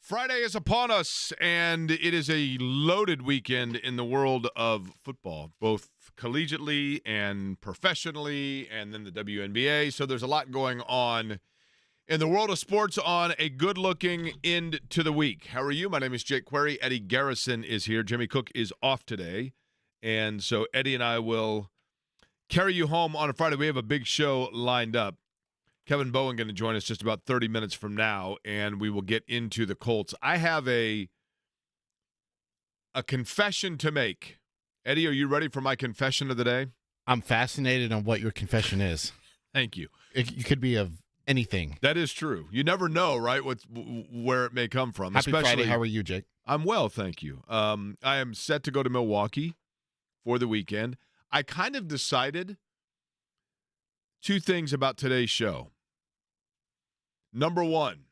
Friday is upon us, and it is a loaded weekend in the world of football, both collegiately and professionally, and then the WNBA. So there's a lot going on in the world of sports on a good-looking end to the week. How are you? My name is Jake Query. Eddie Garrison is here. Jimmy Cook is off today, and so Eddie and I will carry you home on a Friday. We have a big show lined up. Kevin Bowen going to join us just about 30 minutes from now, and we will get into the Colts. I have a confession to make. Eddie, are you ready for my confession of the day? I'm fascinated on what your confession is. Thank you. It could be of anything. That is true. You never know, right, where it may come from. Happy Friday. How are you, Jake? I'm well, thank you. I am set to go to Milwaukee for the weekend. I kind of decided two things about today's show. Number one,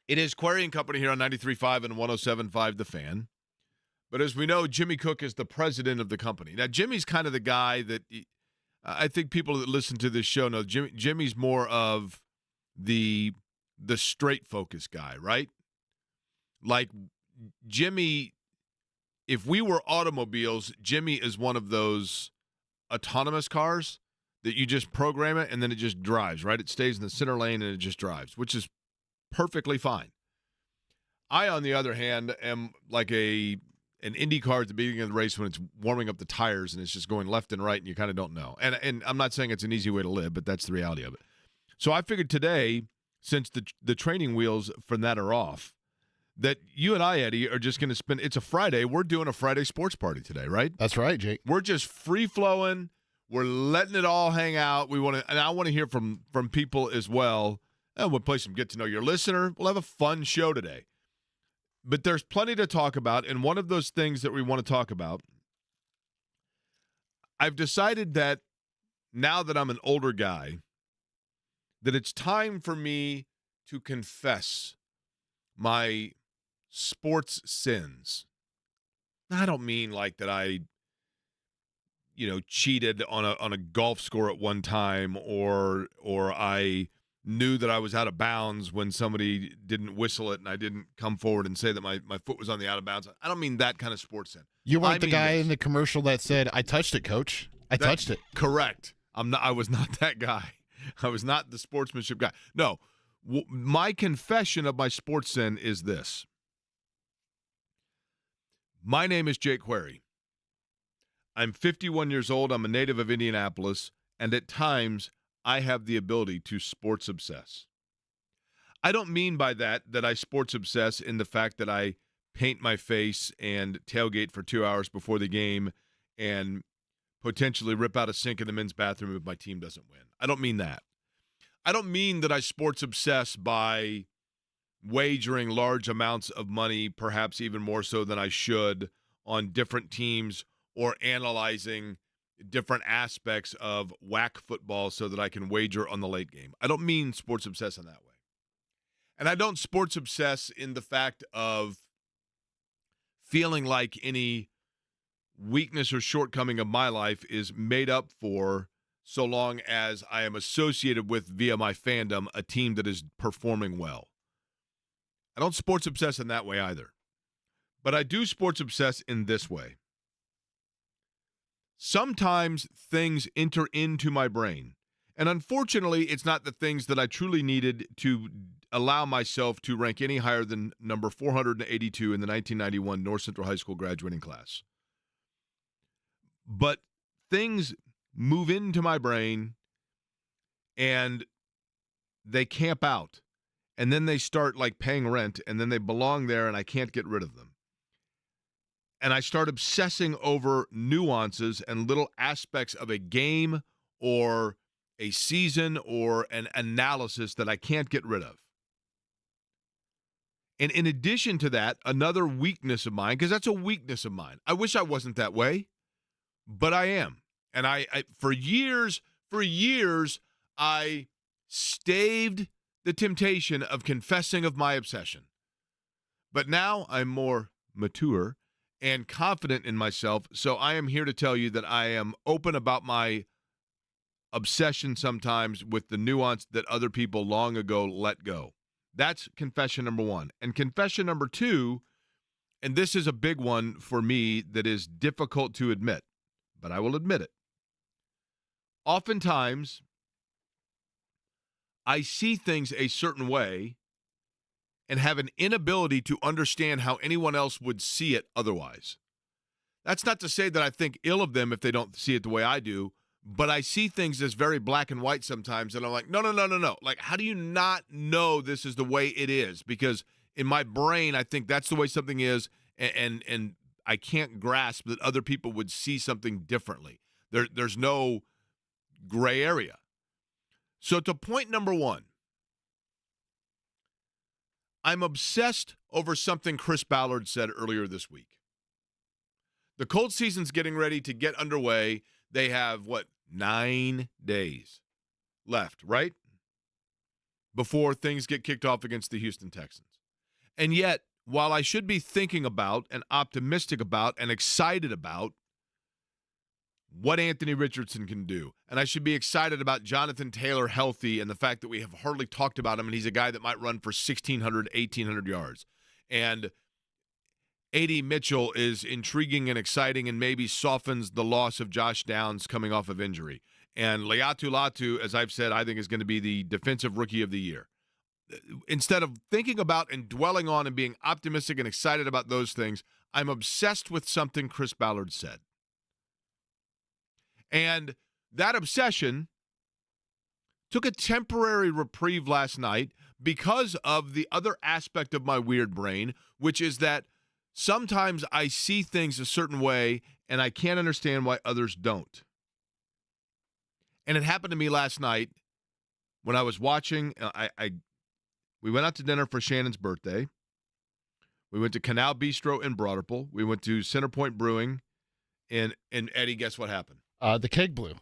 it is Query and Company here on 93.5 and 107.5 The Fan. But as we know, Jimmy Cook is the president of the company. Now, Jimmy's kind of the guy that I think people that listen to this show know. Jimmy's more of the straight focus guy, right? Like Jimmy, if we were automobiles, Jimmy is one of those autonomous cars that you just program it and then it just drives, right? It stays in the center lane and it just drives, which is perfectly fine. I, on the other hand, am like an Indy car at the beginning of the race when it's warming up the tires and it's just going left and right and you kind of don't know. And I'm not saying it's an easy way to live, but that's the reality of it. So I figured today, since the training wheels from that are off, that you and I, Eddie, are just going to spend – it's a Friday. We're doing a Friday sports party today, right? That's right, Jake. We're just free-flowing. We're letting it all hang out. And I want to hear from people as well. And we'll play some get to know your listener. We'll have a fun show today. But there's plenty to talk about. And one of those things that we want to talk about, I've decided that now that I'm an older guy, that it's time for me to confess my sports sins. I don't mean like that I cheated on a golf score at one time, or I knew that I was out of bounds when somebody didn't whistle it and I didn't come forward and say that my foot was on the out of bounds. I don't mean that kind of sports sin. You weren't the guy in the commercial that said, "I touched it, coach. I touched it." Correct. I was not that guy. I was not the sportsmanship guy. No. My confession of my sports sin is this. My name is Jake Query. I'm 51 years old. I'm a native of Indianapolis, and at times I have the ability to sports obsess. I don't mean by that I sports obsess in the fact that I paint my face and tailgate for 2 hours before the game and potentially rip out a sink in the men's bathroom if my team doesn't win. I don't mean that. I don't mean that I sports obsess by wagering large amounts of money, perhaps even more so than I should, on different teams or analyzing different aspects of whack football so that I can wager on the late game. I don't mean sports obsess in that way. And I don't sports obsess in the fact of feeling like any weakness or shortcoming of my life is made up for so long as I am associated with, via my fandom, a team that is performing well. I don't sports obsess in that way either. But I do sports obsess in this way. Sometimes things enter into my brain, and unfortunately, it's not the things that I truly needed to allow myself to rank any higher than number 482 in the 1991 North Central High School graduating class. But things move into my brain, and they camp out, and then they start like paying rent, and then they belong there, and I can't get rid of them. And I start obsessing over nuances and little aspects of a game or a season or an analysis that I can't get rid of. And in addition to that, another weakness of mine, because that's a weakness of mine. I wish I wasn't that way, but I am. And I for years, I staved the temptation of confessing of my obsession. But now I'm more mature and confident in myself, so I am here to tell you that I am open about my obsession sometimes with the nuance that other people long ago let go. That's confession number one. And confession number two, and this is a big one for me that is difficult to admit, but I will admit it. Oftentimes, I see things a certain way and have an inability to understand how anyone else would see it otherwise. That's not to say that I think ill of them if they don't see it the way I do, but I see things as very black and white sometimes, and I'm like, no. Like, how do you not know this is the way it is? Because in my brain, I think that's the way something is, and I can't grasp that other people would see something differently. There's no gray area. So to point number one, I'm obsessed over something Chris Ballard said earlier this week. The Colts season's getting ready to get underway. They have, 9 days left, right? Before things get kicked off against the Houston Texans. And yet, while I should be thinking about and optimistic about and excited about what Anthony Richardson can do, and I should be excited about Jonathan Taylor healthy and the fact that we have hardly talked about him, and he's a guy that might run for 1,600, 1,800 yards. And A.D. Mitchell is intriguing and exciting and maybe softens the loss of Josh Downs coming off of injury. And Leatu Latu, as I've said, I think is going to be the defensive rookie of the year. Instead of thinking about and dwelling on and being optimistic and excited about those things, I'm obsessed with something Chris Ballard said. And that obsession took a temporary reprieve last night because of the other aspect of my weird brain, which is that sometimes I see things a certain way and I can't understand why others don't. And it happened to me last night when I was watching. We went out to dinner for Shannon's birthday. We went to Canal Bistro in Broad Ripple. We went to Centerpoint Brewing. And Eddie, guess what happened? The keg blew.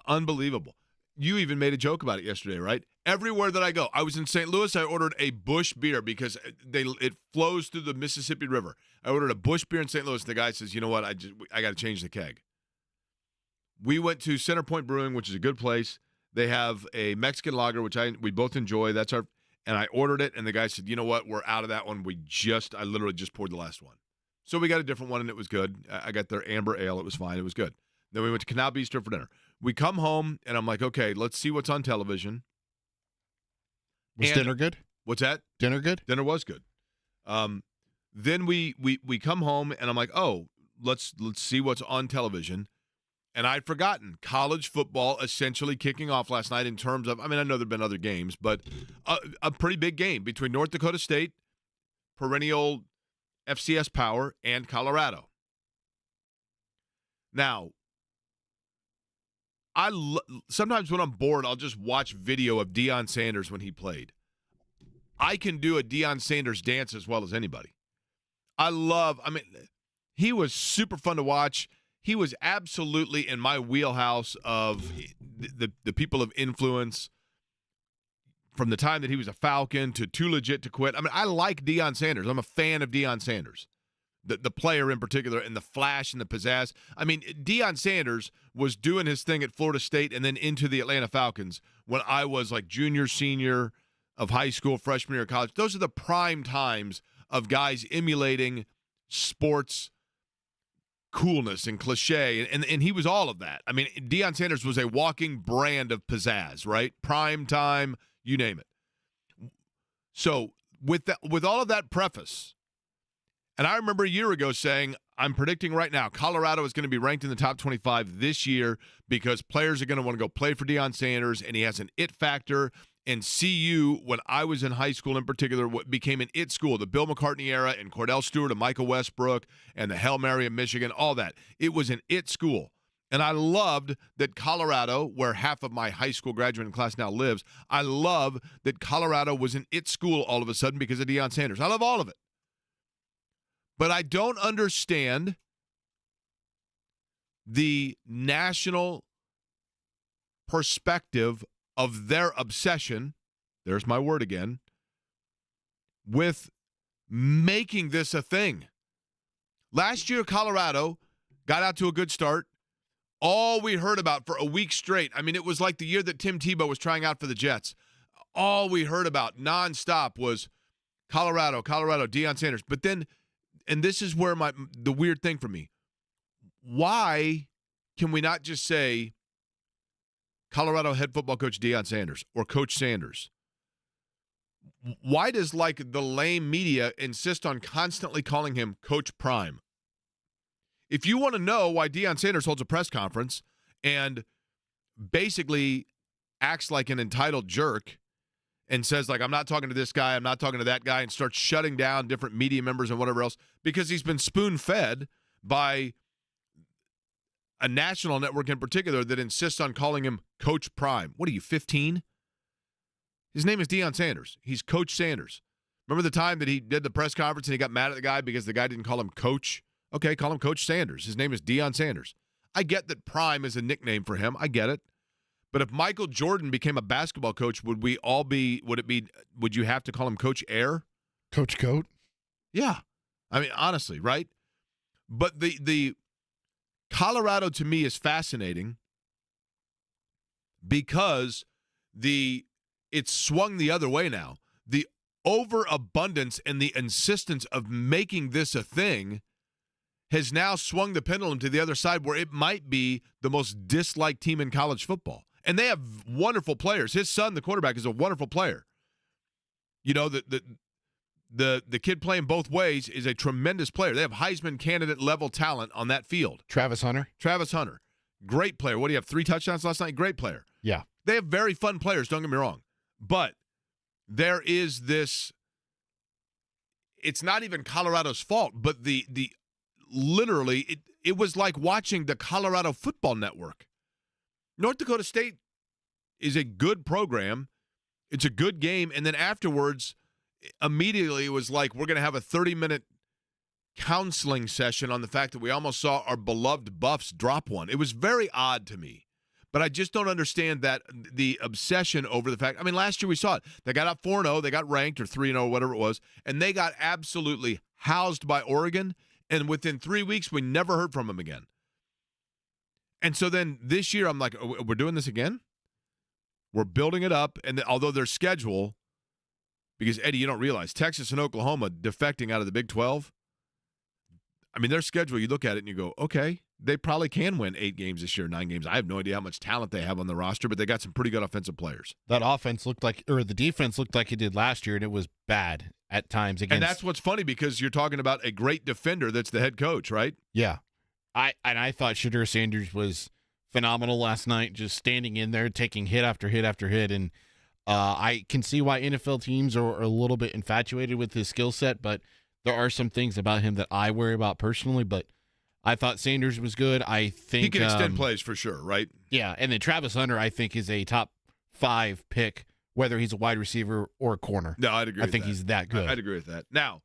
Unbelievable. You even made a joke about it yesterday, right? Everywhere that I go. I was in St. Louis. I ordered a Busch beer because it flows through the Mississippi River. I ordered a Busch beer in St. Louis. The guy says, you know what? I got to change the keg. We went to Centerpoint Brewing, which is a good place. They have a Mexican lager, which we both enjoy. And I ordered it, and the guy said, you know what? We're out of that one. I literally just poured the last one. So we got a different one, and it was good. I got their amber ale. It was fine. It was good. Then we went to Canal Bistro for dinner. We come home, and I'm like, okay, let's see what's on television. Was dinner good? What's that? Dinner good? Dinner was good. Then we come home, and I'm like, oh, let's see what's on television. And I'd forgotten college football essentially kicking off last night in terms of, I know there have been other games, but a pretty big game between North Dakota State, perennial FCS power, and Colorado. Now, sometimes when I'm bored, I'll just watch video of Deion Sanders when he played. I can do a Deion Sanders dance as well as anybody. He was super fun to watch. He was absolutely in my wheelhouse of the people of influence from the time that he was a Falcon to Too Legit to Quit. I like Deion Sanders. I'm a fan of Deion Sanders, the player in particular, and the flash and the pizzazz. Deion Sanders was doing his thing at Florida State and then into the Atlanta Falcons when I was like junior, senior of high school, freshman year of college. Those are the prime times of guys emulating sports coolness and cliche, and he was all of that. Deion Sanders was a walking brand of pizzazz, right? Prime time, you name it. So with all of that preface, and I remember a year ago saying, I'm predicting right now, Colorado is going to be ranked in the top 25 this year because players are going to want to go play for Deion Sanders, and he has an it factor. And CU, when I was in high school in particular, what became an it school, the Bill McCartney era and Cordell Stewart and Michael Westbrook and the Hail Mary of Michigan, all that. It was an it school. And I loved that Colorado, where half of my high school graduating class now lives, I love that Colorado was an it school all of a sudden because of Deion Sanders. I love all of it. But I don't understand the national perspective of their obsession, there's my word again, with making this a thing. Last year, Colorado got out to a good start. All we heard about for a week straight, it was like the year that Tim Tebow was trying out for the Jets. all we heard about nonstop was Colorado, Deion Sanders. But then, and this is where the weird thing for me, why can we not just say Colorado head football coach Deion Sanders or Coach Sanders? Why does, like, the lame media insist on constantly calling him Coach Prime? If you want to know why Deion Sanders holds a press conference and basically acts like an entitled jerk and says, like, I'm not talking to this guy, I'm not talking to that guy, and starts shutting down different media members and whatever else, because he's been spoon-fed by a national network in particular that insists on calling him Coach Prime. What are you, 15? His name is Deion Sanders. He's Coach Sanders. Remember the time that he did the press conference and he got mad at the guy because the guy didn't call him Coach? Okay, call him Coach Sanders. His name is Deion Sanders. I get that Prime is a nickname for him. I get it. But if Michael Jordan became a basketball coach, would you have to call him Coach Air? Coach Coat? Yeah. I mean, honestly, right? But the Colorado to me is fascinating because it's swung the other way now. The overabundance and the insistence of making this a thing has now swung the pendulum to the other side, where it might be the most disliked team in college football. And they have wonderful players. His son, the quarterback, is a wonderful player. You know, the kid playing both ways is a tremendous player. They have Heisman candidate level talent on that field. Travis Hunter. Great player. What do you have, 3 touchdowns last night? Great player. Yeah. They have very fun players, don't get me wrong. But there is this, it's not even Colorado's fault, but literally, it was like watching the Colorado Football Network. North Dakota State is a good program. It's a good game. And then afterwards, immediately it was like, we're going to have a 30-minute counseling session on the fact that we almost saw our beloved Buffs drop one. It was very odd to me. But I just don't understand that the obsession over the fact. I mean, last year we saw it. They got up 4-0. They got ranked, or 3-0, whatever it was. And they got absolutely housed by Oregon. And within 3 weeks, we never heard from them again. And so then this year, I'm like, we're doing this again? We're building it up. And although their schedule, because, Eddie, you don't realize, Texas and Oklahoma defecting out of the Big 12, I mean, their schedule, you look at it and you go, okay, they probably can win 8 games this year, 9 games. I have no idea how much talent they have on the roster, but they got some pretty good offensive players. That offense looked like, or the defense looked like it did last year, and it was bad at times against. And that's what's funny, because you're talking about a great defender that's the head coach, right? Yeah. I thought Shadur Sanders was phenomenal last night, just standing in there, taking hit after hit after hit. And I can see why NFL teams are a little bit infatuated with his skill set, but there are some things about him that I worry about personally. But I thought Sanders was good. I think he can extend plays for sure, right? Yeah, and then Travis Hunter, I think, is a top 5 pick, whether he's a wide receiver or a corner. No, I'd agree. I think he's that good. I'd agree with that. Now,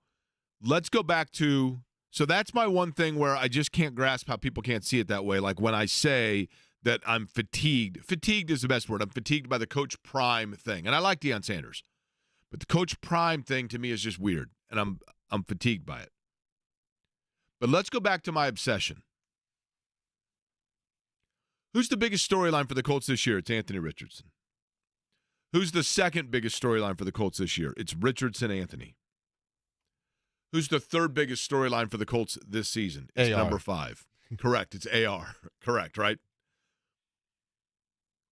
let's go back to. So that's my one thing where I just can't grasp how people can't see it that way. Like when I say that I'm fatigued. Fatigued is the best word. I'm fatigued by the Coach Prime thing. And I like Deion Sanders. But the Coach Prime thing to me is just weird. And I'm fatigued by it. But let's go back to my obsession. Who's the biggest storyline for the Colts this year? It's Anthony Richardson. Who's the second biggest storyline for the Colts this year? It's Richardson Anthony. Who's the third biggest storyline for the Colts this season? It's AR. number 5. Correct. It's AR. Correct, right?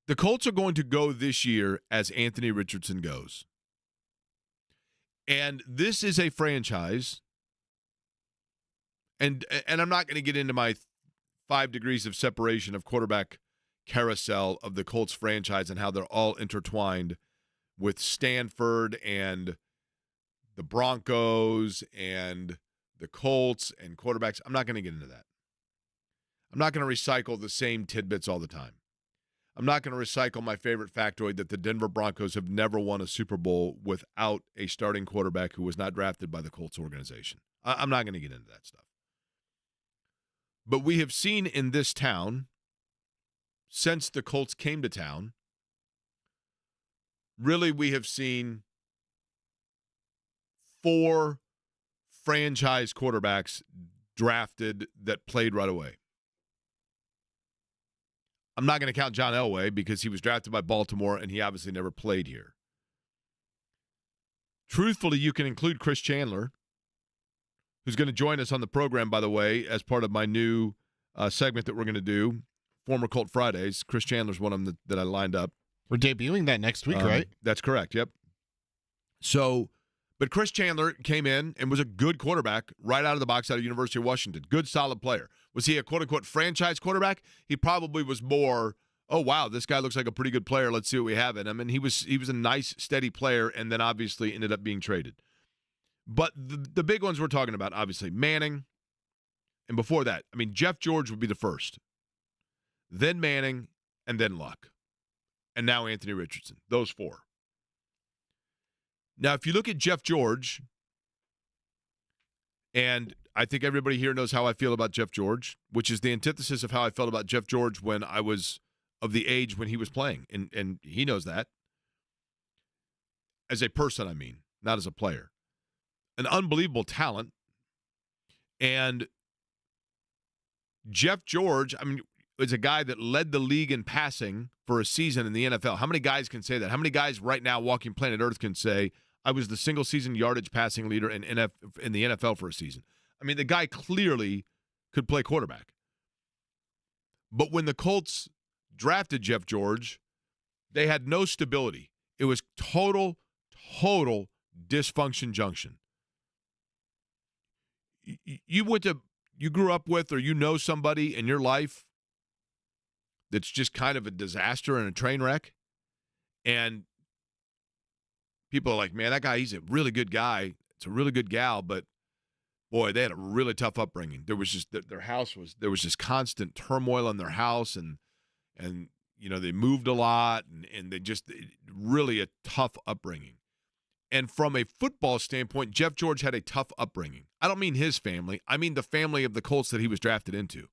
The Colts are going to go this year as Anthony Richardson goes. And this is a franchise, and I'm not going to get into my 5 degrees of separation of quarterback carousel of the Colts franchise and how they're all intertwined with Stanford and the Broncos and the Colts and quarterbacks. I'm not going to get into that. I'm not going to recycle the same tidbits all the time. I'm not going to recycle my favorite factoid that the Denver Broncos have never won a Super Bowl without a starting quarterback who was not drafted by the Colts organization. I'm not going to get into that stuff. But we have seen in this town, since the Colts came to town, really we have seen 4 franchise quarterbacks drafted that played right away. I'm not going to count John Elway because he was drafted by Baltimore and he obviously never played here. truthfully, you can include Chris Chandler, who's going to join us on the program, by the way, as part of my new segment that we're going to do, Former Colt Fridays. Chris Chandler's one of them that I lined up. We're debuting that next week, right? That's correct, yep. So, but Chris Chandler came in and was a good quarterback right out of the box out of University of Washington. Good, solid player. Was he a quote-unquote franchise quarterback? He probably was more, oh, wow, this guy looks like a pretty good player. Let's see what we have in him. And he was a nice, steady player, and then obviously ended up being traded. But the big ones we're talking about, obviously, Manning, and before that, I mean, Jeff George would be the first. Then Manning, and then Luck. And now Anthony Richardson. Those four. Now, if you look at Jeff George, and I think everybody here knows how I feel about Jeff George, which is the antithesis of how I felt about Jeff George when I was of the age when he was playing. And he knows that. As a person, I mean, not as a player. An unbelievable talent. And Jeff George, I mean, is a guy that led the league in passing for a season in the NFL. How many guys can say that? How many guys right now walking planet Earth can say, I was the single-season yardage passing leader in the NFL for a season? I mean, the guy clearly could play quarterback. But when the Colts drafted Jeff George, they had no stability. It was total dysfunction junction. You grew up with, or you know somebody in your life that's just kind of a disaster and a train wreck, and people are like, man, that guy, he's a really good guy. It's a really good gal, but boy, they had a really tough upbringing. There was just there was just constant turmoil in their house, and you know, they moved a lot, and they just really a tough upbringing. And from a football standpoint, Jeff George had a tough upbringing. I don't mean his family. I mean the family of the Colts that he was drafted into.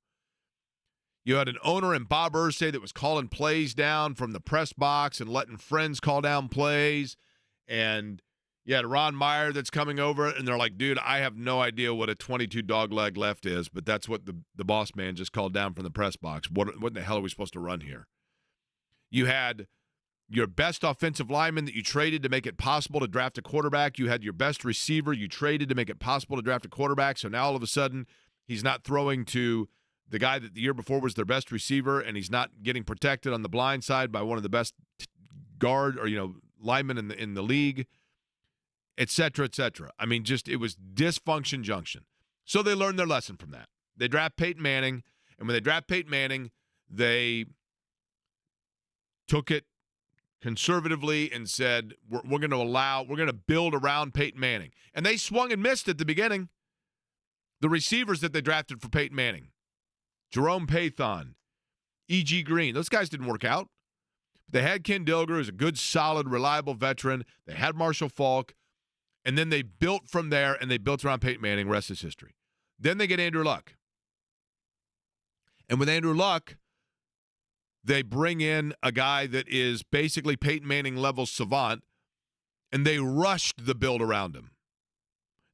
You had an owner in Bob Irsay that was calling plays down from the press box and letting friends call down plays. And you had Ron Meyer that's coming over, and they're like, dude, I have no idea what a 22 dog-leg left is, but that's what the boss man just called down from the press box. What in the hell are we supposed to run here? You had your best offensive lineman that you traded to make it possible to draft a quarterback. You had your best receiver you traded to make it possible to draft a quarterback. So now all of a sudden he's not throwing to the guy that the year before was their best receiver, and he's not getting protected on the blind side by one of the best guard or, linemen in the league, et cetera, et cetera. I mean, just it was dysfunction junction. So they learned their lesson from that. They draft Peyton Manning, and when they draft Peyton Manning, they took it conservatively and said, we're going to build around Peyton Manning. And they swung and missed at the beginning. The receivers that they drafted for Peyton Manning, Jerome Pathon, E.G. Green, those guys didn't work out. They had Ken Dilger, who's a good, solid, reliable veteran. They had Marshall Faulk. And then they built from there, and they built around Peyton Manning. Rest is history. Then they get Andrew Luck. And with Andrew Luck, they bring in a guy that is basically Peyton Manning level savant, and they rushed the build around him.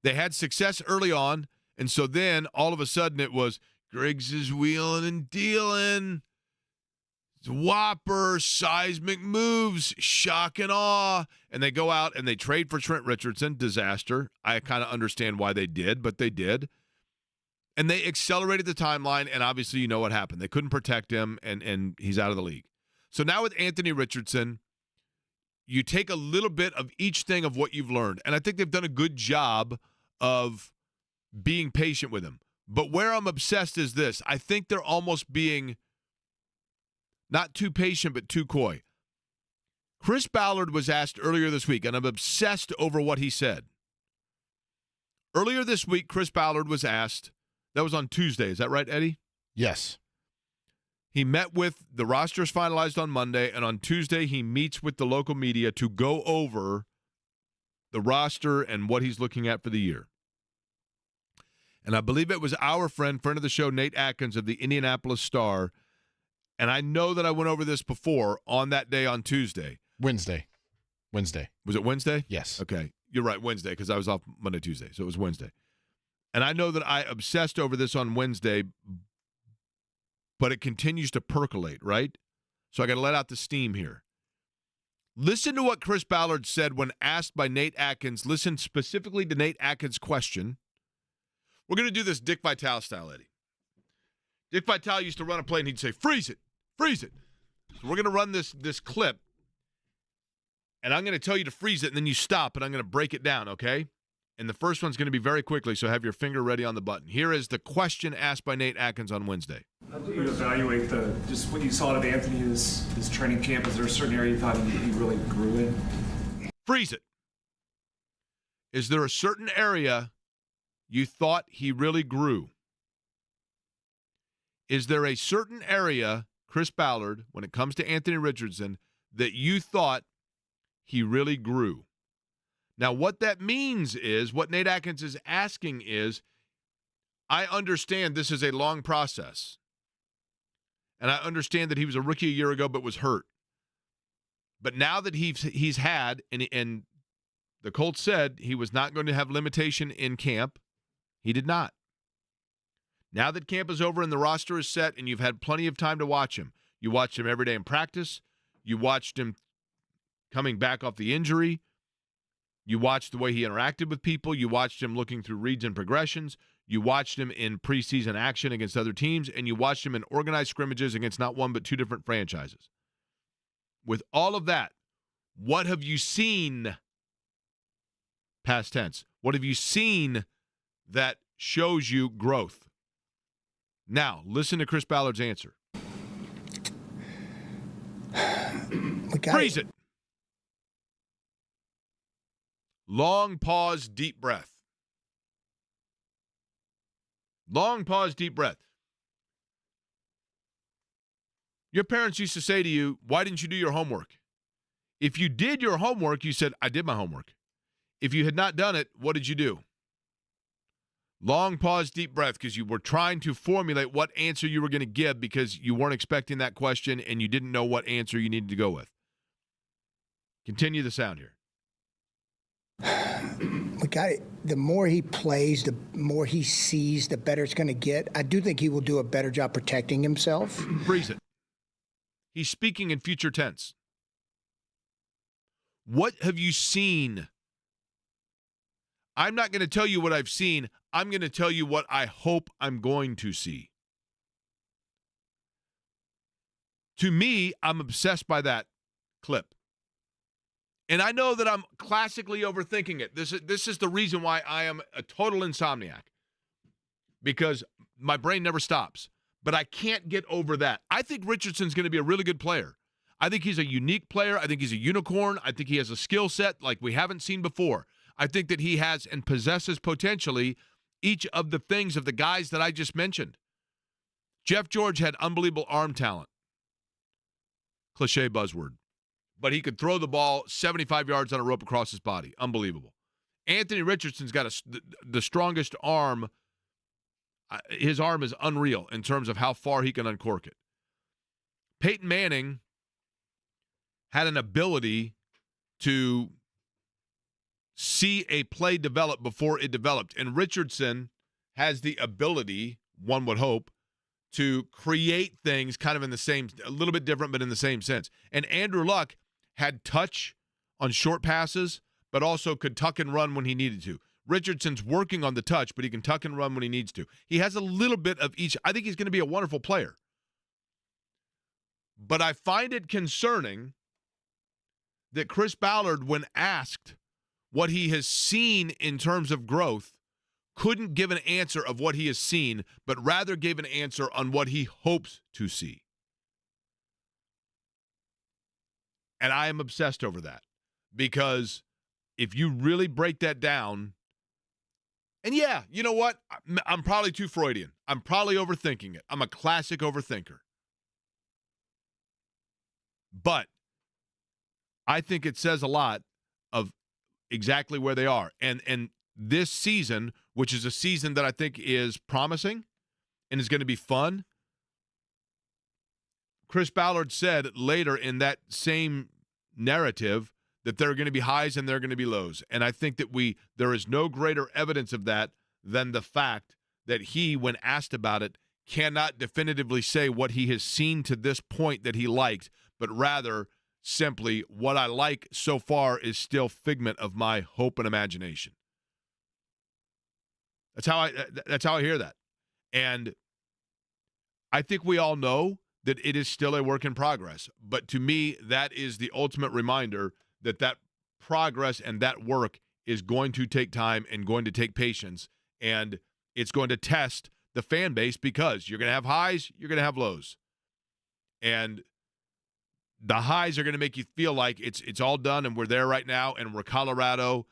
They had success early on, and so then all of a sudden it was Griggs is wheeling and dealing. Whopper, seismic moves, shock and awe. And they go out and they trade for Trent Richardson. Disaster. I kind of understand why they did, but they did. And they accelerated the timeline, and obviously you know what happened. They couldn't protect him, and he's out of the league. So now with Anthony Richardson, you take a little bit of each thing of what you've learned. And I think they've done a good job of being patient with him. But where I'm obsessed is this. I think they're almost being not too patient, but too coy. Chris Ballard was asked earlier this week, and I'm obsessed over what he said. Earlier this week, Chris Ballard was asked, that was on Tuesday, is that right, Eddie? Yes. He met with, the rosters finalized on Monday, and on Tuesday he meets with the local media to go over the roster and what he's looking at for the year. And I believe it was our friend of the show, Nate Atkins of the Indianapolis Star. And I know that I went over this before on that day on Tuesday. Wednesday. Was it Wednesday? Yes. Okay. You're right, Wednesday, because I was off Monday, Tuesday. So it was Wednesday. And I know that I obsessed over this on Wednesday, but it continues to percolate, right? So I got to let out the steam here. Listen to what Chris Ballard said when asked by Nate Atkins. Listen specifically to Nate Atkins' question. We're going to do this Dick Vitale style, Eddie. Dick Vitale used to run a play, and he'd say, freeze it, freeze it. So we're going to run this clip, and I'm going to tell you to freeze it, and then you stop, and I'm going to break it down, okay? And the first one's going to be very quickly, so have your finger ready on the button. Here is the question asked by Nate Atkins on Wednesday. How do you evaluate just what you saw of Anthony this training camp? Is there a certain area you thought he really grew in? Freeze it. Is there a certain area you thought he really grew? Is there a certain area, Chris Ballard, when it comes to Anthony Richardson, that you thought he really grew? Now, what that means is, what Nate Atkins is asking is, I understand this is a long process. And I understand that he was a rookie a year ago but was hurt. But now that he's had, and the Colts said he was not going to have limitation in camp, he did not. Now that camp is over and the roster is set and you've had plenty of time to watch him, you watched him every day in practice, you watched him coming back off the injury, you watched the way he interacted with people, you watched him looking through reads and progressions, you watched him in preseason action against other teams, and you watched him in organized scrimmages against not one but two different franchises. With all of that, what have you seen, past tense, what have you seen that shows you growth? Now, listen to Chris Ballard's answer. Freeze it. Long pause, deep breath. Long pause, deep breath. Your parents used to say to you, why didn't you do your homework? If you did your homework, you said, I did my homework. If you had not done it, what did you do? Long pause, deep breath, because you were trying to formulate what answer you were going to give because you weren't expecting that question and you didn't know what answer you needed to go with. Continue the sound here. The more he plays, the more he sees, the better it's going to get. I do think he will do a better job protecting himself. Freeze it. He's speaking in future tense. What have you seen? I'm not going to tell you what I've seen. I'm going to tell you what I hope I'm going to see. To me, I'm obsessed by that clip. And I know that I'm classically overthinking it. This is the reason why I am a total insomniac. Because my brain never stops. But I can't get over that. I think Richardson's going to be a really good player. I think he's a unique player. I think he's a unicorn. I think he has a skill set like we haven't seen before. I think that he has and possesses potentially each of the things of the guys that I just mentioned. Jeff George had unbelievable arm talent. Cliche buzzword. But he could throw the ball 75 yards on a rope across his body. Unbelievable. Anthony Richardson's got the strongest arm. His arm is unreal in terms of how far he can uncork it. Peyton Manning had an ability to see a play develop before it developed. And Richardson has the ability, one would hope, to create things kind of in the same, a little bit different, but in the same sense. And Andrew Luck had touch on short passes, but also could tuck and run when he needed to. Richardson's working on the touch, but he can tuck and run when he needs to. He has a little bit of each. I think he's going to be a wonderful player. But I find it concerning that Chris Ballard, when asked what he has seen in terms of growth, couldn't give an answer of what he has seen, but rather gave an answer on what he hopes to see. And I am obsessed over that because if you really break that down, and yeah, you know what? I'm probably too Freudian. I'm probably overthinking it. I'm a classic overthinker. But I think it says a lot of exactly where they are. And this season, which is a season that I think is promising and is going to be fun, Chris Ballard said later in that same narrative that there are going to be highs and there are going to be lows. And I think that there is no greater evidence of that than the fact that he, when asked about it, cannot definitively say what he has seen to this point that he liked, but rather simply what I like so far is still figment of my hope and imagination. That's how I hear that. And I think we all know that it is still a work in progress. But to me, that is the ultimate reminder that progress and that work is going to take time and going to take patience. And it's going to test the fan base because you're going to have highs, you're going to have lows. And the highs are going to make you feel like it's all done and we're there right now and we're Colorado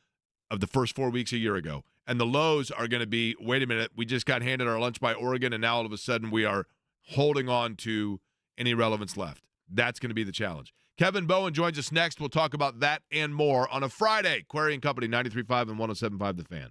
of the first 4 weeks a year ago. And the lows are going to be, wait a minute, we just got handed our lunch by Oregon and now all of a sudden we are holding on to any relevance left. That's going to be the challenge. Kevin Bowen joins us next. We'll talk about that and more on a Friday. Query and Company, 93.5 and 107.5 The Fan.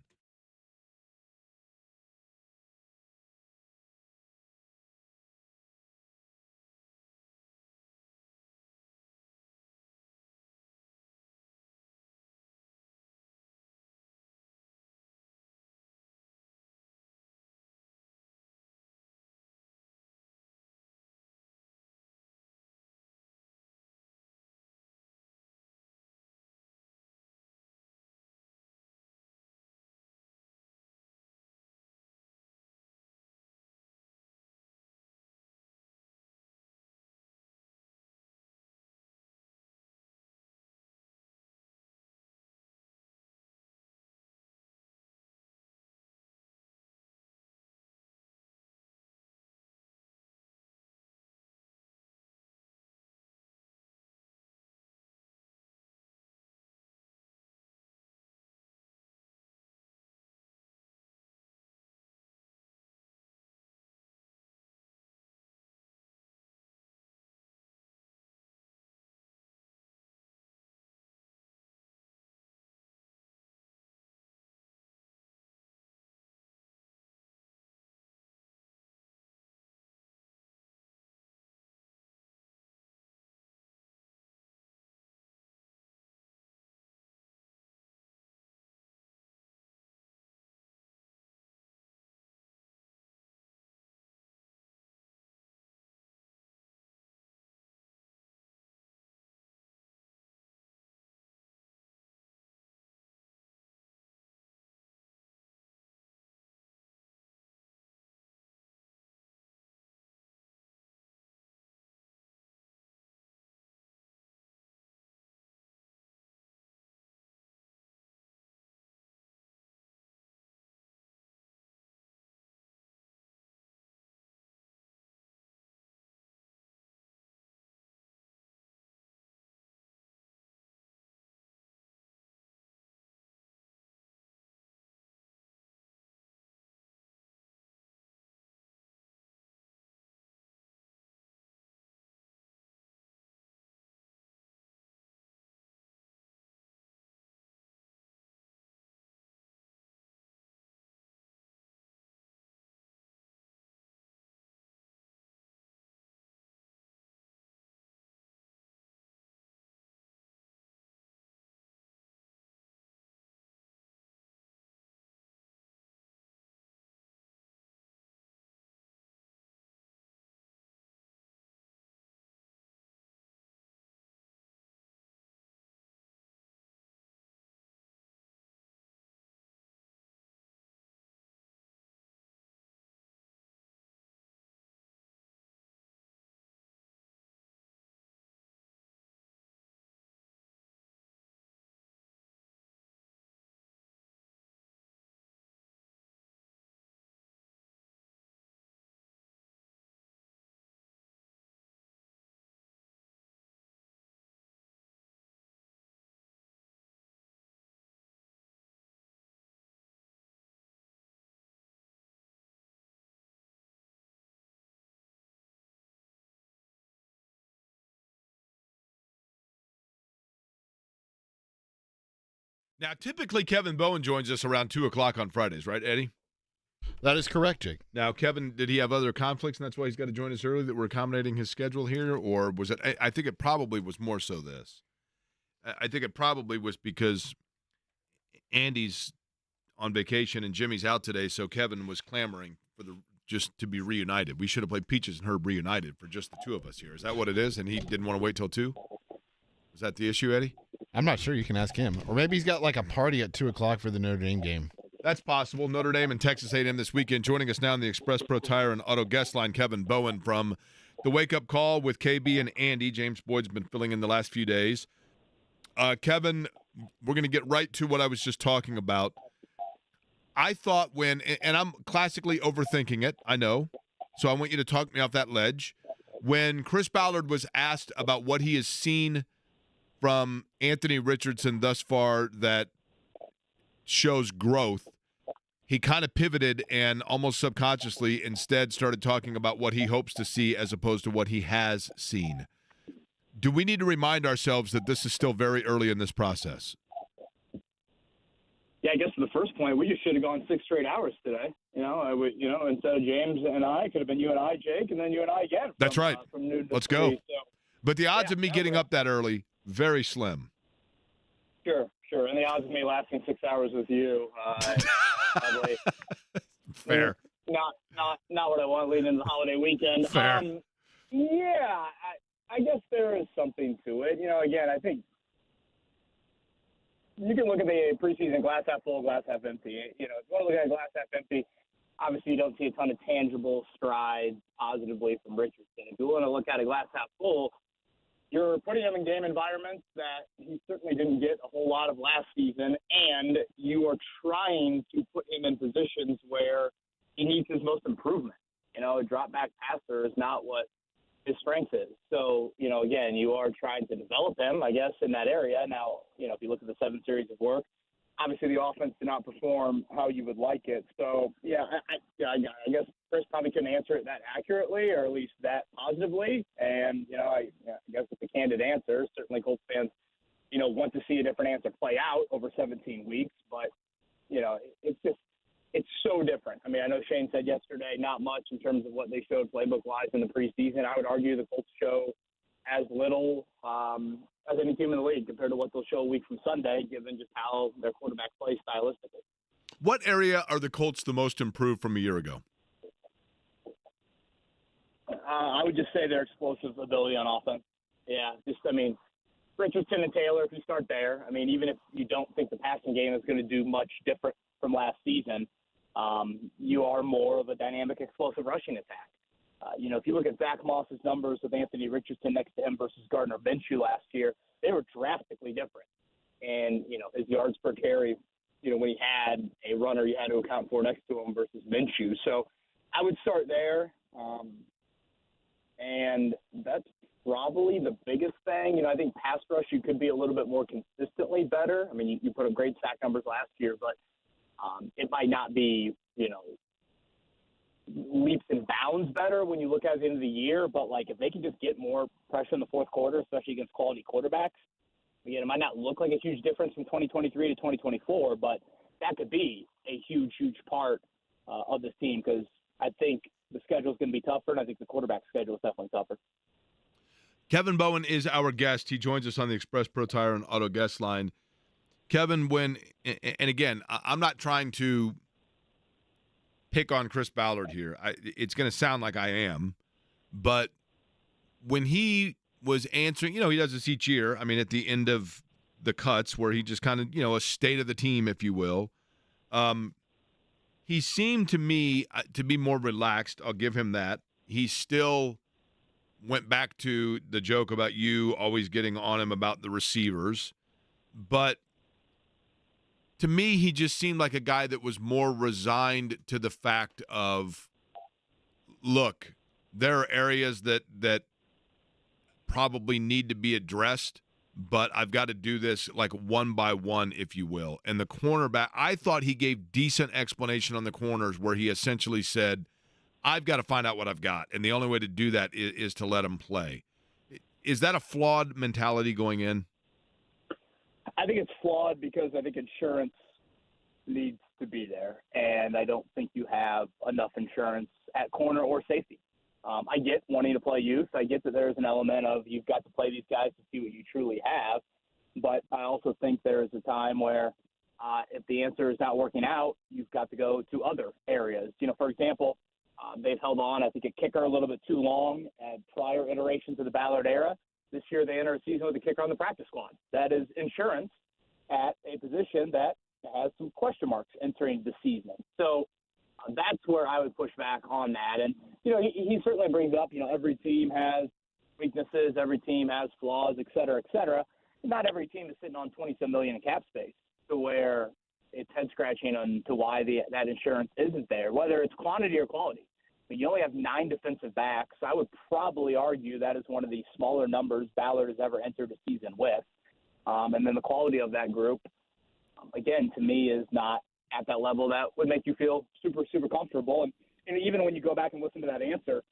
Now, typically, Kevin Bowen joins us around 2 o'clock on Fridays, right, Eddie? That is correct, Jake. Now, Kevin, did he have other conflicts, and that's why he's got to join us early, that we're accommodating his schedule here? Or was it – I think it probably was more so this. I think it probably was because Andy's on vacation and Jimmy's out today, so Kevin was clamoring for just to be reunited. We should have played Peaches and Herb reunited for just the two of us here. Is that what it is? And he didn't want to wait till 2? Is that the issue, Eddie? I'm not sure. You can ask him. Or maybe he's got like a party at 2 o'clock for the Notre Dame game. That's possible. Notre Dame and Texas A&M this weekend. Joining us now on the Express Pro Tire and Auto guest line, Kevin Bowen from the Wake Up Call with KB and Andy. James Boyd's been filling in the last few days. Kevin, we're going to get right to what I was just talking about. I thought and I'm classically overthinking it, I know, so I want you to talk me off that ledge. When Chris Ballard was asked about what he has seen from Anthony Richardson thus far that shows growth, he kind of pivoted and almost subconsciously instead started talking about what he hopes to see as opposed to what he has seen. Do we need to remind ourselves that this is still very early in this process? Yeah, I guess to the first point, we just should have gone 6 straight hours today. Instead of James and I, it could have been you and I, Jake, and then you and I again. That's right. From noon to Let's 3. go. So, but the odds of me getting up that early, very slim. Sure. And the odds of me lasting 6 hours with you, probably Fair. Not what I want leading into the holiday weekend. Fair. I guess there is something to it. Again, I think you can look at the preseason glass half full, glass half empty. If you want to look at glass half empty, obviously you don't see a ton of tangible strides positively from Richardson. If you want to look at a glass half full, you're putting him in game environments that he certainly didn't get a whole lot of last season, and you are trying to put him in positions where he needs his most improvement. A drop-back passer is not what his strength is. So, again, you are trying to develop him, I guess, in that area. Now, if you look at the 7 series of work, obviously the offense did not perform how you would like it. So, I guess Chris probably couldn't answer it that accurately, or at least that positively. And, I guess it's a candid answer. Certainly Colts fans, want to see a different answer play out over 17 weeks. But, it's so different. I mean, I know Shane said yesterday not much in terms of what they showed playbook-wise in the preseason. I would argue the Colts show as little as any team in the league compared to what they'll show a week from Sunday, given just how their quarterback plays stylistically. What area are the Colts the most improved from a year ago? I would just say their explosive ability on offense. Yeah, Richardson and Taylor, if you start there, even if you don't think the passing game is going to do much different from last season, you are more of a dynamic, explosive rushing attack. If you look at Zach Moss's numbers with Anthony Richardson next to him versus Gardner Minshew last year, they were drastically different. And, his yards per carry, when he had a runner you had to account for next to him versus Minshew. So I would start there. And that's probably the biggest thing. I think pass rush, you could be a little bit more consistently better. You put up great sack numbers last year, but it might not be, leaps and bounds better when you look at the end of the year. But, if they can just get more pressure in the fourth quarter, especially against quality quarterbacks, again, it might not look like a huge difference from 2023 to 2024, but that could be a huge, huge part of this team, because I think the schedule is going to be tougher, and I think the quarterback schedule is definitely tougher. Kevin Bowen is our guest. He joins us on the Express Pro Tire and Auto guest line. Kevin, and again, I'm not trying to pick on Chris Ballard here. It's going to sound like I am, but when he was answering, he does this each year. At the end of the cuts where he just kind of, a state of the team, if you will. He seemed to me to be more relaxed. I'll give him that. He still went back to the joke about you always getting on him about the receivers. But to me, he just seemed like a guy that was more resigned to the fact of, look, there are areas that probably need to be addressed, but I've got to do this like one by one, if you will. And the cornerback, I thought he gave decent explanation on the corners where he essentially said, I've got to find out what I've got, and the only way to do that is to let him play. Is that a flawed mentality going in? I think it's flawed because I think insurance needs to be there, and I don't think you have enough insurance at corner or safety. I get wanting to play youth. I get that there's an element of you've got to play these guys to see what you truly have, but I also think there is a time where if the answer is not working out, you've got to go to other areas. For example, they've held on, I think, a kicker a little bit too long at prior iterations of the Ballard era. this year they enter a season with a kicker on the practice squad. That is insurance at a position that has some question marks entering the season. So that's where I would push back on that. And, he certainly brings up, every team has weaknesses, every team has flaws, et cetera, et cetera. Not every team is sitting on $27 million in cap space to where it's head scratching on to why that insurance isn't there, whether it's quantity or quality. I mean, you only have 9 defensive backs. I would probably argue that is one of the smaller numbers Ballard has ever entered a season with. And then the quality of that group, again, to me, is not at that level that would make you feel super, super comfortable. And even when you go back and listen to that answer,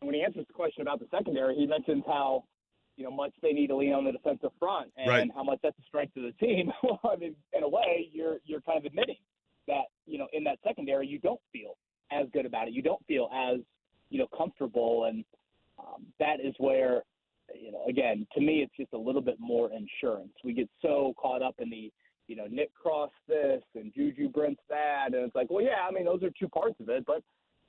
and when he answers the question about the secondary, he mentions how much they need to lean on the defensive front and right. how much that's the strength of the team. Well, I mean, in a way, you're kind of admitting that, in that secondary, you don't feel as good about it. You don't feel as, comfortable. And that is where, again, to me, it's just a little bit more insurance. We get so caught up in the, Nick Cross this and Juju Brents that. And it's like, well, yeah, I mean, those are two parts of it. But,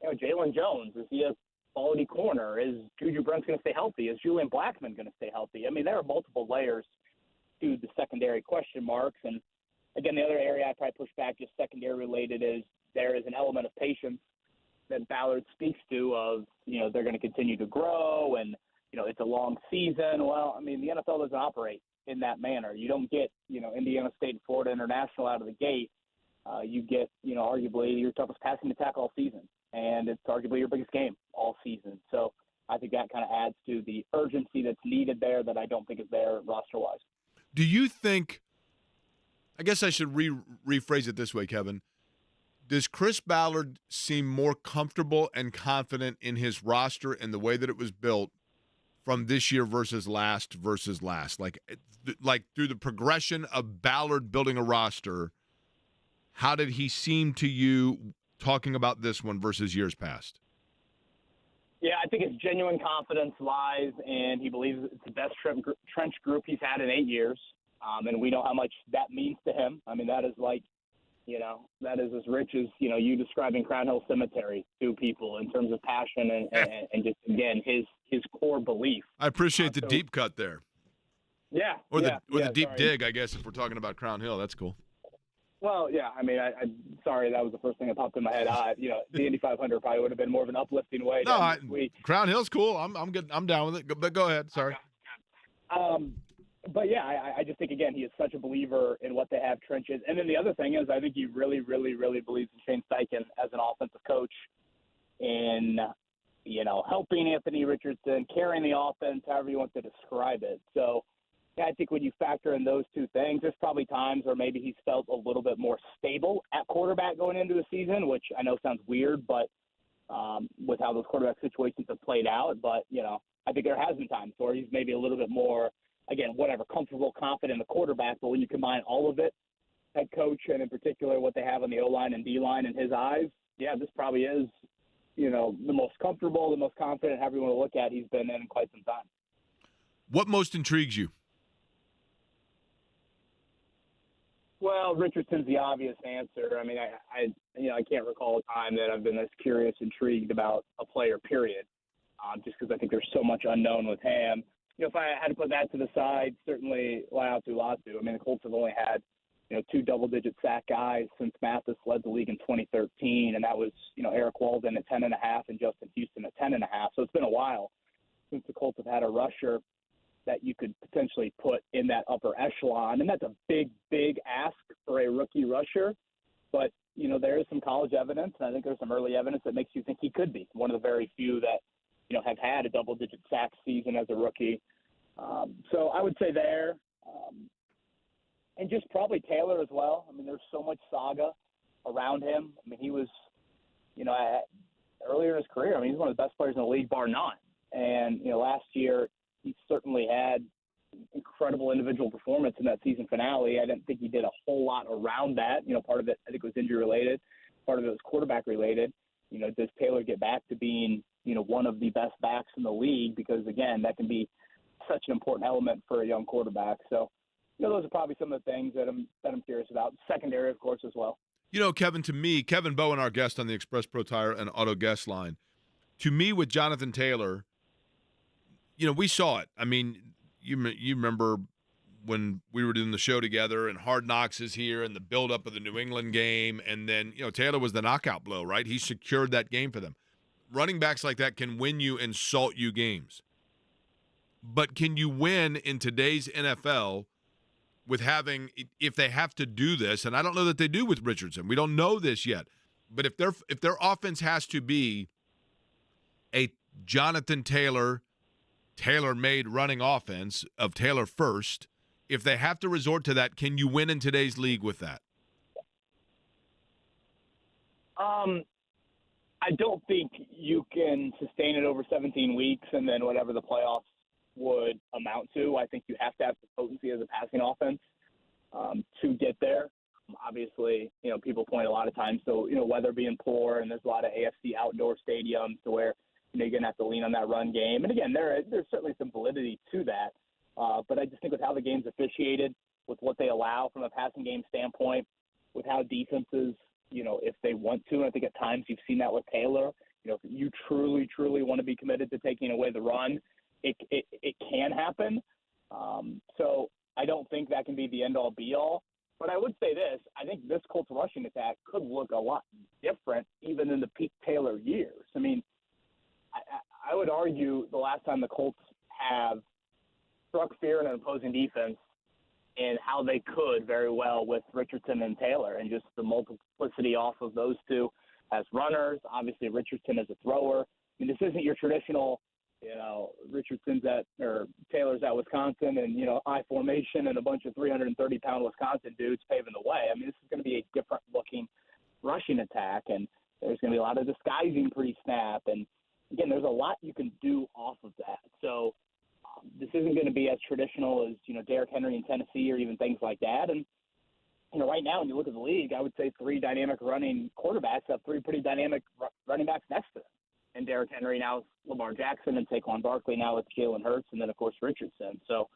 Jalen Jones, is he a quality corner? Is Juju Brents going to stay healthy? Is Julian Blackmon going to stay healthy? I mean, there are multiple layers to the secondary question marks. And, again, the other area I'd probably push back just secondary related is there is an element of patience that Ballard speaks to of, they're going to continue to grow and, it's a long season. Well, I mean, the NFL doesn't operate in that manner. You don't get, Indiana State and Florida International out of the gate. You get, arguably your toughest passing attack all season. And it's arguably your biggest game all season. So I think that kind of adds to the urgency that's needed there that I don't think is there roster-wise. Do you think – I guess I should rephrase it this way, Kevin. Does Chris Ballard seem more comfortable and confident in his roster and the way that it was built from this year versus last? Like through the progression of Ballard building a roster, how did he seem to you talking about this one versus years past? Yeah, I think his genuine confidence lies in he believes it's the best trench group he's had in 8 years. And we know how much that means to him. I mean, that is like, that is as rich as, you describing Crown Hill Cemetery to people in terms of passion and just, again, his core belief. I appreciate the deep cut there. Yeah. Or the deep sorry. dig, I guess, if we're talking about Crown Hill. That's cool. Well, yeah, I mean, I'm sorry, that was the first thing that popped in my head. The Indy 500 probably would have been more of an uplifting way. No, Crown Hill's cool. I'm good. I'm down with it. But go ahead. Sorry. But, yeah, I just think, again, he is such a believer in what they have trenches. And then the other thing is I think he really, really, really believes in Shane Steichen as an offensive coach in, helping Anthony Richardson, carrying the offense, however you want to describe it. So, yeah, I think when you factor in those two things, there's probably times where maybe he's felt a little bit more stable at quarterback going into the season, which I know sounds weird, but with how those quarterback situations have played out. But, I think there has been times where he's maybe a little bit more, again, comfortable, confident in the quarterback. But when you combine all of it, head coach, and in particular what they have on the O-line and D-line in his eyes, yeah, this probably is, the most comfortable, the most confident, however you want to look at he's been in quite some time. What most intrigues you? Well, Richardson's the obvious answer. I mean, I can't recall a time that I've been this curious, intrigued about a player, period, just because I think there's so much unknown with him. If I had to put that to the side, certainly Laiatu Latu. I mean, the Colts have only had, 2 double-digit sack guys since Mathis led the league in 2013, and that was, Eric Walden at 10.5 and Justin Houston at 10.5. So it's been a while since the Colts have had a rusher that you could potentially put in that upper echelon. And that's a big, big ask for a rookie rusher. But, there is some college evidence, and I think there's some early evidence that makes you think he could be one of the very few that, have had a double-digit sack season as a rookie. So I would say there. And just probably Taylor as well. I mean, there's so much saga around him. I mean, he was, earlier in his career, he's one of the best players in the league, bar none. And, last year he certainly had incredible individual performance in that season finale. I didn't think he did a whole lot around that. Part of it, I think, was injury-related. Part of it was quarterback-related. Does Taylor get back to being, one of the best backs in the league? Because, again, that can be such an important element for a young quarterback. So, those are probably some of the things that I'm curious about. Secondary, of course, as well. Kevin, to me, Kevin Bowen, our guest on the Express Pro Tire and Auto Guest line, to me with Jonathan Taylor, we saw it. I mean, you remember when we were doing the show together and Hard Knocks is here and the buildup of the New England game, and then Taylor was the knockout blow, right? He secured that game for them. Running backs like that can win you and salt you games. But can you win in today's NFL with having, if they have to do this, and I don't know that they do with Richardson. We don't know this yet. But if their offense has to be a Jonathan Taylor-made running offense of Taylor first, if they have to resort to that, can you win in today's league with that? I don't think you can sustain it over 17 weeks and then whatever the playoffs would amount to. I think you have to have the potency as a passing offense to get there. Obviously, people point a lot of times to, weather being poor, and there's a lot of AFC outdoor stadiums to where, you're going to have to lean on that run game. And again, there's certainly some validity to that. But I just think with how the game's officiated, with what they allow from a passing game standpoint, with how defenses, if they want to, and I think at times you've seen that with Taylor, if you truly, truly want to be committed to taking away the run, it can happen. So I don't think that can be the end-all, be-all. But I would say this, I think this Colts rushing attack could look a lot different even in the peak Taylor years. I mean, I would argue the last time the Colts have struck fear in an opposing defense and how they could very well with Richardson and Taylor, and just the multiplicity off of those two as runners, obviously Richardson as a thrower. I mean, this isn't your traditional, Taylor's at Wisconsin and, I formation and a bunch of 330-pound Wisconsin dudes paving the way. I mean, this is going to be a different-looking rushing attack, and there's going to be a lot of disguising pre-snap. And, again, there's a lot you can do off of that. So this isn't going to be as traditional as, Derrick Henry in Tennessee or even things like that. And, right now when you look at the league, I would say three dynamic running quarterbacks have three pretty dynamic running backs next to them. And Derrick Henry now with Lamar Jackson, and Saquon Barkley now with Jalen Hurts, and then, of course, Richardson. So,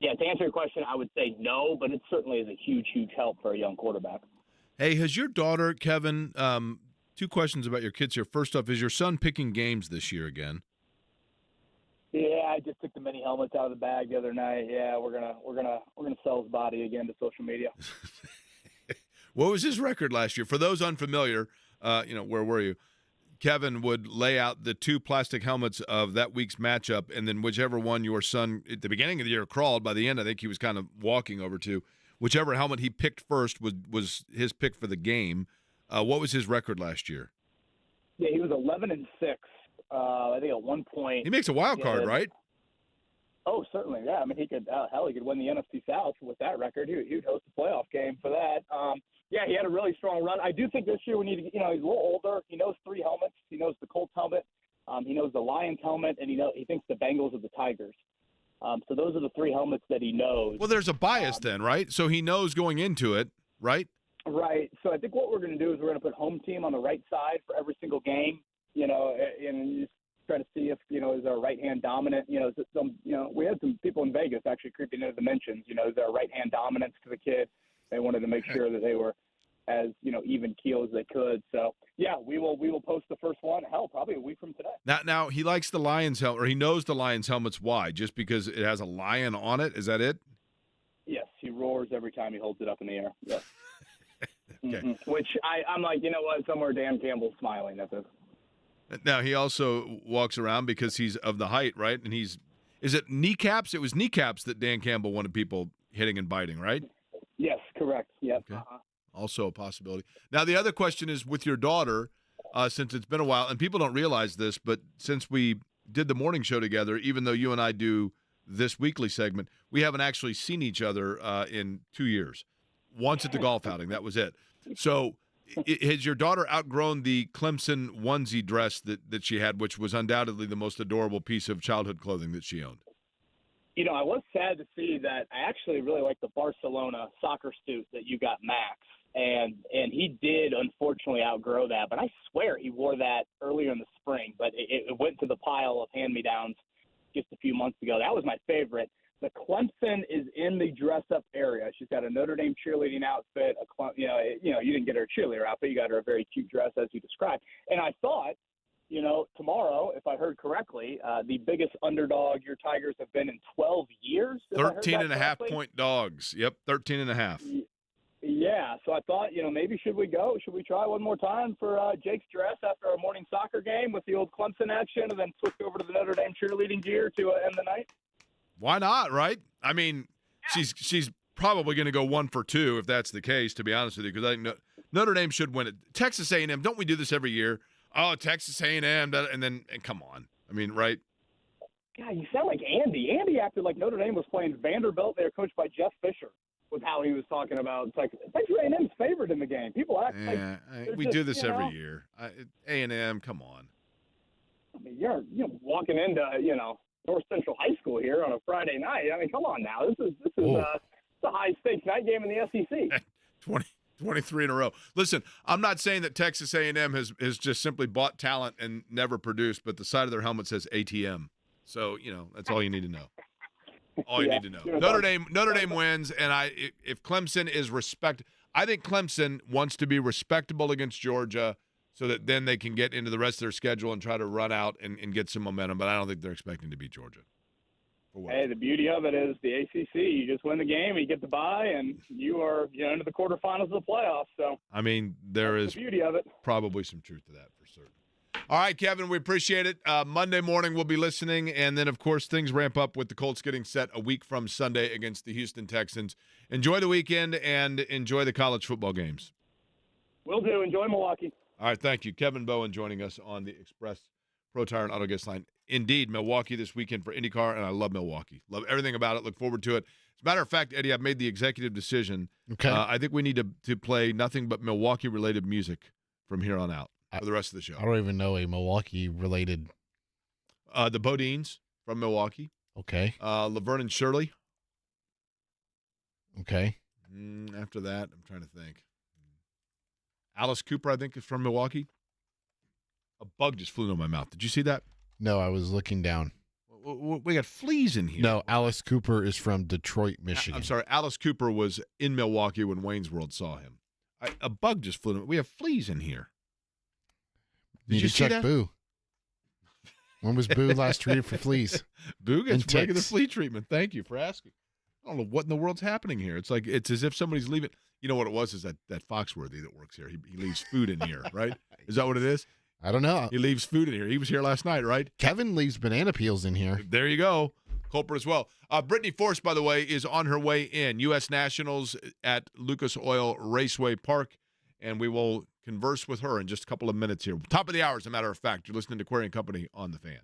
to answer your question, I would say no, but it certainly is a huge, huge help for a young quarterback. Hey, has your daughter, Kevin, two questions about your kids here. First off, is your son picking games this year again? Yeah, I just took the mini helmets out of the bag the other night. Yeah, we're gonna sell his body again to social media. What was his record last year? For those unfamiliar, where were you? Kevin would lay out the two plastic helmets of that week's matchup, and then whichever one your son at the beginning of the year crawled, by the end I think he was kind of walking over to. Whichever helmet he picked first was his pick for the game. What was his record last year? Yeah, he was 11-6. I think at one point he makes a wild card, right? Oh, certainly. Yeah, I mean he could win the NFC South with that record. He would host a playoff game for that. Yeah, he had a really strong run. I do think this year we need to, he's a little older. He knows three helmets. He knows the Colts helmet. He knows the Lions helmet, and he thinks the Bengals are the Tigers. So those are the three helmets that he knows. Well, there's a bias then, right? So he knows going into it, right? Right. So I think what we're going to do is we're going to put home team on the right side for every single game, and you just try to see if, is our right hand dominant? We had some people in Vegas actually creeping into the mentions, is there a right hand dominance to the kid? They wanted to make sure that they were as, even keel as they could. So, yeah, we will post the first one, probably a week from today. Now he likes the Lions helmet, or he knows the Lions helmets. Why? Just because it has a lion on it? Is that it? Yes, he roars every time he holds it up in the air. Yes. Okay. Mm-hmm. Which I'm like, you know what? Somewhere Dan Campbell's smiling at this. Now, he also walks around because he's of the height, right? And is it kneecaps? It was kneecaps that Dan Campbell wanted people hitting and biting, right? Yes, correct. Yep. Okay. Also a possibility. Now, the other question is with your daughter, since it's been a while, and people don't realize this, but since we did the morning show together, even though you and I do this weekly segment, we haven't actually seen each other in 2 years. Once at the golf outing, that was it. So has your daughter outgrown the Clemson onesie dress that she had, which was undoubtedly the most adorable piece of childhood clothing that she owned? I was sad to see that. I actually really like the Barcelona soccer suit that you got, Max. And he did, unfortunately, outgrow that. But I swear he wore that earlier in the spring. But it went to the pile of hand-me-downs just a few months ago. That was my favorite. The Clemson is in the dress-up area. She's got a Notre Dame cheerleading outfit. You didn't get her a cheerleader outfit. You got her a very cute dress, as you described. And I thought tomorrow, if I heard correctly, the biggest underdog your Tigers have been in 12 years. If I heard 13 that and a half correctly. point dogs. Yep, 13 and a half. Yeah, so I thought, maybe should we go? Should we try one more time for Jake's dress after our morning soccer game with the old Clemson action and then switch over to the Notre Dame cheerleading gear to end the night? Why not, right? I mean, she's probably going to go 1 for 2 if that's the case, to be honest with you, because I think Notre Dame should win it. Texas A&M, don't we do this every year? Oh, Texas A&M, and come on. I mean, right? God, you sound like Andy. Andy acted like Notre Dame was playing Vanderbilt. They were coached by Jeff Fisher. With how he was talking about Texas A&M's favored in the game. People act like we just, do this every year. A&M, come on. I mean, you're walking into North Central High School here on a Friday night. I mean, come on now. This is a high stakes night game in the SEC. 23 in a row. Listen, I'm not saying that Texas A&M has just simply bought talent and never produced, but the side of their helmet says ATM. So that's all you need to know. All you need to know. Notre Dame wins, and if Clemson is I think Clemson wants to be respectable against Georgia so that then they can get into the rest of their schedule and try to run out and get some momentum, but I don't think they're expecting to beat Georgia. Hey, the beauty of it is the ACC. You just win the game, you get the bye, and you are into the quarterfinals of the playoffs. So I mean, there is the beauty of it. Probably some truth to that for certain. All right, Kevin, we appreciate it. Monday morning we'll be listening, and then, of course, things ramp up with the Colts getting set a week from Sunday against the Houston Texans. Enjoy the weekend and enjoy the college football games. Will do. Enjoy Milwaukee. All right, thank you. Kevin Bowen joining us on the Express Pro Tire and Auto Guest Line. Indeed, Milwaukee this weekend for IndyCar, and I love Milwaukee. Love everything about it. Look forward to it. As a matter of fact, Eddie, I've made the executive decision. Okay. I think we need to play nothing but Milwaukee-related music from here on out for the rest of the show. I don't even know a Milwaukee-related. The Bodines from Milwaukee. Okay. Laverne and Shirley. Okay. After that, I'm trying to think. Alice Cooper, I think, is from Milwaukee. A bug just flew into my mouth. Did you see that? No, I was looking down. We got fleas in here. No, Alice Cooper is from Detroit, Michigan. I'm sorry. Alice Cooper was in Milwaukee when Wayne's World saw him. A bug just flew in. We have fleas in here. Did you see check that? Boo. When was Boo last treated for fleas? Boo gets And regular ticks. flea treatment. Thank you for asking. I don't know what in the world's happening here. It's as if somebody's leaving. You know what it was? Is that Foxworthy that works here? He leaves food in here, right? Is that what it is? I don't know. He leaves food in here. He was here last night, right? Kevin leaves banana peels in here. There you go. Culprit as well. Britney Force, by the way, is on her way in. U.S. Nationals at Lucas Oil Raceway Park, and we will converse with her in just a couple of minutes here. Top of the hour, as a matter of fact. You're listening to Query & Company on The Fan.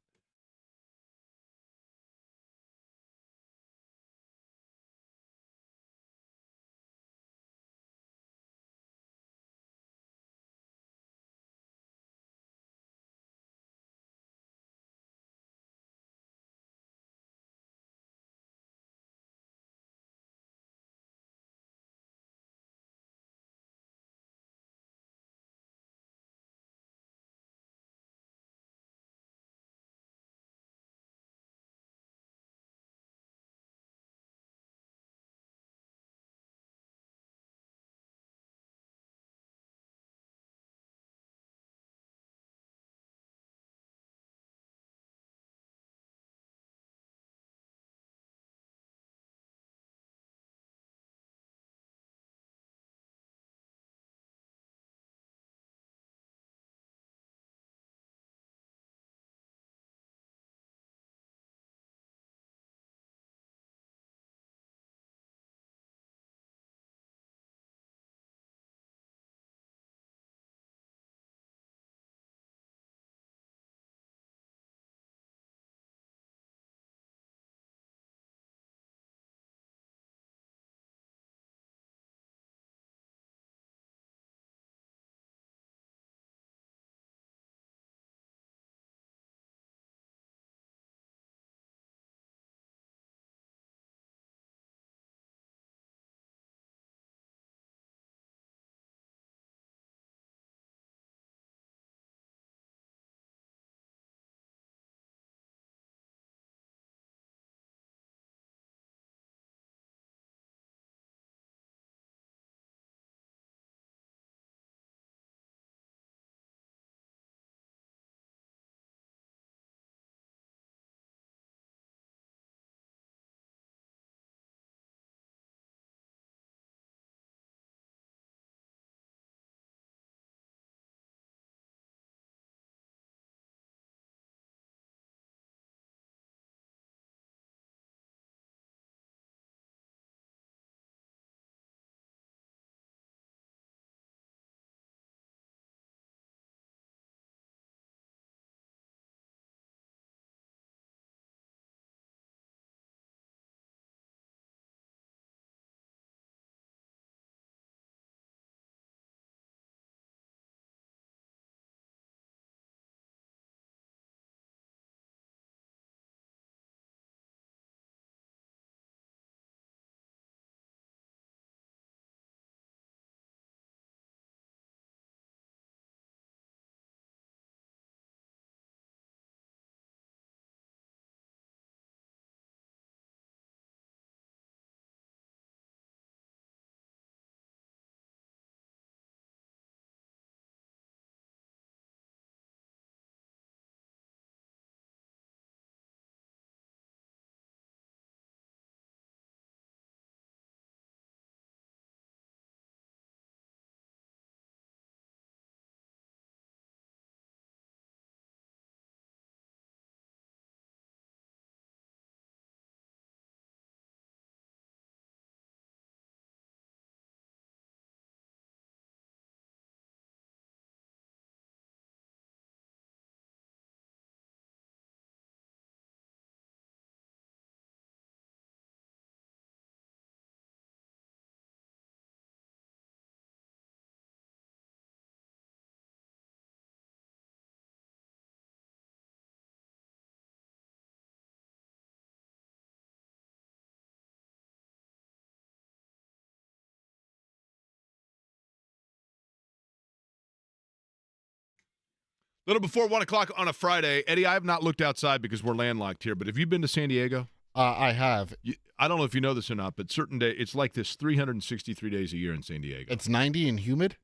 little before 1 o'clock on a Friday. Eddie, I have not looked outside because we're landlocked here, but have you been to San Diego? I have. I don't know if you know this or not, but certain day it's like this 363 days a year in San Diego. It's 90 and humid?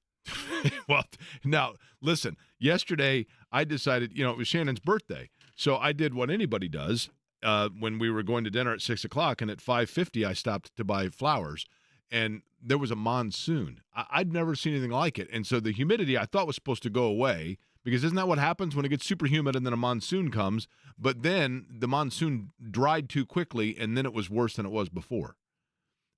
Well, now, listen, yesterday I decided, it was Shannon's birthday. So I did what anybody does when we were going to dinner at 6 o'clock, and at 5:50 I stopped to buy flowers, and there was a monsoon. I'd never seen anything like it. And so the humidity I thought was supposed to go away, because isn't that what happens when it gets super humid and then a monsoon comes? But then the monsoon dried too quickly, and then it was worse than it was before.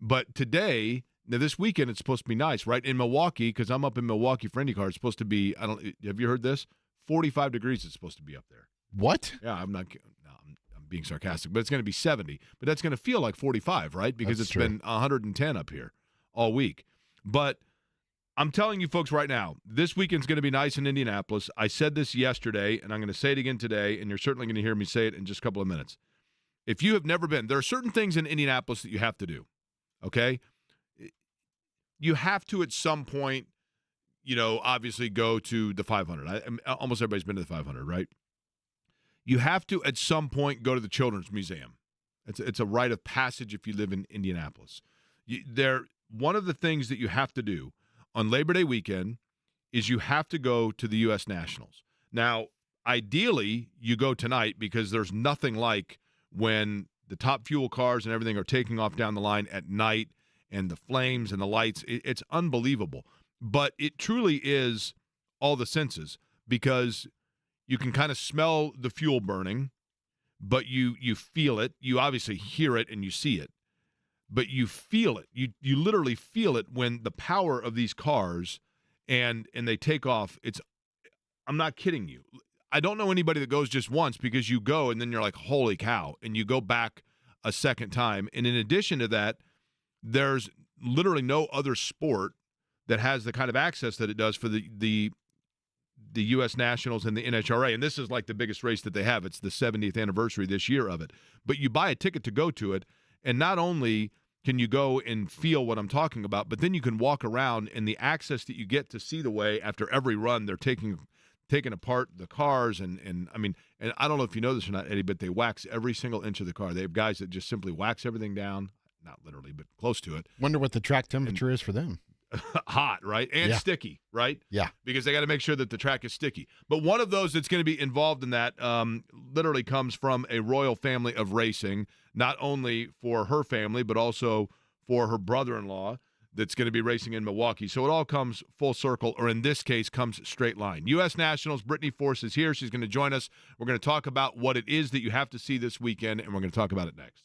But today, now this weekend, it's supposed to be nice, right? In Milwaukee, because I'm up in Milwaukee for IndyCar, it's supposed to be, have you heard this? 45 degrees it's supposed to be up there. What? Yeah, I'm being sarcastic, but it's going to be 70. But that's going to feel like 45, right? Because it's been 110 up here all week. But I'm telling you folks right now, this weekend's going to be nice in Indianapolis. I said this yesterday, and I'm going to say it again today, and you're certainly going to hear me say it in just a couple of minutes. If you have never been, there are certain things in Indianapolis that you have to do, okay? You have to at some point, obviously go to the 500. Almost everybody's been to the 500, right? You have to at some point go to the Children's Museum. It's a rite of passage if you live in Indianapolis. One of the things that you have to do on Labor Day weekend is you have to go to the U.S. Nationals. Now, ideally, you go tonight because there's nothing like when the top fuel cars and everything are taking off down the line at night and the flames and the lights. It's unbelievable. But it truly is all the senses, because you can kind of smell the fuel burning, but you feel it. You obviously hear it and you see it, but you feel it. You literally feel it when the power of these cars and they take off. I'm not kidding you. I don't know anybody that goes just once, because you go and then you're like, holy cow, and you go back a second time. And in addition to that, there's literally no other sport that has the kind of access that it does for the U.S. Nationals and the NHRA. And this is like the biggest race that they have. It's the 70th anniversary this year of it. But you buy a ticket to go to it, and not only can you go and feel what I'm talking about, but then you can walk around, and the access that you get to see the way after every run they're taking apart the cars. And I don't know if you know this or not, Eddie, but they wax every single inch of the car. They have guys that just simply wax everything down. Not literally, but close to it. Wonder what the track temperature is for them. Hot, right? And sticky, right? Yeah. Because they got to make sure that the track is sticky. But one of those that's going to be involved in that literally comes from a royal family of racing, not only for her family, but also for her brother-in-law that's going to be racing in Milwaukee. So it all comes full circle, or in this case, comes straight line. U.S. Nationals, Britney Force is here. She's going to join us. We're going to talk about what it is that you have to see this weekend, and we're going to talk about it next.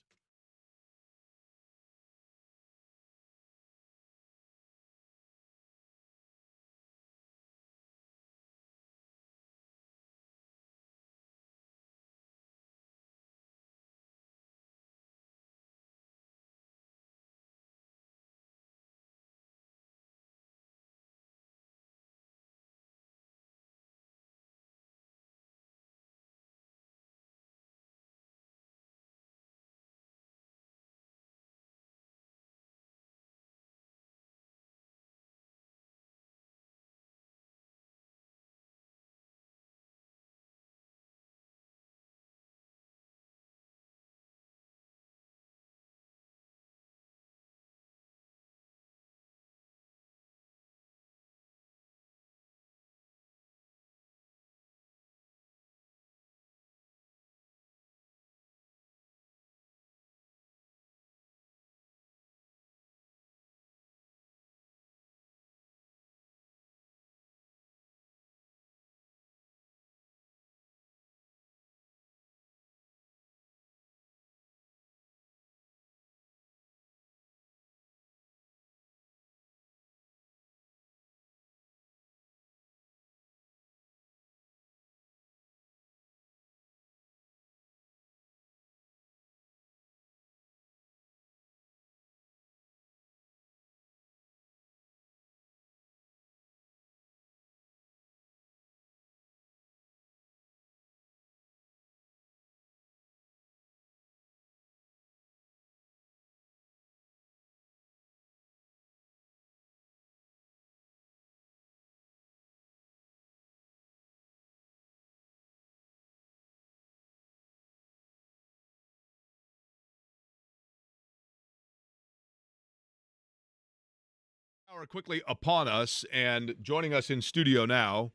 Hour quickly upon us, and joining us in studio now,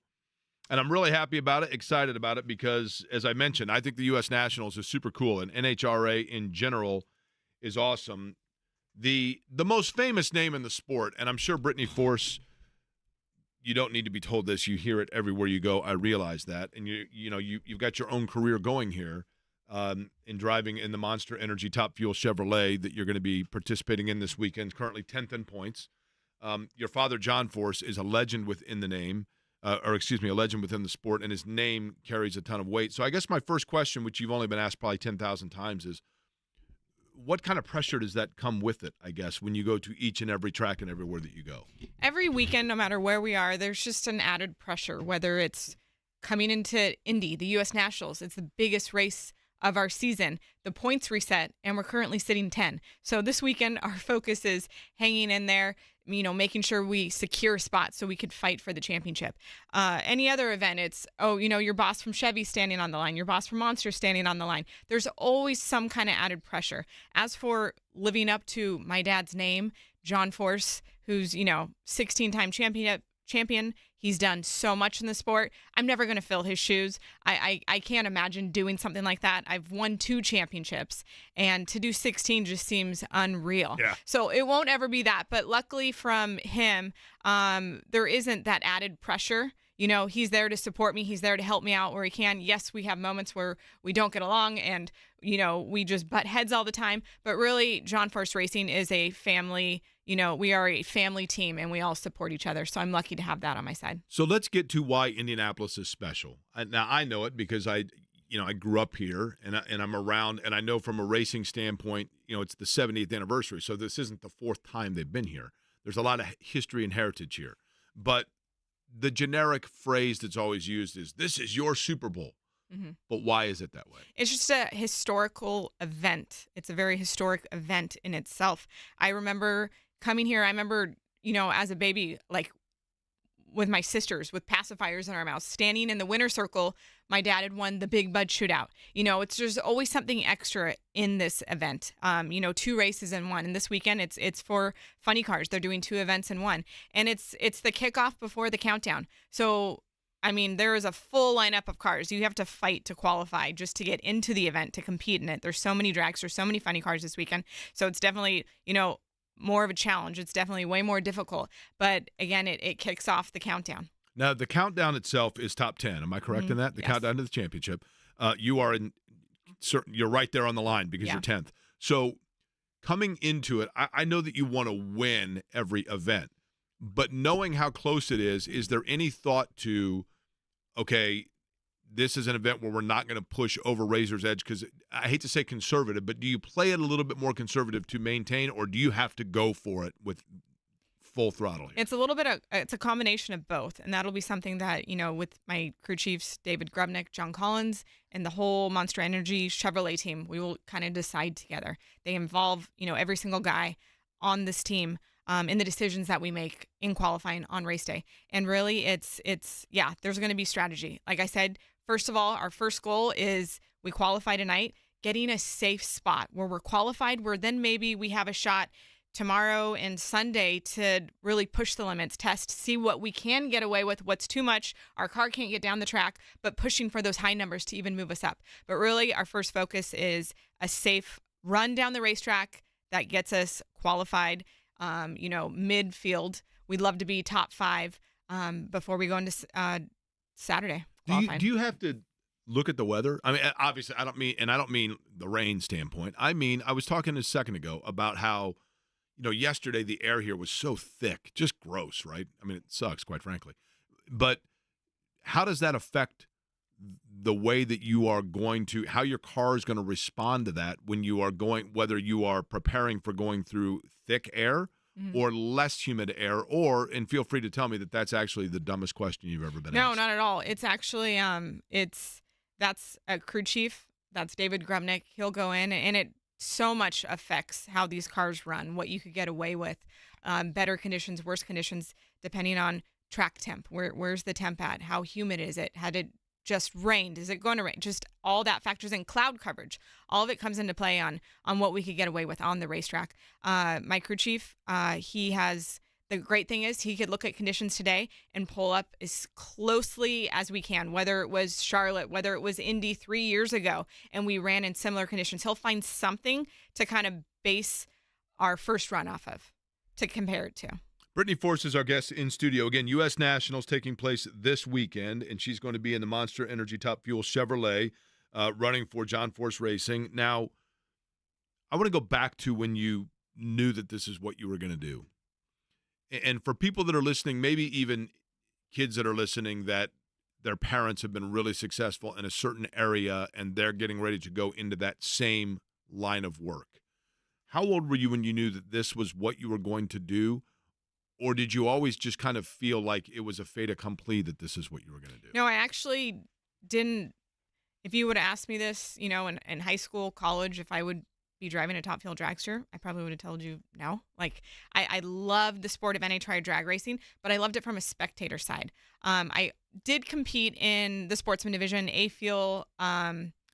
and I'm really happy about it, excited about it, because as I mentioned, I think the U.S. Nationals is super cool, and NHRA in general is awesome. The most famous name in the sport, and I'm sure Britney Force, you don't need to be told this, you hear it everywhere you go, I realize that, and you've got your own career going here in driving in the Monster Energy Top Fuel Chevrolet that you're going to be participating in this weekend, currently 10th in points. Your father, John Force, is a legend within the name, a legend within the sport, and his name carries a ton of weight. So I guess my first question, which you've only been asked probably 10,000 times, is what kind of pressure does that come with it, I guess, when you go to each and every track and everywhere that you go? Every weekend, no matter where we are, there's just an added pressure, whether it's coming into Indy, the U.S. Nationals. It's the biggest race of our season. The points reset, and we're currently sitting 10. So this weekend, our focus is hanging in there, making sure we secure a spot so we could fight for the championship. Any other event, it's, your boss from Chevy standing on the line, your boss from Monster standing on the line. There's always some kind of added pressure. As for living up to my dad's name, John Force, who's, 16-time champion. He's done so much in the sport. I'm never going to fill his shoes. I can't imagine doing something like that. I've won 2 championships, and to do 16 just seems unreal. Yeah. So it won't ever be that. But luckily from him, there isn't that added pressure. He's there to support me. He's there to help me out where he can. Yes, we have moments where we don't get along and, we just butt heads all the time. But really, John Force Racing is a family. We are a family team, and we all support each other. So I'm lucky to have that on my side. So let's get to why Indianapolis is special. Now, I know it because I grew up here, and I'm around, and I know from a racing standpoint, it's the 70th anniversary. So this isn't the 4th time they've been here. There's a lot of history and heritage here. But the generic phrase that's always used is, this is your Super Bowl. Mm-hmm. But why is it that way? It's just a historical event. It's a very historic event in itself. I remember coming here. I remember, as a baby, like with my sisters, with pacifiers in our mouths, standing in the winner's circle. My dad had won the Big Bud Shootout. It's just always something extra in this event. 2 races in one. And this weekend, it's for funny cars. They're doing 2 events in one, and it's the kickoff before the countdown. So, there is a full lineup of cars. You have to fight to qualify just to get into the event, to compete in it. There's so many drags. There's so many funny cars this weekend. So it's definitely, more of a challenge. It's definitely way more difficult. But again, it kicks off the countdown. Now, the countdown itself is top 10. Am I correct in that? The countdown to the championship. You're right there on the line because you're 10th. So coming into it, I know that you want to win every event. But knowing how close it is there any thought to, okay, this is an event where we're not going to push over Razor's Edge? Because I hate to say conservative, but do you play it a little bit more conservative to maintain, or do you have to go for it with full throttle here? It's it's a combination of both, and that'll be something that, with my crew chiefs, David Grubnick, John Collins, and the whole Monster Energy Chevrolet team, we will kind of decide together. They involve, every single guy on this team in the decisions that we make in qualifying on race day. And really, there's going to be strategy. Like I said, first of all, our first goal is we qualify tonight, getting a safe spot where we're qualified, where then maybe we have a shot tomorrow and Sunday to really push the limits, test, see what we can get away with, what's too much, our car can't get down the track, but pushing for those high numbers to even move us up. But really, our first focus is a safe run down the racetrack that gets us qualified, midfield. We'd love to be top 5 before we go into Saturday. Do you have to look at the weather? Obviously, I don't mean the rain standpoint. I was talking a second ago about how, yesterday the air here was so thick, just gross, right? It sucks, quite frankly. But how does that affect the way that you are going to, how your car is going to respond to that when you are going, whether you are preparing for going through thick air or less humid air, and feel free to tell me that that's actually the dumbest question you've ever been asked. No, not at all. It's actually, that's a crew chief. That's David Grubnick. He'll go in, and it so much affects how these cars run, what you could get away with, better conditions, worse conditions, depending on track temp. Where's the temp at? How humid is it? Had it just rained? Is it going to rain? Just all that factors in. Cloud coverage. All of it comes into play on what we could get away with on the racetrack. My crew chief, he has the great thing is he could look at conditions today and pull up as closely as we can, whether it was Charlotte, whether it was Indy 3 years ago, and we ran in similar conditions. He'll find something to kind of base our first run off of to compare it to. Britney Force is our guest in studio. Again, U.S. Nationals taking place this weekend, and she's going to be in the Monster Energy Top Fuel Chevrolet running for John Force Racing. Now, I want to go back to when you knew that this is what you were going to do. And for people that are listening, maybe even kids that are listening that their parents have been really successful in a certain area and they're getting ready to go into that same line of work. How old were you when you knew that this was what you were going to do? Or did you always just kind of feel like it was a fait accompli that this is what you were going to do? No, I actually didn't. If you would have asked me this, in high school, college, if I would be driving a top fuel dragster, I probably would have told you no. Like, I loved the sport of NHRA drag racing, but I loved it from a spectator side. I did compete in the sportsman division, A-Fuel,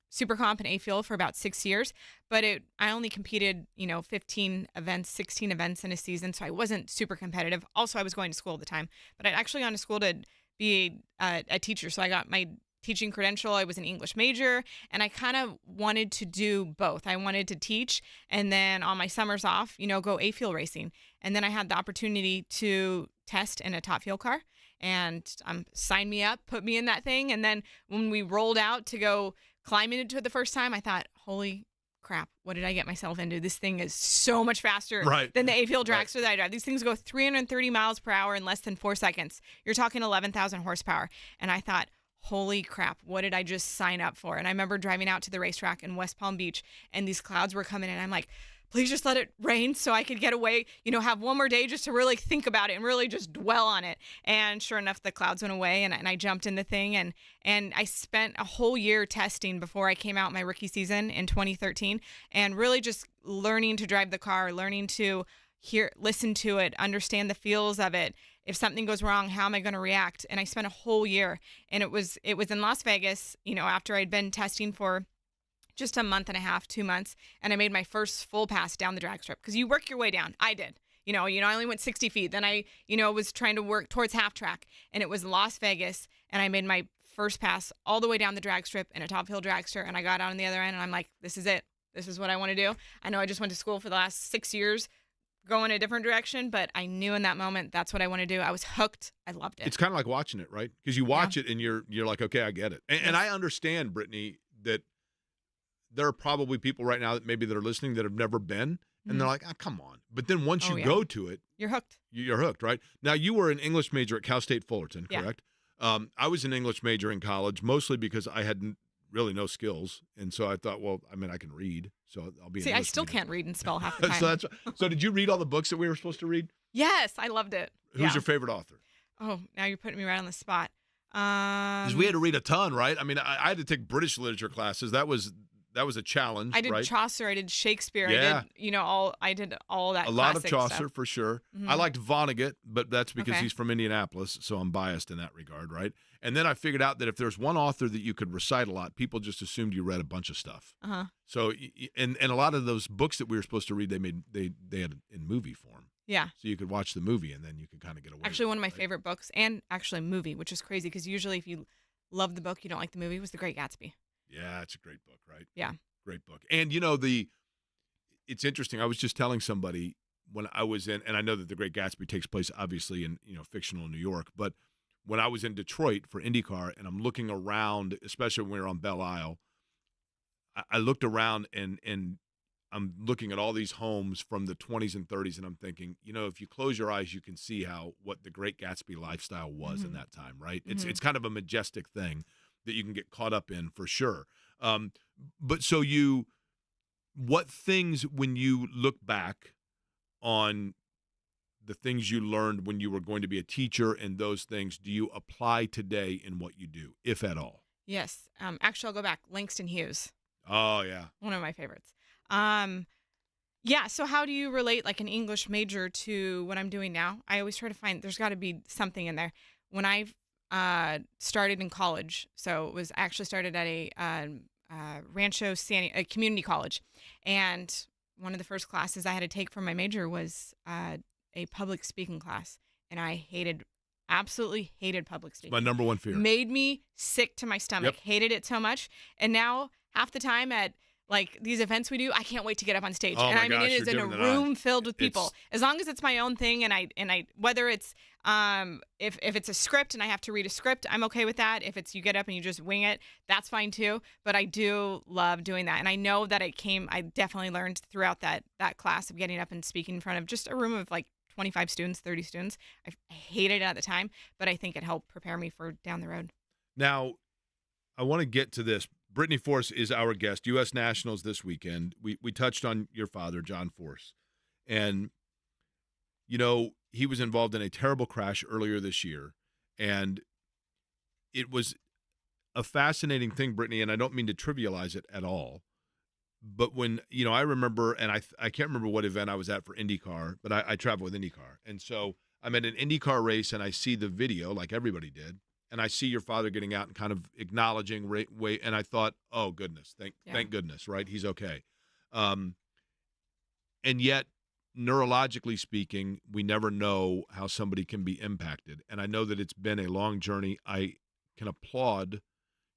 Super Comp and A-Fuel for about 6 years, but I only competed, 15 events, 16 events in a season, so I wasn't super competitive. Also, I was going to school at the time, but I'd actually gone to school to be a teacher, so I got my teaching credential. I was an English major, and I kind of wanted to do both. I wanted to teach, and then on my summers off, go A-Fuel racing. And then I had the opportunity to test in a top fuel car, and signed me up, put me in that thing. And then when we rolled out to go climbing into it the first time, I thought, holy crap, what did I get myself into? This thing is so much faster than the A-Fuel dragster that I drive. These things go 330 miles per hour in less than 4 seconds. You're talking 11,000 horsepower. And I thought, holy crap, what did I just sign up for? And I remember driving out to the racetrack in West Palm Beach, and these clouds were coming in. I'm like, please just let it rain so I could get away, have one more day just to really think about it and really just dwell on it. And sure enough, the clouds went away, and I jumped in the thing, and I spent a whole year testing before I came out my rookie season in 2013, and really just learning to drive the car, learning to listen to it, understand the feels of it. If something goes wrong, how am I going to react? And I spent a whole year, and it was in Las Vegas, after I'd been testing for just a month and a half, 2 months, and I made my first full pass down the drag strip, because you work your way down. I did. I only went 60 feet. Then I, was trying to work towards half track, and it was Las Vegas, and I made my first pass all the way down the drag strip in a top hill dragster, and I got out on the other end, and I'm like, this is it. This is what I want to do. I know I just went to school for the last 6 years, going a different direction, but I knew in that moment that's what I want to do. I was hooked. I loved it. It's kind of like watching it, right? Because you watch it and you're like, okay, I get it. And I understand, Brittany, that there are probably people right now that maybe that are listening that have never been, and they're like, come on. But then once you go to it, you're hooked. You're hooked, right? Now, you were an English major at Cal State Fullerton, correct? Yeah. I was an English major in college, mostly because I had really no skills, and so I thought, well, I can read, so I'll be. I still can't read and spell half the time. So did you read all the books that we were supposed to read? Yes, I loved it. Who's your favorite author? Oh, now you're putting me right on the spot. Because we had to read a ton, right? I had to take British literature classes. That was a challenge. I did right? Chaucer. I did Shakespeare. Yeah. I did all that. A lot of Chaucer stuff. for sure. Mm-hmm. I liked Vonnegut, but that's because he's from Indianapolis, so I'm biased in that regard, right? And then I figured out that if there's one author that you could recite a lot, people just assumed you read a bunch of stuff. Uh-huh. So and a lot of those books that we were supposed to read, they had in movie form. Yeah. So you could watch the movie and then you could kind of get away. Actually, one of my favorite books, and actually a movie, which is crazy because usually if you love the book, you don't like the movie, was The Great Gatsby. Yeah, it's a great book, right? Yeah. Great book. And it's interesting. I was just telling somebody when I was in, and I know that The Great Gatsby takes place obviously in, fictional New York, but when I was in Detroit for IndyCar and I'm looking around, especially when we were on Belle Isle, I looked around and I'm looking at all these homes from the 20s and 30s, and I'm thinking, if you close your eyes, you can see what the Great Gatsby lifestyle was in that time, right? Mm-hmm. It's kind of a majestic thing that you can get caught up in for sure. But so what things, when you look back on the things you learned when you were going to be a teacher and those things, do you apply today in what you do, if at all? Yes. Actually, I'll go back. Langston Hughes. Oh, yeah. One of my favorites. Yeah. So how do you relate like an English major to what I'm doing now? I always try to find, there's got to be something in there. When I started in college, so it was actually started at a Rancho a community college, and one of the first classes I had to take for my major was a public speaking class, and I absolutely hated public speaking. My number one fear. Made me sick to my stomach. Yep. Hated it so much. And now half the time at like these events we do, I can't wait to get up on stage. Oh and my I mean, gosh, it is you're in a doing it on. room filled with people. It's- As long as it's my own thing, and I whether it's if it's a script and I have to read a script, I'm okay with that. If it's you get up and you just wing it, that's fine too. But I do love doing that, and I know that I definitely learned throughout that class of getting up and speaking in front of just a room of like 25 students, 30 students. I hated it at the time, but I think it helped prepare me for down the road. Now, I want to get to this. Britney Force is our guest, U.S. Nationals this weekend. We touched on your father, John Force. And, you know, he was involved in a terrible crash earlier this year. And it was a fascinating thing, Britney, and I don't mean to trivialize it at all. But when, you know, I remember, and I can't remember what event I was at for IndyCar, but I travel with IndyCar. And so I'm at an IndyCar race, and I see the video, like everybody did. And I see your father getting out and kind of acknowledging, and I thought, oh, goodness, thank goodness, right? He's okay. And yet, neurologically speaking, we never know how somebody can be impacted. And I know that it's been a long journey. I can applaud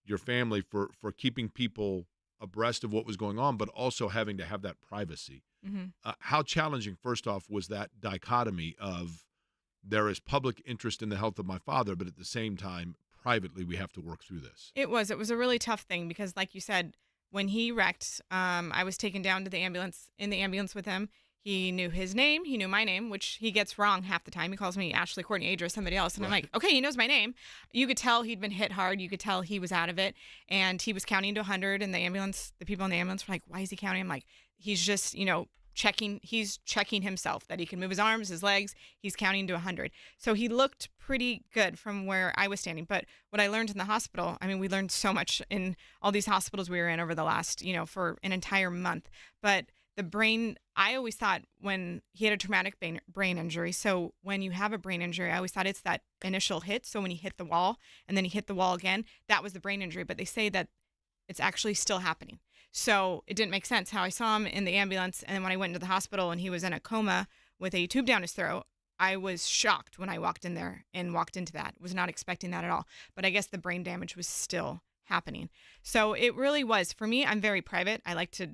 your family for keeping people abreast of what was going on, but also having to have that privacy. Mm-hmm. How challenging, first off, was that dichotomy of there is public interest in the health of my father, but at the same time, privately, we have to work through this. It was a really tough thing because, like you said, when he wrecked, I was taken down to the ambulance, in the ambulance with him. He knew his name. He knew my name, which he gets wrong half the time. He calls me Ashley Courtney Age or somebody else. And I'm like, okay, he knows my name. You could tell he'd been hit hard. You could tell he was out of it. And he was counting to 100. And the ambulance, the people in the ambulance were like, why is he counting? I'm like, he's just, he's checking himself, that he can move his arms, his legs. He's counting to 100. So he looked pretty good from where I was standing. But what I learned in the hospital, I mean, we learned so much in all these hospitals we were in over the last, for an entire month. But the brain, I always thought when he had a traumatic brain injury. So when you have a brain injury, I always thought it's that initial hit. So when he hit the wall and then he hit the wall again, that was the brain injury. But they say that it's actually still happening. So it didn't make sense how I saw him in the ambulance. And then when I went into the hospital and he was in a coma with a tube down his throat, I was shocked when I walked in there and walked into that. Was not expecting that at all. But I guess the brain damage was still happening. So it really was. For me, I'm very private. I like to,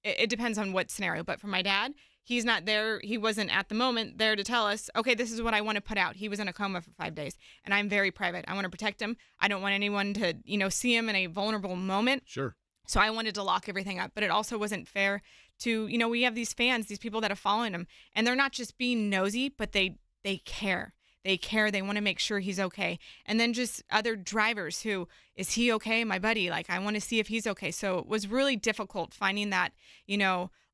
it depends on what scenario. But for my dad, he's not there. He wasn't at the moment there to tell us, okay, this is what I want to put out. He was in a coma for 5 days. And I'm very private. I want to protect him. I don't want anyone to, see him in a vulnerable moment. Sure. So I wanted to lock everything up, but it also wasn't fair to, we have these fans, these people that have following him, and they're not just being nosy, but they care. They care. They want to make sure he's okay. And then just other drivers who, is he okay? My buddy, like, I want to see if he's okay. So it was really difficult finding that,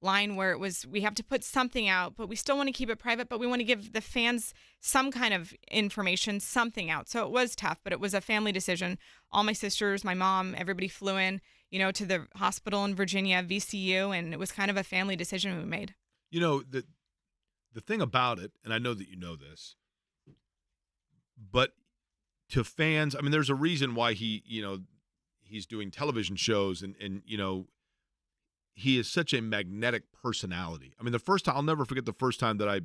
line where it was, we have to put something out, but we still want to keep it private, but we want to give the fans some kind of information, something out. So it was tough, but it was a family decision. All my sisters, my mom, everybody flew in, to the hospital in Virginia, VCU, and it was kind of a family decision we made. The thing about it, and I know that you know this, but to fans, I mean, there's a reason why he's doing television shows and he is such a magnetic personality. I mean, I'll never forget the first time that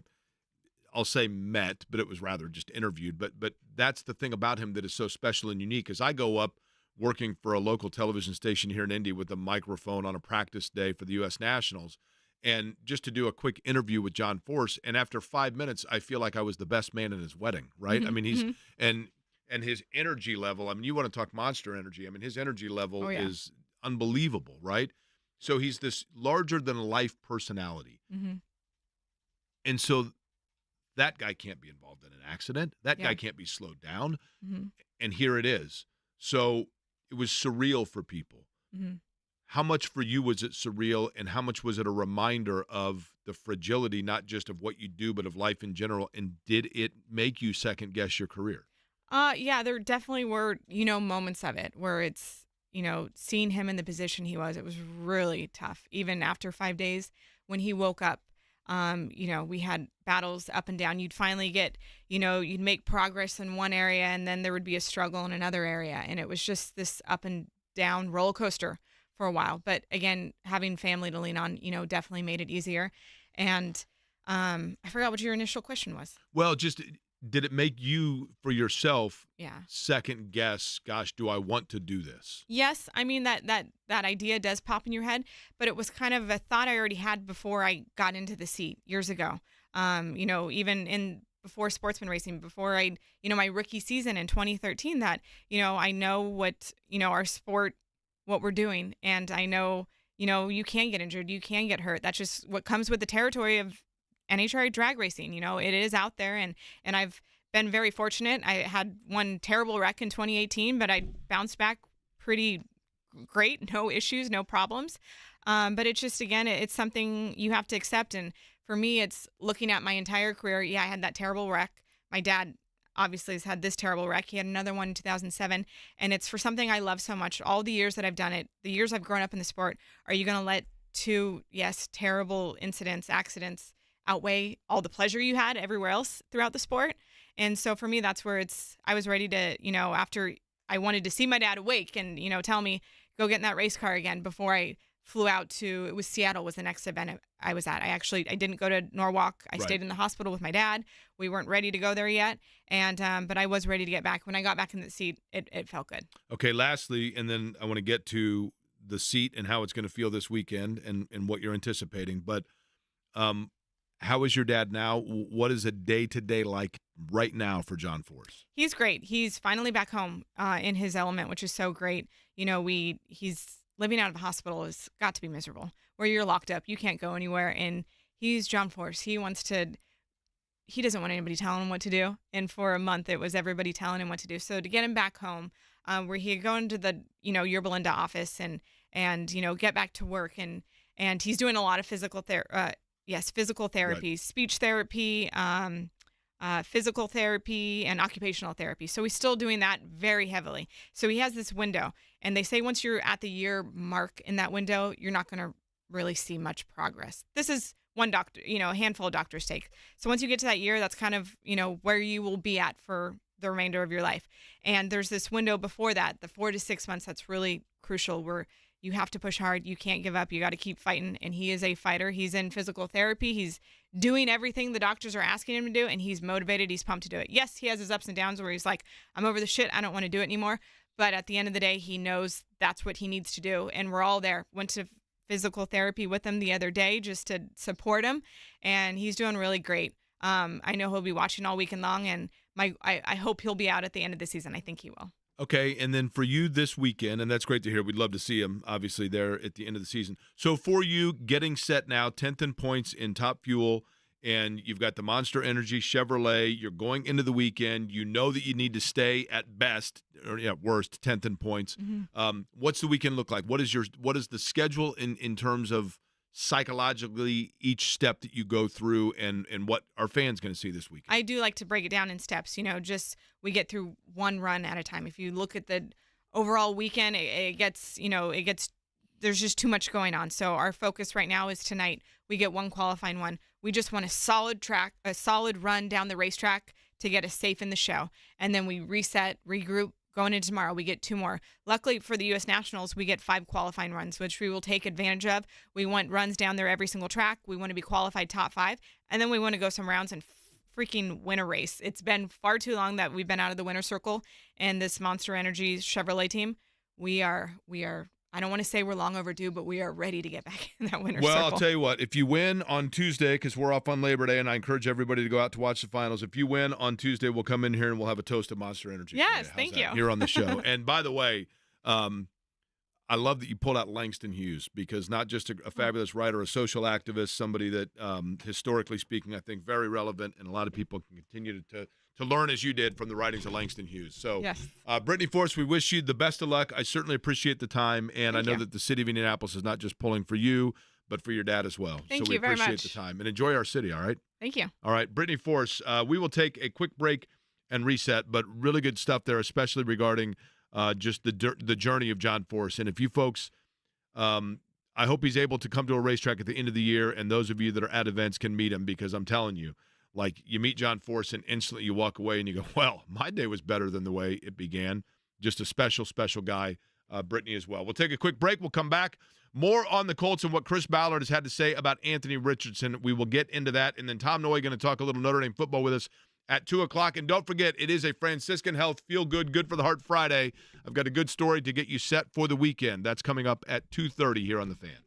I'll say met, but it was rather just interviewed. But that's the thing about him that is so special and unique. As I go up working for a local television station here in Indy with a microphone on a practice day for the U.S. Nationals, and just to do a quick interview with John Force, and after 5 minutes, I feel like I was the best man in his wedding, right? Mm-hmm. I mean, he's and his energy level. I mean, you want to talk monster energy? I mean, his energy level is unbelievable, right? So he's this larger-than-life personality. Mm-hmm. And so that guy can't be involved in an accident. That guy can't be slowed down. Mm-hmm. And here it is. So it was surreal for people. Mm-hmm. How much for you was it surreal, and how much was it a reminder of the fragility, not just of what you do, but of life in general? And did it make you second-guess your career? Yeah, there definitely were, moments of it where it's, seeing him in the position he was, it was really tough. Even after 5 days, when he woke up, we had battles up and down. You'd finally get, you'd make progress in one area, and then there would be a struggle in another area. And it was just this up and down roller coaster for a while. But again, having family to lean on, definitely made it easier. And I forgot what your initial question was. Well, just did it make you, for yourself, Yeah. second guess, gosh, do I want to do this? Yes, I mean that idea does pop in your head, but it was kind of a thought I already had before I got into the seat years ago. Even before sportsman racing, before my rookie season in 2013, that I know what our sport, what we're doing, and I know you can get injured, you can get hurt. That's just what comes with the territory of NHRA drag racing. It is out there, and I've been very fortunate. I had one terrible wreck in 2018, but I bounced back pretty great, no issues, no problems. But it's just, again, it's something you have to accept. And for me, it's looking at my entire career. Yeah, I had that terrible wreck. My dad obviously has had this terrible wreck. He had another one in 2007. And it's for something I love so much. All the years that I've done it, the years I've grown up in the sport, are you going to let two, yes, terrible incidents, accidents, outweigh all the pleasure you had everywhere else throughout the sport? And so for me, that's where I was ready to, after I wanted to see my dad awake and, tell me, go get in that race car again, before I flew out to, it was Seattle was the next event I was at. I didn't go to Norwalk. I stayed in the hospital with my dad. We weren't ready to go there yet. And, but I was ready to get back. When I got back in the seat, it felt good. Okay, lastly, and then I want to get to the seat and how it's going to feel this weekend and what you're anticipating. But how is your dad now? What is a day-to-day like right now for John Force? He's great. He's finally back home in his element, which is so great. He's living out of the hospital has got to be miserable, where you're locked up. You can't go anywhere. And he's John Force. He doesn't want anybody telling him what to do. And for a month, it was everybody telling him what to do. So to get him back home, where he could go into the, your Belinda office and get back to work. And he's doing a lot of physical therapy, Right. speech therapy, physical therapy, and occupational therapy. So he's still doing that very heavily. So he has this window, and they say once you're at the year mark in that window, you're not going to really see much progress. This is one doctor, a handful of doctors take. So once you get to that year, that's kind of, where you will be at for the remainder of your life. And there's this window before that, the 4 to 6 months, that's really crucial, where you have to push hard. You can't give up. You got to keep fighting. And he is a fighter. He's in physical therapy. He's doing everything the doctors are asking him to do, and he's motivated. He's pumped to do it. Yes, he has his ups and downs where he's like, I'm over the shit. I don't want to do it anymore. But at the end of the day, he knows that's what he needs to do. And we're all there. Went to physical therapy with him the other day just to support him. And he's doing really great. I know he'll be watching all weekend long, and I hope he'll be out at the end of the season. I think he will. Okay, and then for you this weekend, and that's great to hear. We'd love to see him, obviously, there at the end of the season. So for you, getting set now, 10th in points in Top Fuel, and you've got the Monster Energy Chevrolet. You're going into the weekend. You know that you need to stay at best, or at worst, 10th in points. Mm-hmm. What's the weekend look like? What is the schedule in terms of psychologically each step that you go through, and what are fans going to see this weekend? I do like to break it down in steps, just we get through one run at a time. If you look at the overall weekend, it gets there's just too much going on. So our focus right now is tonight. We get one qualifying one. We just want a solid run down the racetrack to get us safe in the show. And then we reset, regroup. Going into tomorrow, we get 2 more. Luckily for the U.S. Nationals, we get 5 qualifying runs, which we will take advantage of. We want runs down there every single track. We want to be qualified top 5. And then we want to go some rounds and freaking win a race. It's been far too long that we've been out of the winner's circle. And this Monster Energy Chevrolet team, we are. I don't want to say we're long overdue, but we are ready to get back in that winner's circle. Well, I'll tell you what. If you win on Tuesday, because we're off on Labor Day, and I encourage everybody to go out to watch the finals. If you win on Tuesday, we'll come in here and we'll have a toast of Monster Energy. Yes, thank you. Here on the show. And by the way, I love that you pulled out Langston Hughes, because not just a fabulous writer, a social activist, somebody that, historically speaking, I think very relevant, and a lot of people can continue to learn as you did from the writings of Langston Hughes. So, yes. Britney Force, we wish you the best of luck. I certainly appreciate the time, and Thank I know you. that the city of Indianapolis is not just pulling for you, but for your dad as well. Thank so we you very appreciate much. the time, and enjoy our city, all right? Thank you. All right, Britney Force, we will take a quick break and reset, but really good stuff there, especially regarding just the journey of John Force. And if you folks, I hope he's able to come to a racetrack at the end of the year, and those of you that are at events can meet him, because I'm telling you, like, you meet John Force and instantly you walk away and you go, well, my day was better than the way it began. Just a special, special guy, Britney as well. We'll take a quick break. We'll come back. More on the Colts and what Chris Ballard has had to say about Anthony Richardson. We will get into that. And then Tom Noy going to talk a little Notre Dame football with us at 2 o'clock. And don't forget, it is a Franciscan Health Feel Good, Good for the Heart Friday. I've got a good story to get you set for the weekend. That's coming up at 2:30 here on The Fan.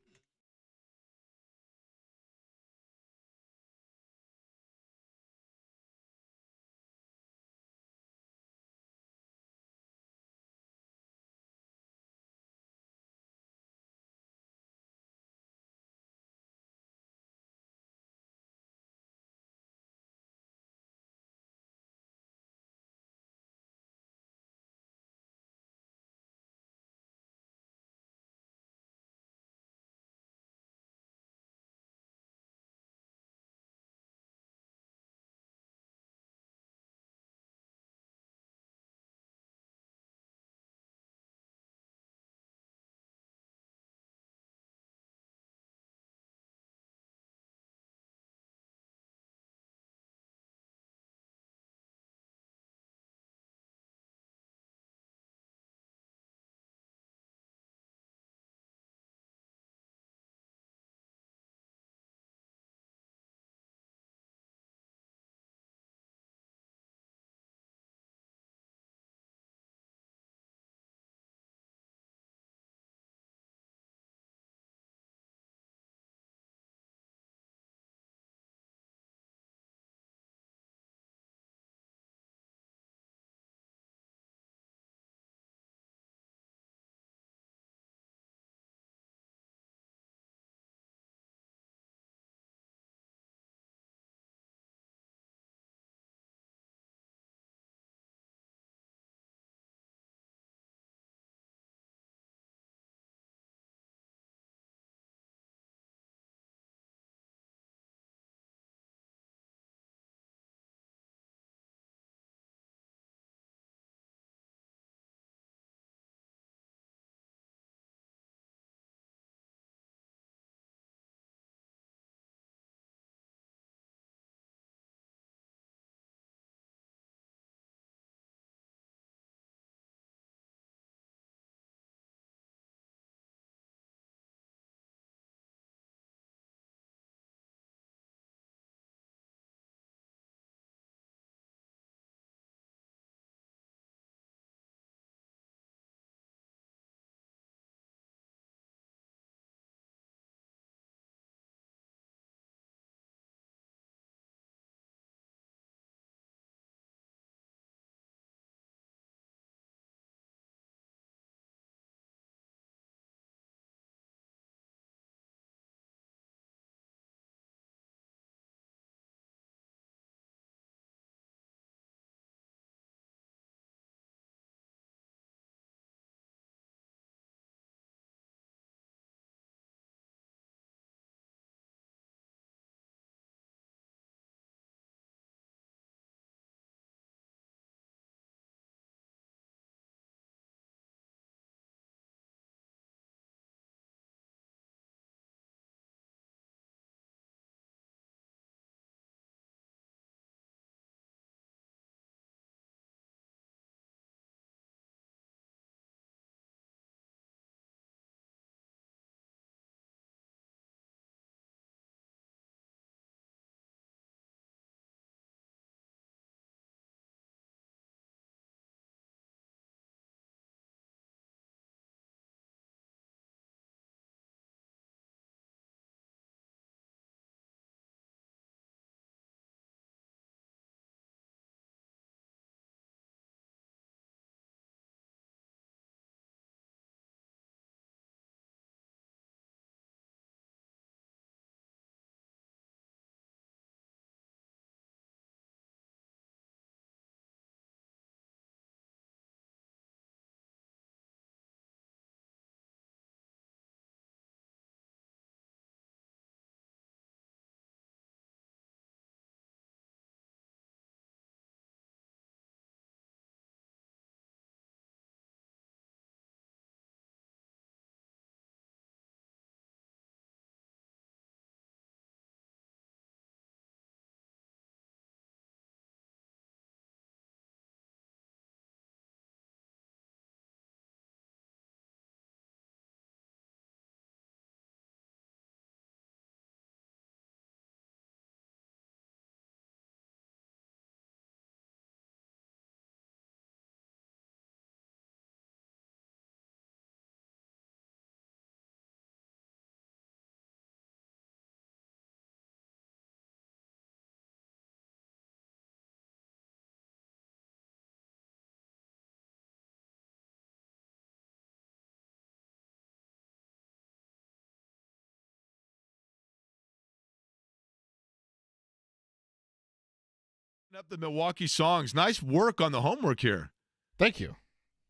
Up the Milwaukee songs. Nice work on the homework here. Thank you.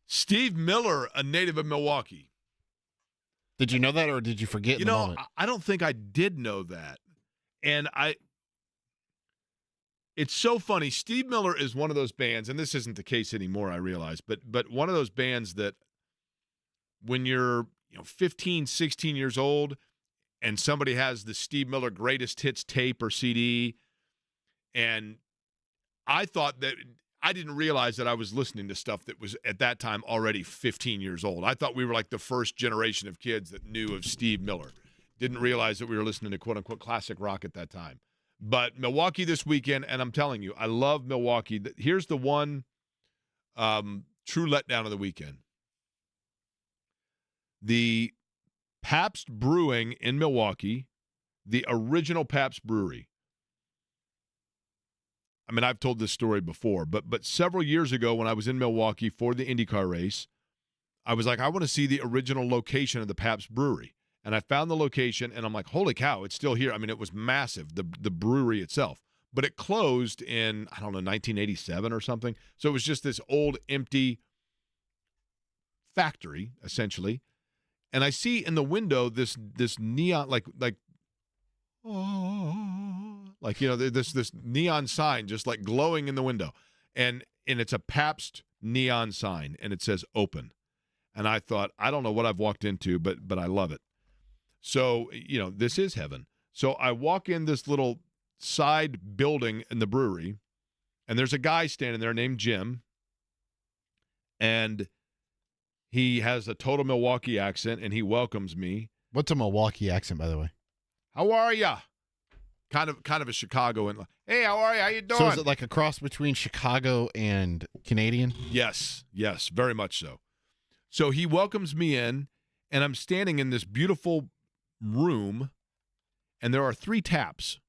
Steve Miller, a native of Milwaukee. Did you know that, or did you forget in the moment? I don't think I did know that. And it's so funny. Steve Miller is one of those bands, and this isn't the case anymore, I realize, but one of those bands that when you're 15, 16 years old and somebody has the Steve Miller Greatest Hits tape or CD, and I thought that I didn't realize that I was listening to stuff that was at that time already 15 years old. I thought we were like the first generation of kids that knew of Steve Miller. Didn't realize that we were listening to quote-unquote classic rock at that time. But Milwaukee this weekend, and I'm telling you, I love Milwaukee. Here's the one true letdown of the weekend. The Pabst Brewing in Milwaukee, the original Pabst Brewery. I mean, I've told this story before, but several years ago when I was in Milwaukee for the IndyCar race, I was like, I want to see the original location of the Pabst Brewery. And I found the location, and I'm like, holy cow, it's still here. I mean, it was massive, the brewery itself. But it closed in, 1987 or something. So it was just this old, empty factory, essentially. And I see in the window this neon, this neon sign just like glowing in the window. And it's a Pabst neon sign, and it says open. And I thought, I don't know what I've walked into, but I love it. So, this is heaven. So I walk in this little side building in the brewery, and there's a guy standing there named Jim, and he has a total Milwaukee accent, and he welcomes me. What's a Milwaukee accent, by the way? How are ya? Kind of a Chicago, and hey, how are you? How you doing? So is it like a cross between Chicago and Canadian? Yes, very much so. So he welcomes me in, and I'm standing in this beautiful room, and there are 3 taps: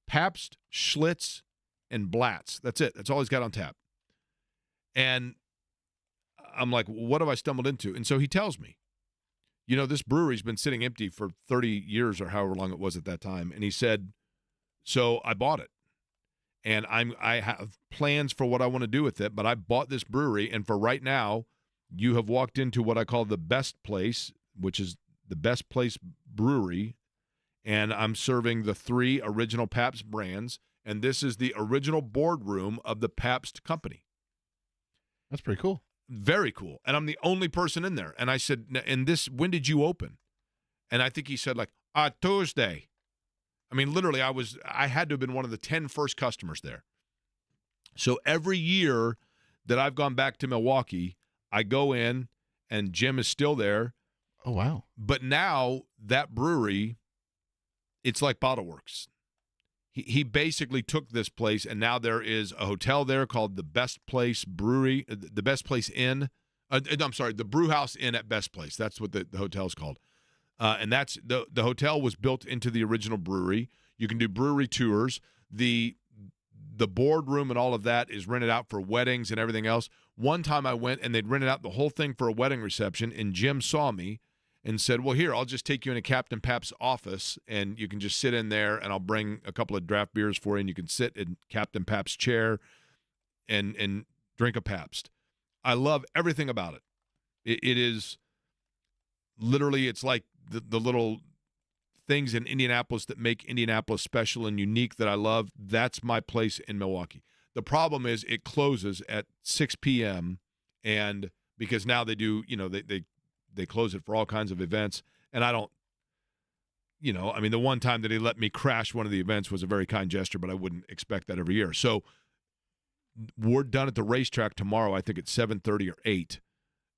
Pabst, Schlitz, and Blatz. That's it. That's all he's got on tap. And I'm like, what have I stumbled into? And so he tells me, this brewery's been sitting empty for 30 years or however long it was at that time. And he said, so I bought it. And I have plans for what I want to do with it, but I bought this brewery, and for right now, you have walked into what I call the best place, which is the Best Place Brewery, and I'm serving the 3 original Pabst brands, and this is the original boardroom of the Pabst company. That's pretty cool. Very cool. And I'm the only person in there. And I said, and when did you open? And I think he said Tuesday. I mean, literally, I had to have been one of the 10 first customers there. So every year that I've gone back to Milwaukee, I go in, and Jim is still there. Oh, wow. But now that brewery, it's like Bottle Works. He basically took this place, and now there is a hotel there called the Best Place Brewery, the Best Place Inn. The Brew House Inn at Best Place. That's what the hotel's called. And that's the hotel was built into the original brewery. You can do brewery tours. The boardroom and all of that is rented out for weddings and everything else. One time I went, and they'd rented out the whole thing for a wedding reception, and Jim saw me and said, well, here, I'll just take you into Captain Pabst's office, and you can just sit in there, and I'll bring a couple of draft beers for you, and you can sit in Captain Pabst's chair and drink a Pabst. I love everything about it. It is literally, it's like the little things in Indianapolis that make Indianapolis special and unique that I love. That's my place in Milwaukee. The problem is it closes at 6 p.m., and because now they do, they close it for all kinds of events, and I don't, the one time that he let me crash one of the events was a very kind gesture, but I wouldn't expect that every year. So we're done at the racetrack tomorrow, I think at 7:30 or 8,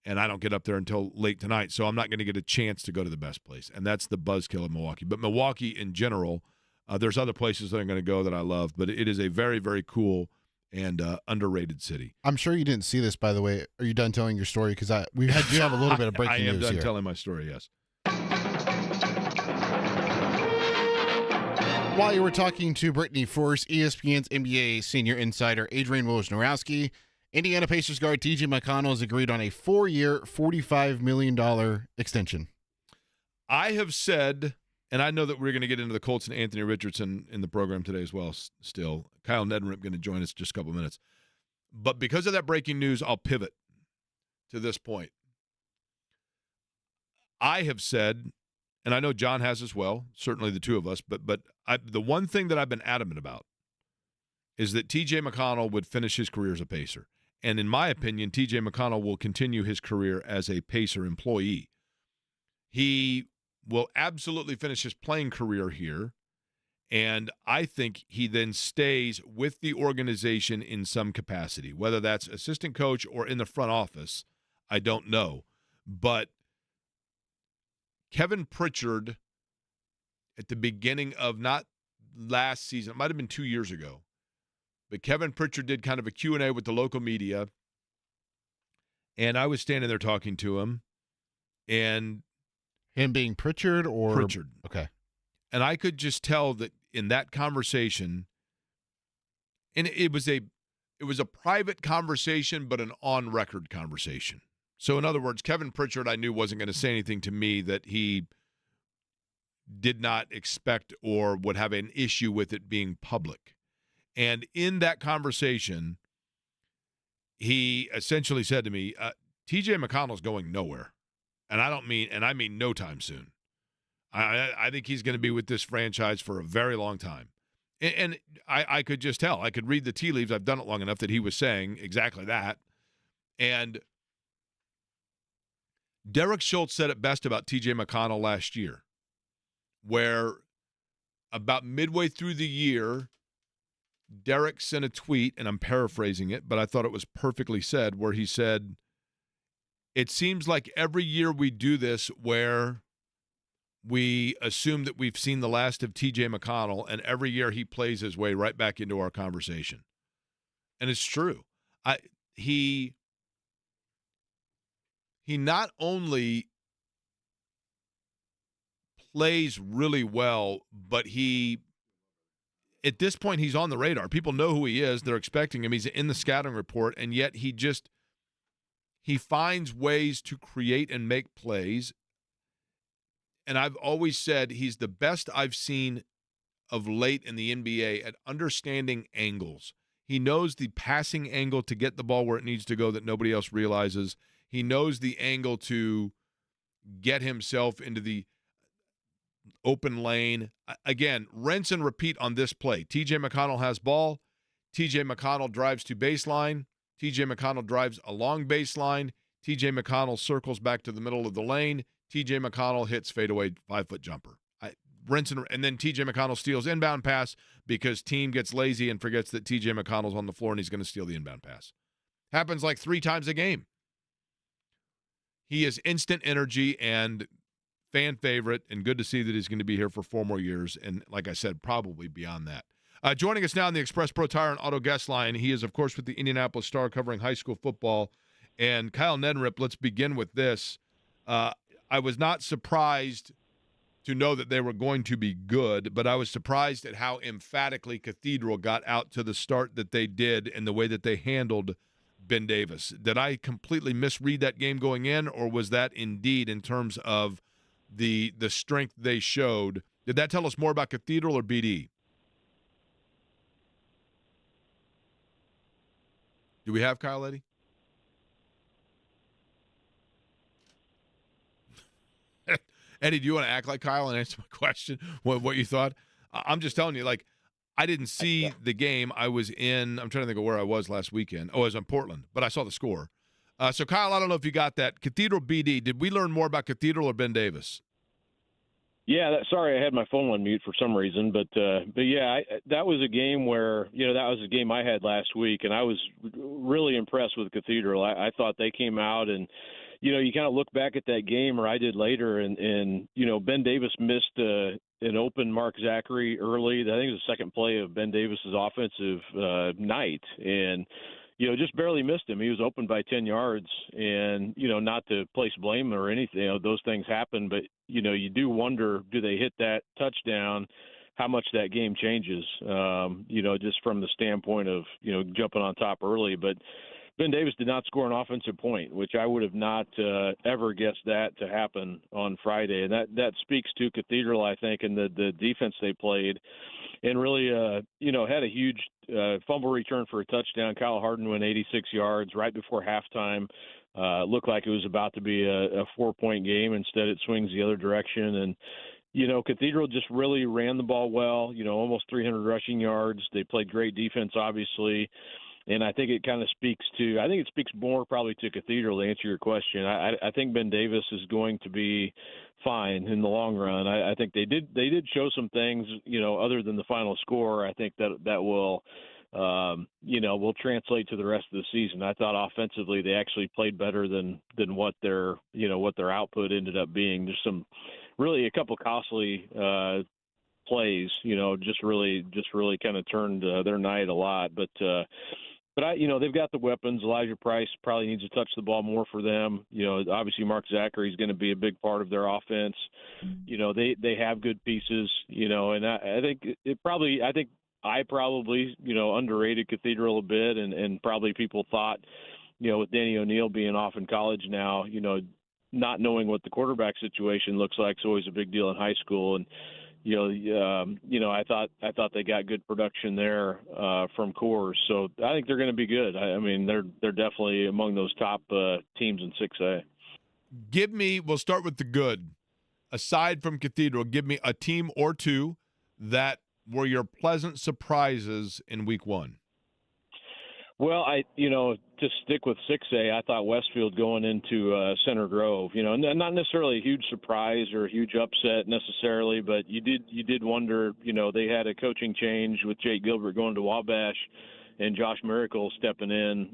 and I don't get up there until late tonight, so I'm not going to get a chance to go to the Best Place, and that's the buzzkill of Milwaukee. But Milwaukee in general, there's other places that I'm going to go that I love, but it is a very, very cool and underrated city. I'm sure you didn't see this, by the way. Are you done telling your story? Because do have a little bit of breaking news here. I am done telling my story, yes. While you were talking to Britney Force, ESPN's NBA senior insider Adrian Wojnarowski, Indiana Pacers guard T.J. McConnell has agreed on a 4-year, $45 million extension. I have said, and I know that we're going to get into the Colts and Anthony Richardson in the program today as well still. Kyle Neddenriep going to join us in just a couple of minutes. But because of that breaking news, I'll pivot to this point. I have said, and I know John has as well, certainly the two of us, but the one thing that I've been adamant about is that T.J. McConnell would finish his career as a Pacer. And in my opinion, T.J. McConnell will continue his career as a Pacer employee. He will absolutely finish his playing career here, and I think he then stays with the organization in some capacity, whether that's assistant coach or in the front office, I don't know. But Kevin Pritchard, at the beginning of not last season, it might have been 2 years ago, but Kevin Pritchard did kind of a Q&A with the local media, and I was standing there talking to him, and him being Pritchard or Pritchard. Okay. And I could just tell that in that conversation, and it was a private conversation, but an on-record conversation. So in other words, Kevin Pritchard I knew wasn't going to say anything to me that he did not expect or would have an issue with it being public. And in that conversation, he essentially said to me, T.J. McConnell's going nowhere. And I mean no time soon. I think he's going to be with this franchise for a very long time. And I could just tell. I could read the tea leaves. I've done it long enough that he was saying exactly that. And Derek Schultz said it best about T.J. McConnell last year, where about midway through the year, Derek sent a tweet, and I'm paraphrasing it, but I thought it was perfectly said, where he said, it seems like every year we do this where we assume that we've seen the last of T.J. McConnell, and every year he plays his way right back into our conversation. And it's true. He not only plays really well, but at this point, he's on the radar. People know who he is. They're expecting him. He's in the scouting report, and yet he finds ways to create and make plays. And I've always said he's the best I've seen of late in the NBA at understanding angles. He knows the passing angle to get the ball where it needs to go that nobody else realizes. He knows the angle to get himself into the open lane. Again, rinse and repeat on this play. T.J. McConnell has ball. T.J. McConnell drives to baseline. T.J. McConnell drives along baseline. T.J. McConnell circles back to the middle of the lane. T.J. McConnell hits fadeaway 5-foot jumper. And then T.J. McConnell steals inbound pass because team gets lazy and forgets that T.J. McConnell's on the floor and he's going to steal the inbound pass. Happens like 3 times a game. He is instant energy and fan favorite, and good to see that he's going to be here for 4 more years, and like I said, probably beyond that. Joining us now on the Express Pro Tire and Auto Guest Line, he is, of course, with the Indianapolis Star covering high school football. And Kyle Neddenriep, let's begin with this. I was not surprised to know that they were going to be good, but I was surprised at how emphatically Cathedral got out to the start that they did and the way that they handled Ben Davis. Did I completely misread that game going in, or was that indeed in terms of the strength they showed? Did that tell us more about Cathedral or BD? Do we have Kyle Eddy? Eddie, do you want to act like Kyle and answer my question, what you thought? I'm just telling you, like, I didn't see the game. I was I'm trying to think of where I was last weekend. Oh, I was in Portland, but I saw the score. So, Kyle, I don't know if you got that. Cathedral BD, did we learn more about Cathedral or Ben Davis? Yeah, sorry, I had my phone on mute for some reason, but yeah, that was a game where, that was a game I had last week, and I was really impressed with Cathedral. I thought they came out and, you kind of look back at that game, or I did later, and Ben Davis missed an open Mark Zachary early. I think it was the second play of Ben Davis's offensive night, and just barely missed him. He was open by 10 yards, and not to place blame or anything. Those things happen, but you do wonder, do they hit that touchdown? How much that game changes? Just from the standpoint of jumping on top early, but. Ben Davis did not score an offensive point, which I would have not ever guessed that to happen on Friday. And that speaks to Cathedral, I think, and the defense they played. And really, had a huge fumble return for a touchdown. Kyle Harden went 86 yards right before halftime. Looked like it was about to be a 4-point game. Instead, it swings the other direction. And, Cathedral just really ran the ball well, almost 300 rushing yards. They played great defense, obviously. And I think it kind of speaks more probably to Cathedral to answer your question. I think Ben Davis is going to be fine in the long run. I think they did show some things, other than the final score. I think that will will translate to the rest of the season. I thought offensively they actually played better than what their output ended up being. There's really a couple costly plays, just really kind of turned their night a lot. But they've got the weapons. Elijah Price probably needs to touch the ball more for them. Obviously Mark Zachary is going to be a big part of their offense. They have good pieces. And I probably underrated Cathedral a bit, and probably people thought, with Danny O'Neal being off in college now, not knowing what the quarterback situation looks like is always a big deal in high school. And I thought they got good production there from Coors, so I think they're going to be good. I mean, they're definitely among those top teams in 6A. We'll start with the good. Aside from Cathedral, give me a team or two that were your pleasant surprises in week one. Well, to stick with 6A, I thought Westfield going into Center Grove, not necessarily a huge surprise or a huge upset necessarily, but you did wonder, they had a coaching change with Jake Gilbert going to Wabash and Josh Miracle stepping in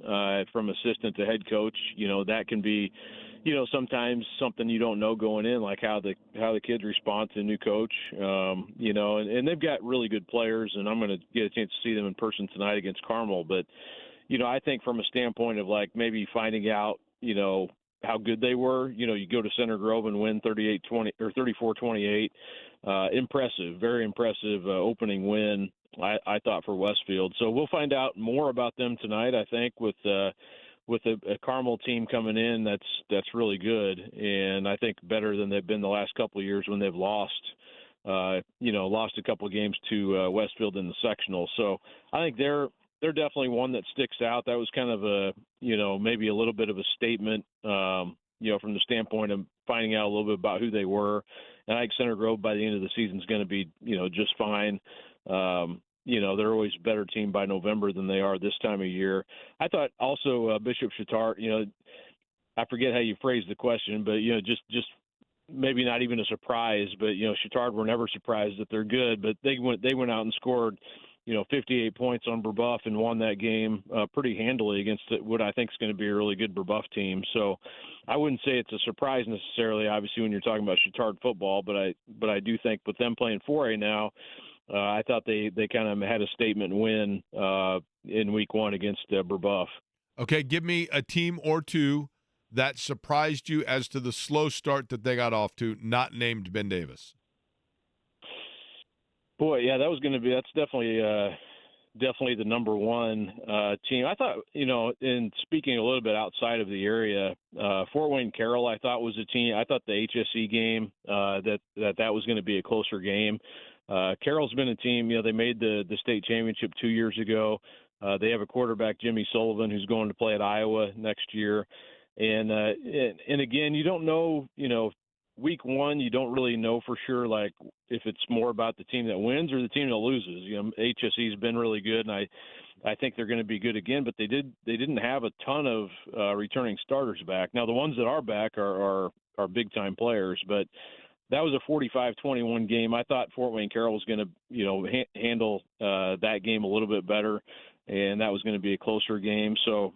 from assistant to head coach. That can be, sometimes something you don't know going in, like how the kids respond to a new coach, and they've got really good players, and I'm going to get a chance to see them in person tonight against Carmel. But, I think from a standpoint of like maybe finding out, how good they were, you go to Center Grove and win 38-20 or 34-28. Impressive, very impressive opening win, I thought, for Westfield. So we'll find out more about them tonight, I think, with a Carmel team coming in that's really good, and I think better than they've been the last couple of years when they've lost a couple of games to Westfield in the sectional. So I think they're definitely one that sticks out. That was kind of a maybe a little bit of a statement, from the standpoint of finding out a little bit about who they were. And I think Center Grove by the end of the season is going to be just fine. They're always a better team by November than they are this time of year. I thought also Bishop Chatard, I forget how you phrased the question, but, just maybe not even a surprise, but, Chatard were never surprised that they're good, but they went out and scored, 58 points on Brebeuf and won that game pretty handily against what I think is going to be a really good Brebeuf team. So I wouldn't say it's a surprise necessarily, obviously, when you're talking about Chatard football, but I do think with them playing 4A now, I thought they kind of had a statement win in week one against Brebeuf. Okay, give me a team or two that surprised you as to the slow start that they got off to, not named Ben Davis. Boy, yeah, that's definitely the number one team. I thought, in speaking a little bit outside of the area, Fort Wayne Carroll, I thought was a team. I thought the HSE game that was going to be a closer game. Carroll's been a team, they made the state championship 2 years ago. They have a quarterback, Jimmy Sullivan, who's going to play at Iowa next year. And again, you don't know, week one, you don't really know for sure, like if it's more about the team that wins or the team that loses. HSE's been really good, and I think they're going to be good again. But they didn't have a ton of returning starters back. Now the ones that are back are big time players, but that was a 45-21 game. I thought Fort Wayne Carroll was going to handle that game a little bit better, and that was going to be a closer game. So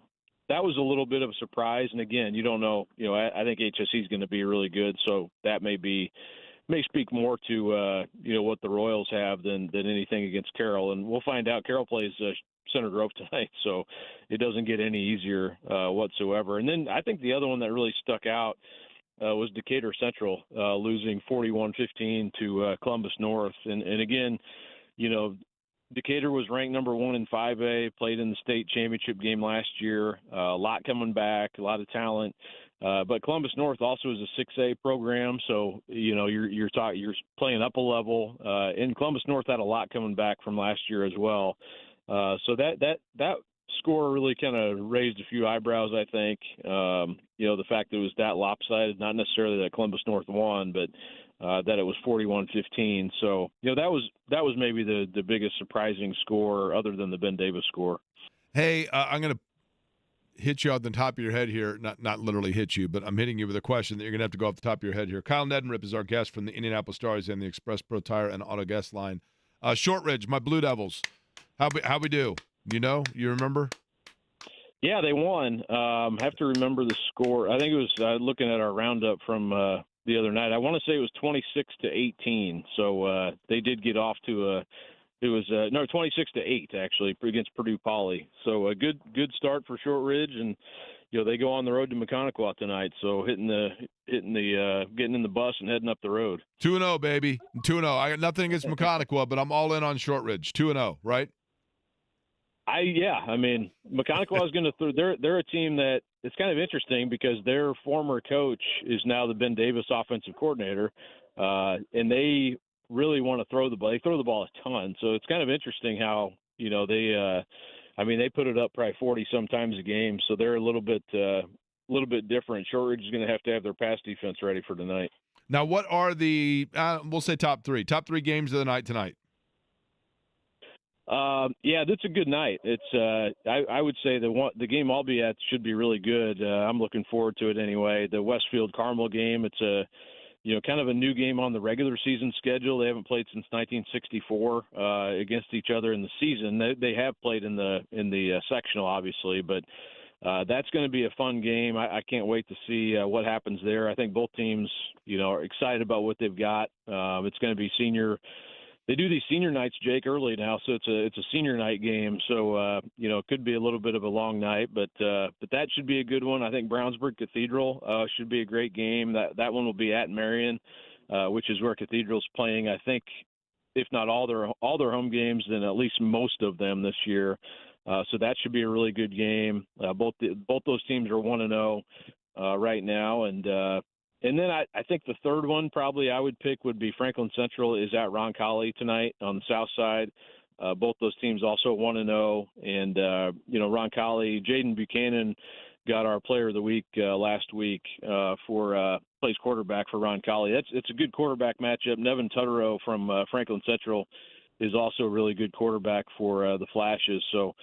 that was a little bit of a surprise. And again, you don't know. I think HSE is going to be really good, so that may speak more to what the Royals have than anything against Carroll. And we'll find out. Carroll plays Center Grove tonight, so it doesn't get any easier whatsoever. And then I think the other one that really stuck out was Decatur Central losing 41-15 to Columbus North. And again, Decatur was ranked number 1 in 5A, played in the state championship game last year. A lot coming back, a lot of talent. But Columbus North also is a 6A program, so you're playing up a level. And Columbus North had a lot coming back from last year as well. So that score really kind of raised a few eyebrows, I think. The fact that it was that lopsided, not necessarily that Columbus North won, but that it was 41-15. So, that was maybe the biggest surprising score other than the Ben Davis score. Hey, I'm going to hit you off the top of your head here. Not literally hit you, but I'm hitting you with a question that you're going to have to go off the top of your head here. Kyle Neddenrip is our guest from the Indianapolis Stars and the Express Pro Tire and Auto Guest line. Shortridge, my Blue Devils. How we do? You remember? Yeah, they won. Have to remember the score. I think it was looking at our roundup from the other night. I want to say it was 26-18. So they did get off to 26-8 actually against Purdue Poly. So a good start for Shortridge, and they go on the road to Mechanical tonight. So getting in the bus and heading up the road. 2-0, baby. 2-0. I got nothing against Mechanical, but I'm all in on Shortridge. 2-0, right? Mechanical is going to they're a team that it's kind of interesting because their former coach is now the Ben Davis offensive coordinator, and they really want to throw the ball. They throw the ball a ton, so it's kind of interesting how they put it up probably 40 sometimes a game, so they're a little bit different. Shortridge is going to have their pass defense ready for tonight. Now, what are the we'll say top three games of the night tonight? That's a good night. It's I would say the game I'll be at should be really good. I'm looking forward to it anyway. The Westfield Carmel game. It's a kind of a new game on the regular season schedule. They haven't played since 1964 against each other in the season. They have played in the sectional, obviously, but that's going to be a fun game. I can't wait to see what happens there. I think both teams, are excited about what they've got. It's going to be senior. They do these senior nights, Jake, early now, so it's a senior night game. So it could be a little bit of a long night, but that should be a good one. I think Brownsburg Cathedral should be a great game. That one will be at Marion, which is where Cathedral's playing. I think, if not all their home games, then at least most of them this year. So that should be a really good game. Both those teams are 1-0 right now, and then I think the third one probably I would pick would be Franklin Central is at Roncalli tonight on the south side. Both those teams also 1-0. And, Roncalli, Jaden Buchanan got our player of the week last week plays quarterback for Roncalli. It's a good quarterback matchup. Nevin Tutterow from Franklin Central is also a really good quarterback for the Flashes. So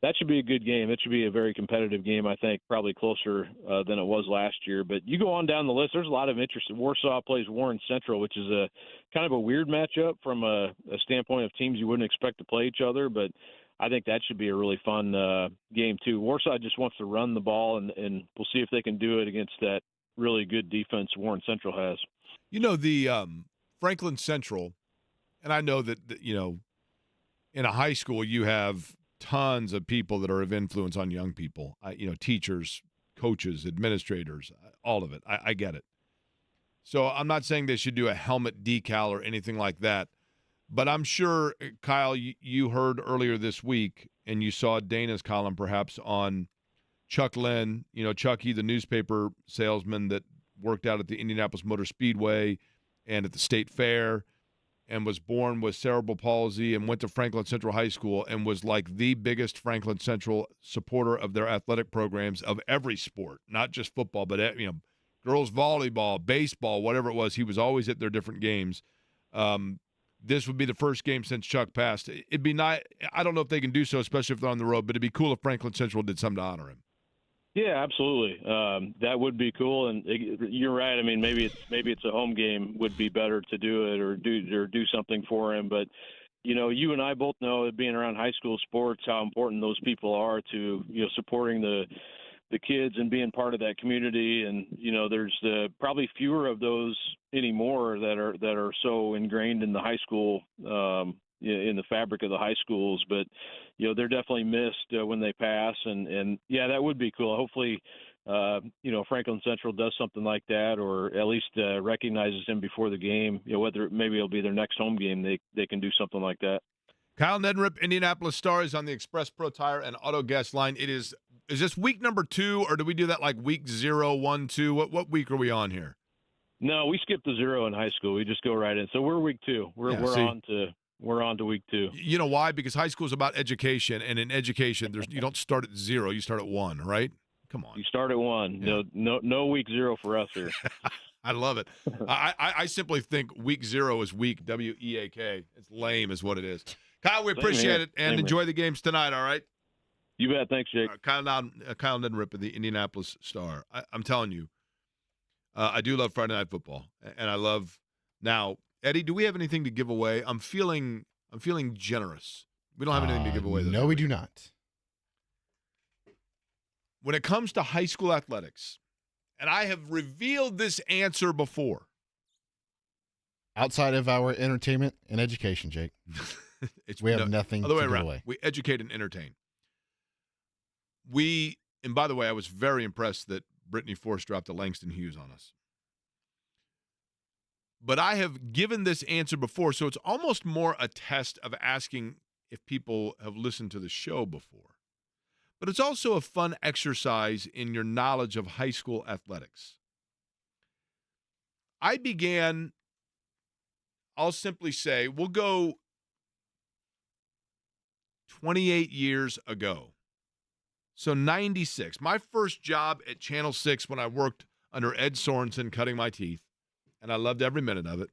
that should be a good game. It should be a very competitive game, I think, probably closer than it was last year. But you go on down the list, there's a lot of interest. Warsaw plays Warren Central, which is a kind of a weird matchup from a standpoint of teams you wouldn't expect to play each other. But I think that should be a really fun game, too. Warsaw just wants to run the ball, and we'll see if they can do it against that really good defense Warren Central has. The Franklin Central, and I know that, in a high school you have – tons of people that are of influence on young people, teachers, coaches, administrators, all of it. I get it. So I'm not saying they should do a helmet decal or anything like that, but I'm sure, Kyle, you heard earlier this week, and you saw Dana's column perhaps on Chuck Lynn, Chucky, the newspaper salesman that worked out at the Indianapolis Motor Speedway and at the State Fair, and was born with cerebral palsy and went to Franklin Central High School and was like the biggest Franklin Central supporter of their athletic programs of every sport, not just football, but girls volleyball, baseball, whatever it was. He was always at their different games. This would be the first game since Chuck passed. It'd be nice. I don't know if they can do so, especially if they're on the road, but it'd be cool if Franklin Central did something to honor him. Yeah, absolutely. That would be cool, and you're right. I mean, maybe it's a home game would be better to do it or do something for him. But you and I both know, being around high school sports, how important those people are to supporting the kids and being part of that community. And there's probably fewer of those anymore that are so ingrained in the high school. In the fabric of the high schools, but they're definitely missed when they pass, and that would be cool. Hopefully Franklin Central does something like that, or at least recognizes him before the game. Whether maybe it'll be their next home game, they can do something like that. Kyle Neddenrip, Indianapolis Stars on the Express Pro Tire and Auto Gas line. Is this week number 2, or do we do that like week 0, 1, 2? What week are we on here? No, we skipped the 0 in high school. We just go right in. So we're week 2. We're on to week 2. You know why? Because high school is about education, and in education, you don't start at 0, you start at 1, right? Come on. You start at 1. Yeah. No week 0 for us here. I love it. I simply think week 0 is weak, W-E-A-K. It's lame is what it is. Kyle, we appreciate it, and enjoy the games tonight, all right? You bet. Thanks, Jake. Kyle Neddenrip of the Indianapolis Star. I'm telling you, I do love Friday Night Football, and I love – now, Eddie, do we have anything to give away? I'm feeling generous. We don't have anything to give away. No, we do not. When it comes to high school athletics, and I have revealed this answer before. Outside of our entertainment and education, Jake. We have nothing to give away. We educate and entertain. And by the way, I was very impressed that Britney Force dropped the Langston Hughes on us. But I have given this answer before, so it's almost more a test of asking if people have listened to the show before. But it's also a fun exercise in your knowledge of high school athletics. I'll simply say, we'll go 28 years ago. So 96. My first job at Channel 6 when I worked under Ed Sorensen cutting my teeth, and I loved every minute of it,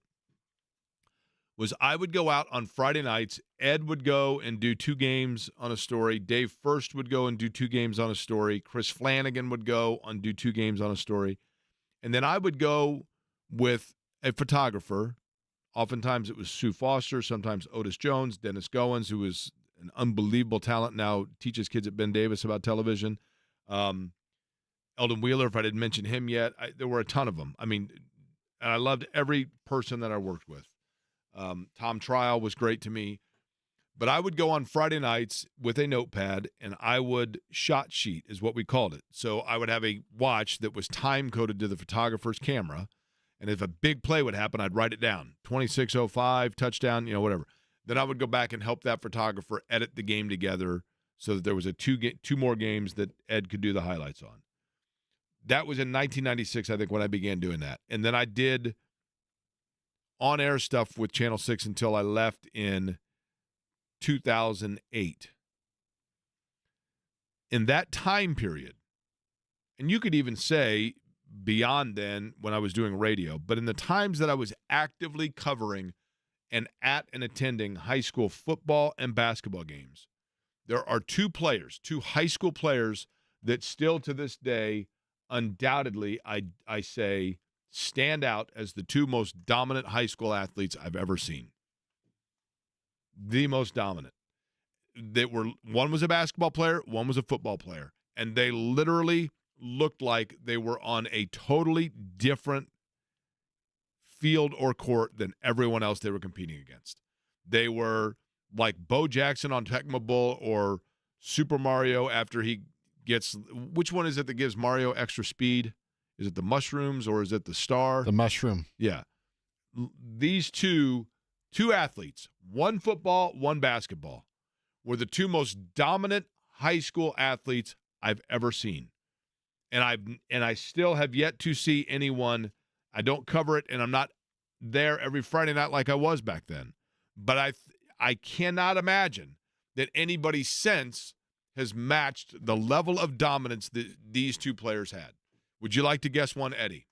was I would go out on Friday nights. Ed would go and do 2 games on a story. Dave First would go and do 2 games on a story. Chris Flanagan would go and do 2 games on a story. And then I would go with a photographer. Oftentimes it was Sue Foster, sometimes Otis Jones, Dennis Goins, who was an unbelievable talent, now teaches kids at Ben Davis about television. Eldon Wheeler, if I didn't mention him yet, there were a ton of them. I mean, and I loved every person that I worked with. Tom Trial was great to me. But I would go on Friday nights with a notepad, and I would shot sheet is what we called it. So I would have a watch that was time-coded to the photographer's camera, and if a big play would happen, I'd write it down, 26:05, touchdown, whatever. Then I would go back and help that photographer edit the game together so that there was two more games that Ed could do the highlights on. That was in 1996, I think, when I began doing that. And then I did on-air stuff with Channel 6 until I left in 2008. In that time period, and you could even say beyond then when I was doing radio, but in the times that I was actively covering and at and attending high school football and basketball games, there are 2 high school players that still to this day, undoubtedly, I say, stand out as the 2 most dominant high school athletes I've ever seen. The most dominant. One was a basketball player, one was a football player, and they literally looked like they were on a totally different field or court than everyone else they were competing against. They were like Bo Jackson on Tecmo Bowl or Super Mario after he gets – which one is it that gives Mario extra speed? Is it the mushrooms or is it the star? The mushroom. Yeah. These two athletes, one football, one basketball, were the 2 most dominant high school athletes I've ever seen. And I still have yet to see anyone. I don't cover it, and I'm not there every Friday night like I was back then. But I cannot imagine that anybody since has matched the level of dominance that these 2 players had. Would you like to guess one, Eddie?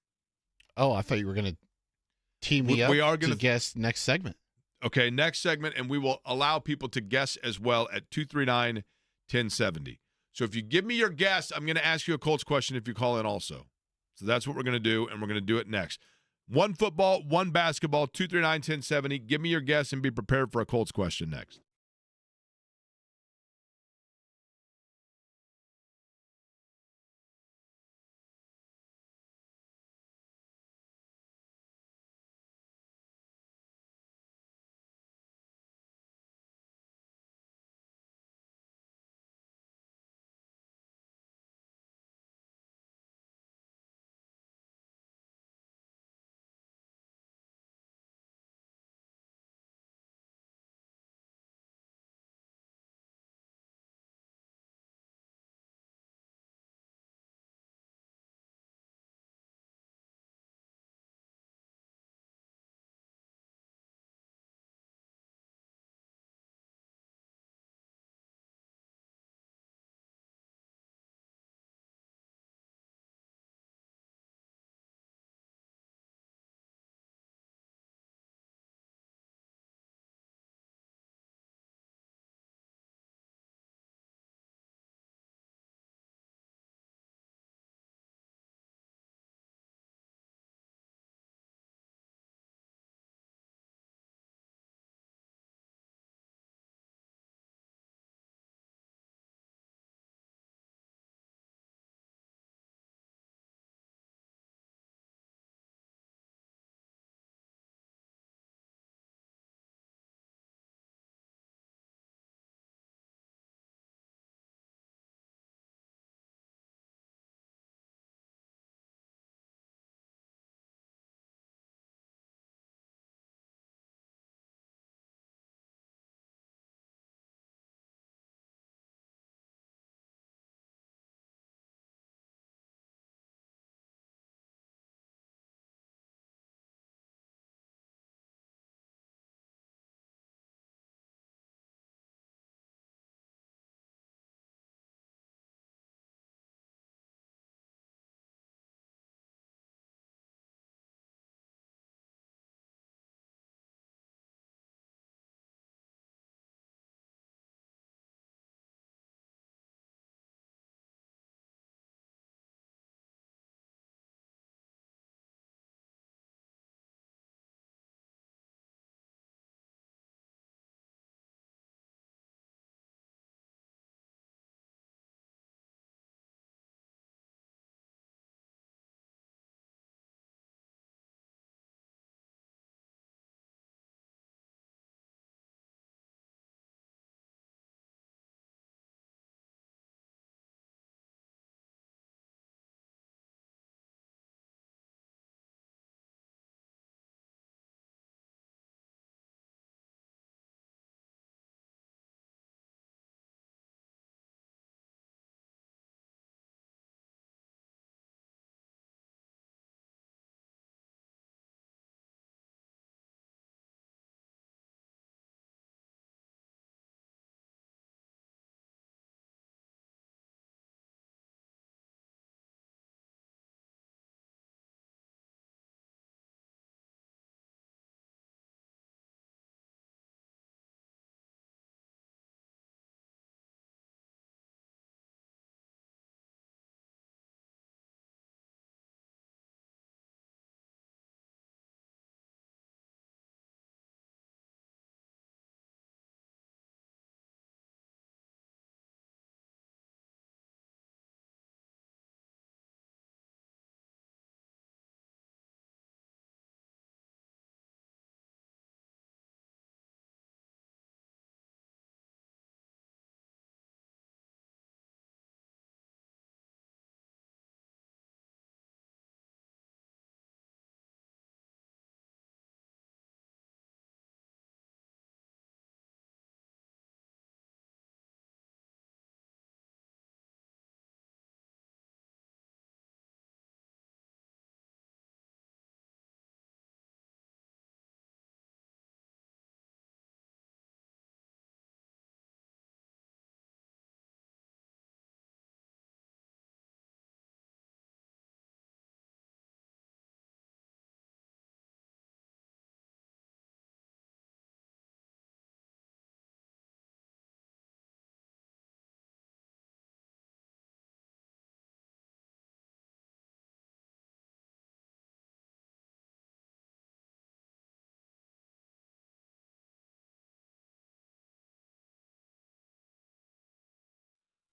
Oh, I thought you were going to tee me up to guess next segment. Okay, next segment, and we will allow people to guess as well at 239-1070. So if you give me your guess, I'm going to ask you a Colts question if you call in also. So that's what we're going to do, and we're going to do it next. 1 football, 1 basketball, 239-1070. Give me your guess and be prepared for a Colts question next.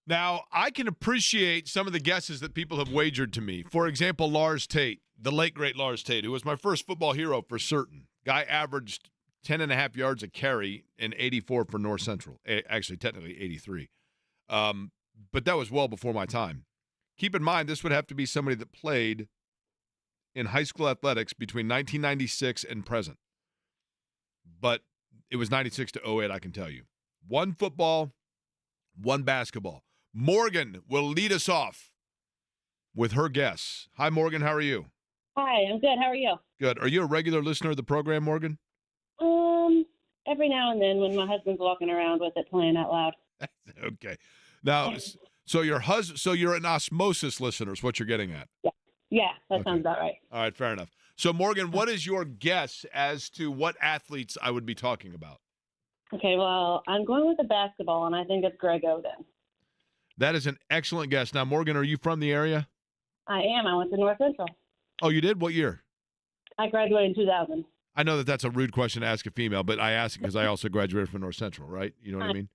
Now, I can appreciate some of the guesses that people have wagered to me. For example, Lars Tate, the late, great Lars Tate, who was my first football hero for certain. Guy averaged 10.5 yards a carry and 84 for North Central. Actually, technically 83. But that was well before my time. Keep in mind, this would have to be somebody that played in high school athletics between 1996 and present. But it was 96 to 08, I can tell you. One football, one basketball. Morgan will lead us off with her guess. Hi, Morgan. How are you? Hi, I'm good. How are you? Good. Are you a regular listener of the program, Morgan? Every now and then when my husband's walking around with it playing out loud. Okay. Now, so you're an osmosis listener is what you're getting at. Yeah, that sounds about right. All right, fair enough. So, Morgan, what is your guess as to what athletes I would be talking about? Okay, well, I'm going with the basketball, and I think it's Greg Oden. That is an excellent guess. Now, Morgan, are you from the area? I am. I went to North Central. Oh, you did? What year? I graduated in 2000. I know that that's a rude question to ask a female, but I ask it because I also graduated from North Central, right? You know what I mean?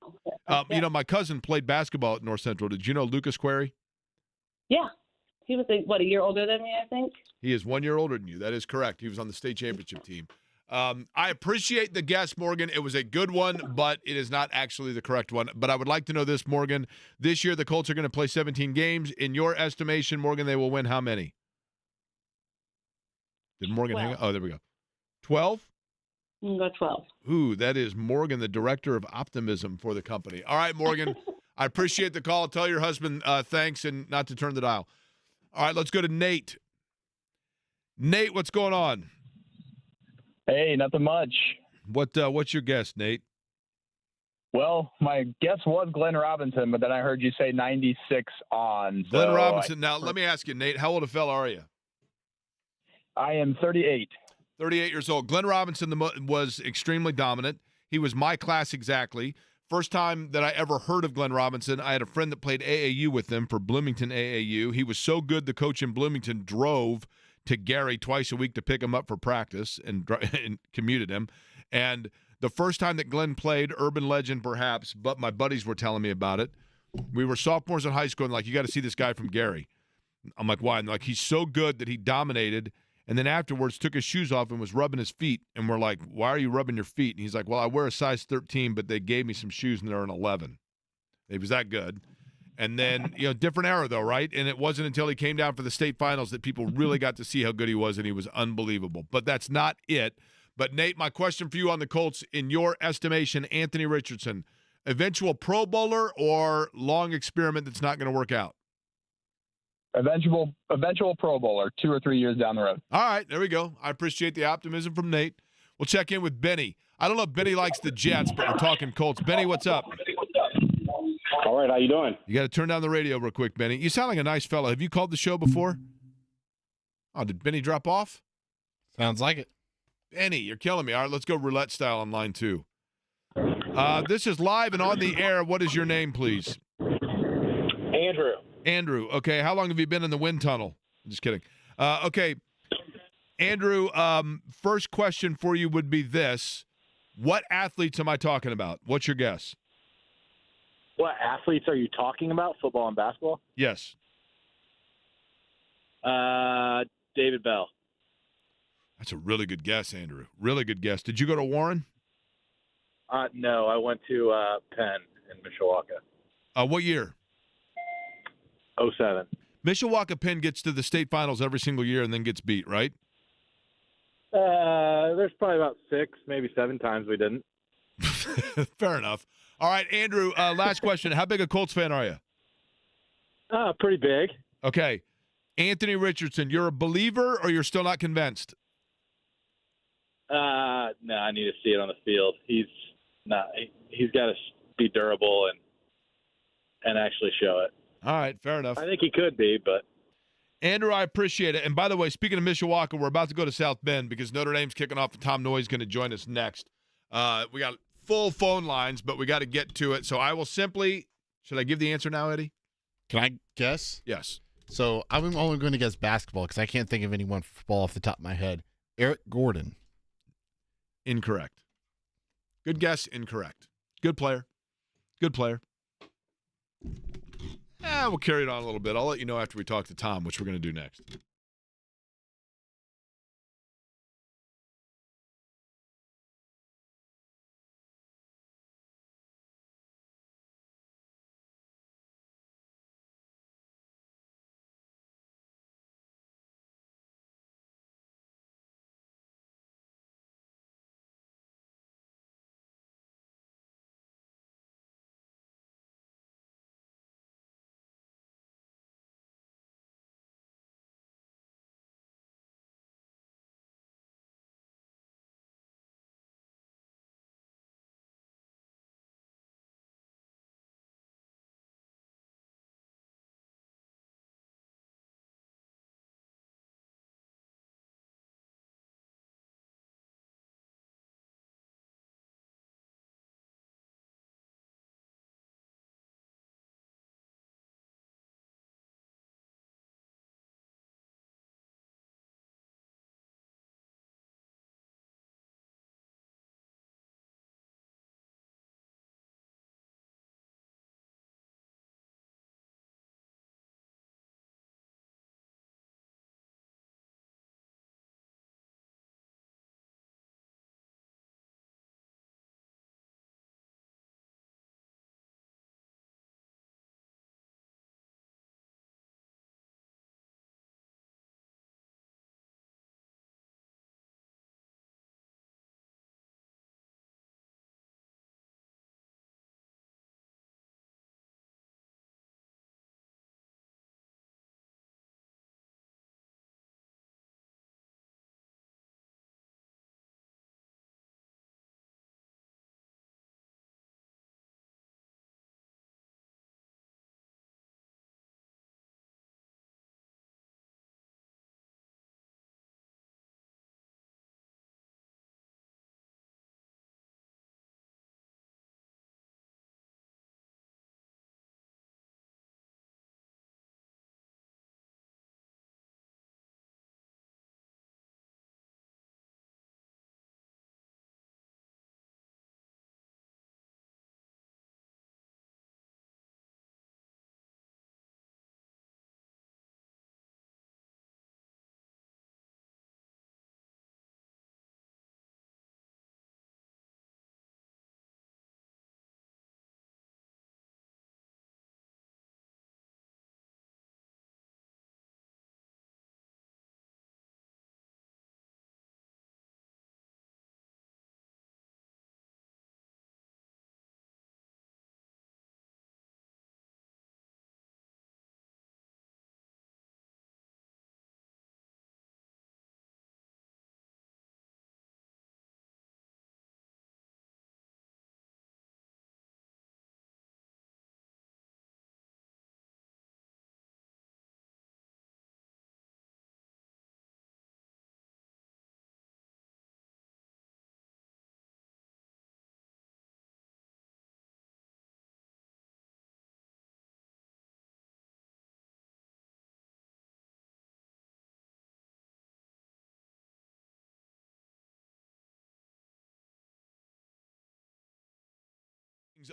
You know, my cousin played basketball at North Central. Did you know Lucas Query? Yeah. He was, a year older than me, I think? He is 1 year older than you. That is correct. He was on the state championship team. I appreciate the guess, Morgan. It was a good one, but it is not actually the correct one. But I would like to know this, Morgan. This year, the Colts are going to play 17 games. In your estimation, Morgan, they will win how many? Did Morgan 12. hang up? Oh, there we go. 12? I'm going to go 12. Ooh, that is Morgan, the director of optimism for the company. All right, Morgan, I appreciate the call. Tell your husband thanks and not to turn the dial. All right, let's go to Nate. Nate, what's going on? Hey, nothing much. What's your guess, Nate? Well, my guess was Glenn Robinson, but then I heard you say 96 on. Glenn Robinson. Now, let me ask you, Nate, how old a fella are you? I am 38. 38 years old. Glenn Robinson was extremely dominant. He was my class exactly. First time that I ever heard of Glenn Robinson, I had a friend that played AAU with him for Bloomington AAU. He was so good, the coach in Bloomington drove to Gary twice a week to pick him up for practice and commuted him. And the first time that Glenn played, urban legend perhaps, but my buddies were telling me about it. We were sophomores in high school and like, you got to see this guy from Gary. I'm like, why? And like, he's so good that he dominated. And then afterwards took his shoes off and was rubbing his feet. And we're like, why are you rubbing your feet? And he's like, well, I wear a size 13, but they gave me some shoes and they're an 11. He was that good. And then, different era though, right? And it wasn't until he came down for the state finals that people really got to see how good he was, and he was unbelievable. But that's not it. But, Nate, my question for you on the Colts, in your estimation, Anthony Richardson, eventual Pro Bowler or long experiment that's not going to work out? Eventual Pro Bowler, 2 or 3 years down the road. All right, there we go. I appreciate the optimism from Nate. We'll check in with Benny. I don't know if Benny likes the Jets, but we're talking Colts. Benny, what's up? All right, how you doing? You got to turn down the radio real quick, Benny. You sound like a nice fellow. Have you called the show before? Oh, did Benny drop off? Sounds like it. Benny, you're killing me. All right, let's go roulette style on line 2. This is live and on the air. What is your name, please? Andrew. Andrew. Okay, how long have you been in the wind tunnel? I'm just kidding. Okay, Andrew, first question for you would be this. What athletes am I talking about? What's your guess? What athletes are you talking about? Football and basketball? Yes. David Bell. That's a really good guess, Andrew. Really good guess. Did you go to Warren? No, I went to Penn in Mishawaka. What year? 07. Mishawaka Penn gets to the state finals every single year and then gets beat, right? There's probably about 6, maybe 7 times we didn't. Fair enough. All right, Andrew, last question. How big a Colts fan are you? Pretty big. Okay. Anthony Richardson, you're a believer or you're still not convinced? No, I need to see it on the field. He's got to be durable and actually show it. All right, fair enough. I think he could be, but. Andrew, I appreciate it. And by the way, speaking of Mishawaka, we're about to go to South Bend because Notre Dame's kicking off. Tom Noy's going to join us next. We got full phone lines, but we got to get to it. So I will simply – should I give the answer now, Eddie? Can I guess? Yes. So I'm only going to guess basketball because I can't think of anyone for football off the top of my head. Eric Gordon. Incorrect. Good guess, incorrect. Good player. Good player. We'll carry it on a little bit. I'll let you know after we talk to Tom, which we're going to do next.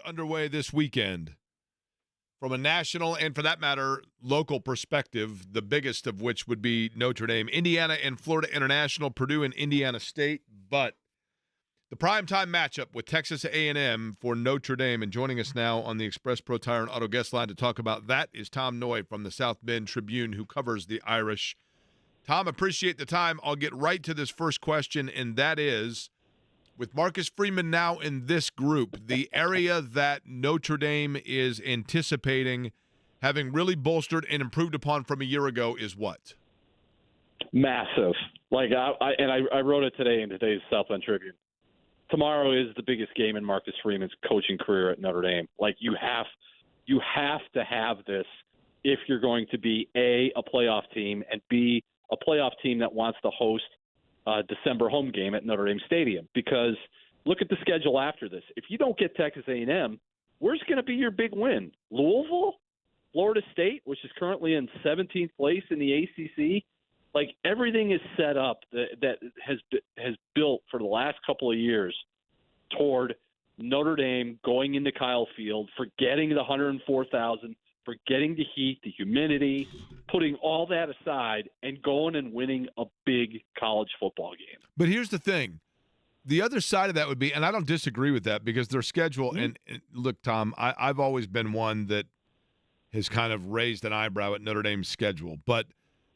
Underway this weekend from a national and, for that matter, local perspective, the biggest of which would be Notre Dame, Indiana and Florida International, Purdue and Indiana State. But the primetime matchup with Texas A&M for Notre Dame, and joining us now on the Express Pro Tire and Auto Guest line to talk about that is Tom Noy from the South Bend Tribune, who covers the Irish. Tom, appreciate the time. I'll get right to this first question, and that is, with Marcus Freeman now in this group, the area that Notre Dame is anticipating having really bolstered and improved upon from a year ago is what? Massive. Like I wrote it today in today's South Bend Tribune. Tomorrow is the biggest game in Marcus Freeman's coaching career at Notre Dame. Like you have to have this if you're going to be a playoff team, and B, a playoff team that wants to host December home game at Notre Dame Stadium. Because look at the schedule after this. If you don't get Texas A&M, where's going to be your big win? Louisville? Florida State, which is currently in 17th place in the ACC? Like everything is set up that has built for the last couple of years toward Notre Dame going into Kyle Field, forgetting the 104,000, forgetting the heat, the humidity, putting all that aside and going and winning a big college football game. But here's the thing. The other side of that would be, and I don't disagree with that, because their schedule, and look, Tom, I've always been one that has kind of raised an eyebrow at Notre Dame's schedule. But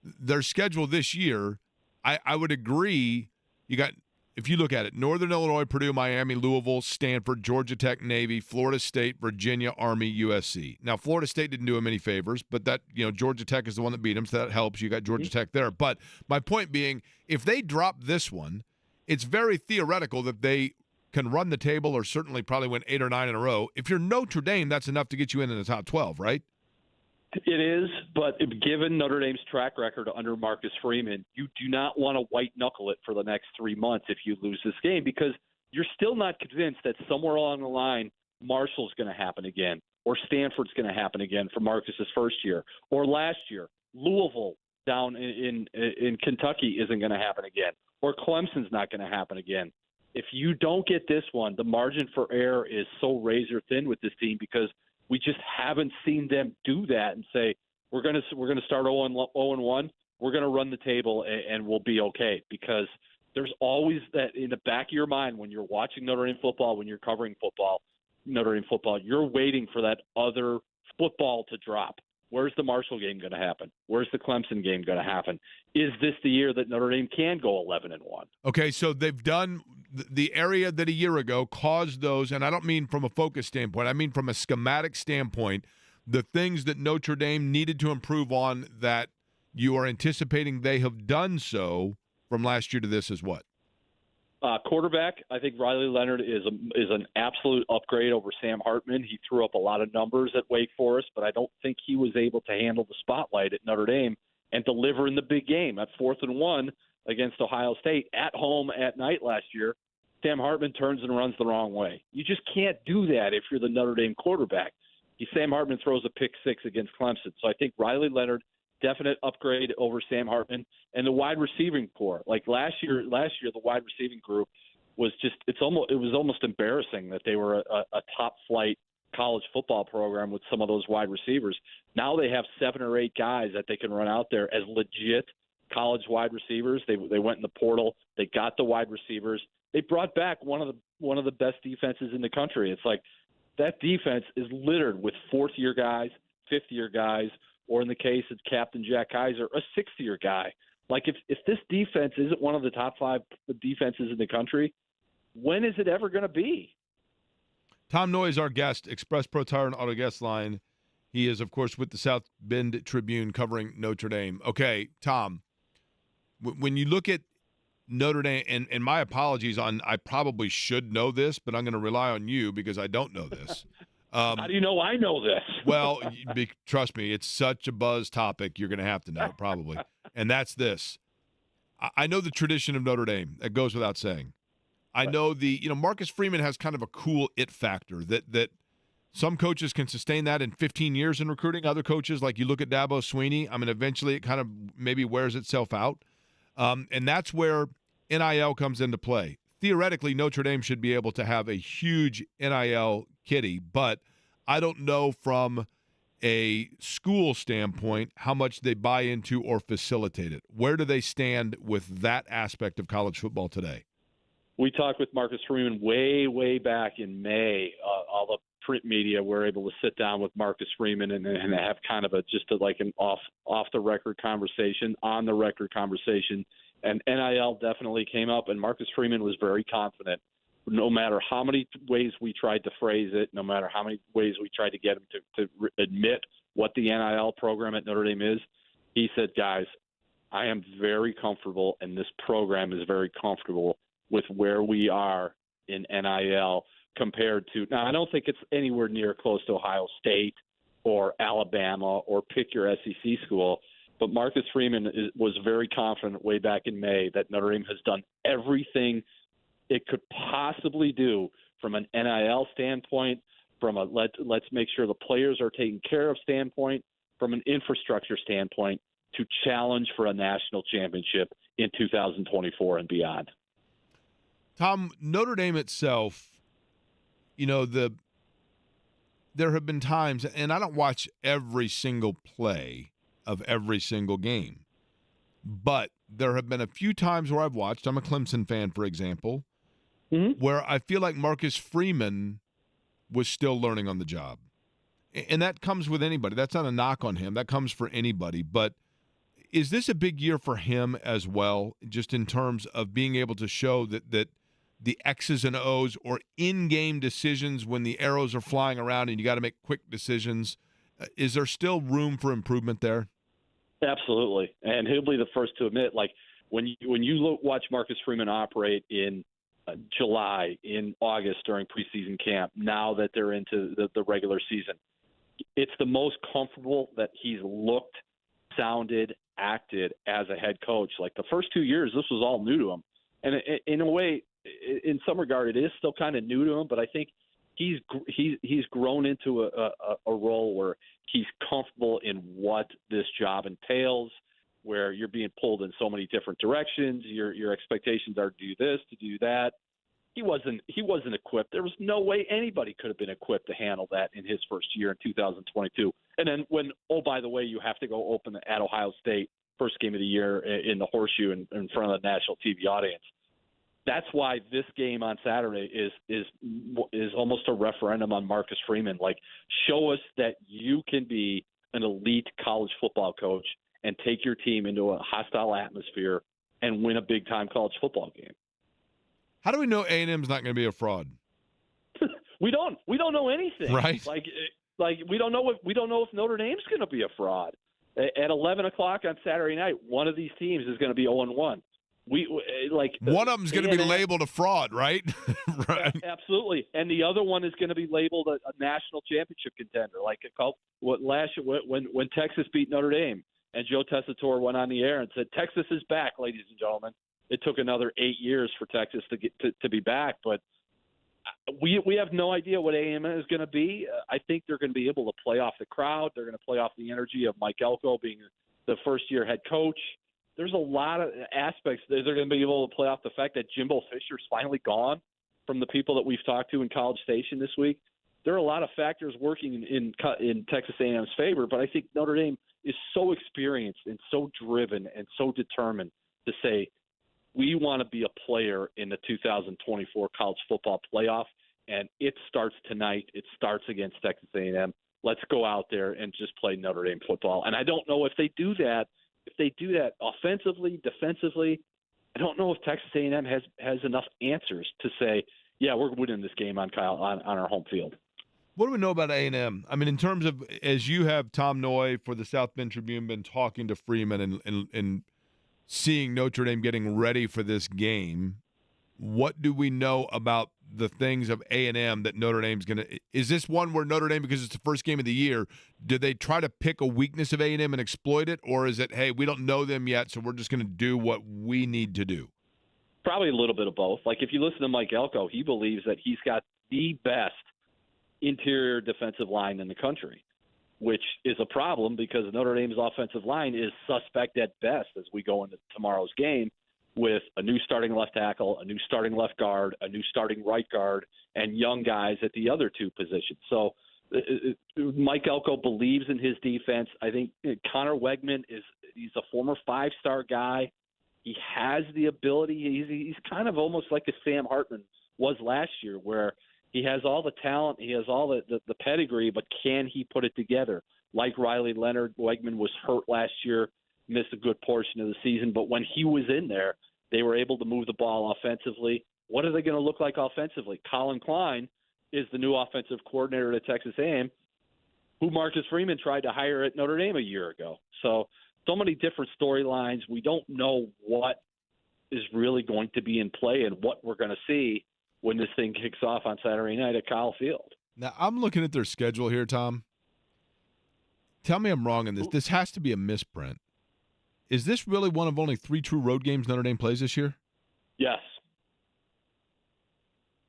their schedule this year, I would agree, you got, if you look at it, Northern Illinois, Purdue, Miami, Louisville, Stanford, Georgia Tech, Navy, Florida State, Virginia, Army, USC. Now, Florida State didn't do him any favors, but that, Georgia Tech is the one that beat them, so that helps. You got Georgia Tech there. But my point being, if they drop this one, it's very theoretical that they can run the table or certainly probably win 8 or 9 in a row. If you're Notre Dame, that's enough to get you in the top 12, right? It is, but given Notre Dame's track record under Marcus Freeman, you do not want to white-knuckle it for the next 3 months if you lose this game, because you're still not convinced that somewhere along the line Marshall's going to happen again, or Stanford's going to happen again for Marcus's first year, or last year, Louisville down in Kentucky isn't going to happen again, or Clemson's not going to happen again. If you don't get this one, the margin for error is so razor thin with this team, because we just haven't seen them do that and say, we're going to start 0-1, we're going to run the table and we'll be okay, because there's always that in the back of your mind when you're watching Notre Dame football, when you're covering Notre Dame football, you're waiting for that other football to drop. Where's the Marshall game going to happen? Where's the Clemson game going to happen? Is this the year that Notre Dame can go 11-1? Okay, so they've done the area that a year ago caused those, and I don't mean from a focus standpoint, I mean from a schematic standpoint, the things that Notre Dame needed to improve on that you are anticipating they have done so from last year to this is what? Quarterback, I think Riley Leonard is an absolute upgrade over Sam Hartman. He threw up a lot of numbers at Wake Forest, but I don't think he was able to handle the spotlight at Notre Dame and deliver in the big game at 4th and 1 against Ohio State at home at night last year. Sam Hartman turns and runs the wrong way. You just can't do that if you're the Notre Dame quarterback. Sam Hartman throws a pick 6 against Clemson. So I think Riley Leonard, definite upgrade over Sam Hartman, and the wide receiving core. Like last year, the wide receiving group was it was almost embarrassing that they were a top flight college football program with some of those wide receivers. Now they have 7 or 8 guys that they can run out there as legit college wide receivers. They went in the portal. They got the wide receivers. They brought back one of the best defenses in the country. It's like that defense is littered with 4th-year guys, 5th-year guys, or in the case of Captain Jack Kaiser, a 6th-year guy. Like if this defense isn't one of the top 5 defenses in the country, when is it ever going to be? Tom Noy is our guest, Express Pro Tire and Auto Guest Line. He is, of course, with the South Bend Tribune covering Notre Dame. Okay, Tom, when you look at Notre Dame, and my apologies on, I probably should know this, but I'm going to rely on you because I don't know this. How do you know I know this? Well, trust me, it's such a buzz topic you're going to have to know probably. And that's this. I know the tradition of Notre Dame. That goes without saying. I know Marcus Freeman has kind of a cool it factor that some coaches can sustain that in 15 years in recruiting. Other coaches, like you look at Dabo Swinney, eventually it kind of maybe wears itself out. And that's where NIL comes into play. Theoretically, Notre Dame should be able to have a huge NIL kitty, but I don't know from a school standpoint how much they buy into or facilitate it. Where do they stand with that aspect of college football today? We talked with Marcus Freeman way, way back in May. All the print media were able to sit down with Marcus Freeman and have kind of an off the record conversation, on the record conversation. And NIL definitely came up, and Marcus Freeman was very confident. No matter how many ways we tried to phrase it, no matter how many ways we tried to get him to admit what the NIL program at Notre Dame is, he said, guys, I am very comfortable, and this program is very comfortable with where we are in NIL compared to – now, I don't think it's anywhere near close to Ohio State or Alabama or pick your SEC school, but Marcus Freeman was very confident way back in May that Notre Dame has done everything it could possibly do from an NIL standpoint, from a let's make sure the players are taken care of standpoint, from an infrastructure standpoint, to challenge for a national championship in 2024 and beyond. Tom, Notre Dame itself, there have been times, and I don't watch every single play of every single game, but there have been a few times where I've watched, I'm a Clemson fan, for example, where I feel like Marcus Freeman was still learning on the job. And that comes with anybody. That's not a knock on him. That comes for anybody. But is this a big year for him as well, just in terms of being able to show that the X's and O's or in-game decisions when the arrows are flying around and you got to make quick decisions, is there still room for improvement there? Absolutely. And he'll be the first to admit, like, when you watch Marcus Freeman operate in July, in August during preseason camp, now that they're into the regular season, it's the most comfortable that he's looked, sounded, acted as a head coach. Like the first 2 years, this was all new to him. And in a way, in some regard, it is still kind of new to him, but I think he's grown into a role where he's comfortable in what this job entails, where you're being pulled in so many different directions. Your expectations are to do this, to do that. He wasn't equipped. There was no way anybody could have been equipped to handle that in his first year in 2022. And then when, oh, by the way, you have to go open at Ohio State, first game of the year in the Horseshoe in front of the national TV audience. That's why this game on Saturday is almost a referendum on Marcus Freeman. Like, show us that you can be an elite college football coach and take your team into a hostile atmosphere and win a big-time college football game. How do we know A&M's not going to be a fraud? We don't know anything. Right. Like we don't know if Notre Dame's going to be a fraud. At 11 o'clock on Saturday night, one of these teams is going to be 0-1. One of them's going to be labeled a fraud, right? Right. Absolutely, and the other one is going to be labeled a national championship contender, like last year when Texas beat Notre Dame, and Joe Tessitore went on the air and said, "Texas is back, ladies and gentlemen." It took another 8 years for Texas to get to be back, but we have no idea what A&M is going to be. I think they're going to be able to play off the crowd. They're going to play off the energy of Mike Elko being the first-year head coach. There's a lot of aspects. They're going to be able to play off the fact that Jimbo Fisher's finally gone from the people that we've talked to in College Station this week. There are a lot of factors working in Texas A&M's favor, but I think Notre Dame is so experienced and so driven and so determined to say, we want to be a player in the 2024 college football playoff, and it starts tonight. It starts against Texas A&M. Let's go out there and just play Notre Dame football. And I don't know if they do that. If they do that offensively, defensively, I don't know if Texas A&M has enough answers to say, yeah, we're winning this game on our home field. What do we know about A&M? I mean, in terms of, as you have Tom Noy for the South Bend Tribune been talking to Freeman and seeing Notre Dame getting ready for this game, what do we know about the things of A&M that Notre Dame's going to – is this one where Notre Dame, because it's the first game of the year, do they try to pick a weakness of A&M and exploit it, or is it, hey, we don't know them yet, so we're just going to do what we need to do? Probably a little bit of both. Like, if you listen to Mike Elko, he believes that he's got the best interior defensive line in the country, which is a problem because Notre Dame's offensive line is suspect at best as we go into tomorrow's game with a new starting left tackle, a new starting left guard, a new starting right guard, and young guys at the other two positions. So Mike Elko believes in his defense. I think Connor Wegman he's a former five-star guy. He has the ability. He's kind of almost like a Sam Hartman was last year, where he has all the talent, he has all the pedigree, but can he put it together? Like Riley Leonard, Wegman was hurt last year, missed a good portion of the season, but when he was in there, they were able to move the ball offensively. What are they going to look like offensively? Colin Klein is the new offensive coordinator at Texas A&M, who Marcus Freeman tried to hire at Notre Dame a year ago. So many different storylines. We don't know what is really going to be in play and what we're going to see when this thing kicks off on Saturday night at Kyle Field. Now, I'm looking at their schedule here, Tom. Tell me I'm wrong in this. This has to be a misprint. Is this really one of only 3 true road games Notre Dame plays this year? Yes.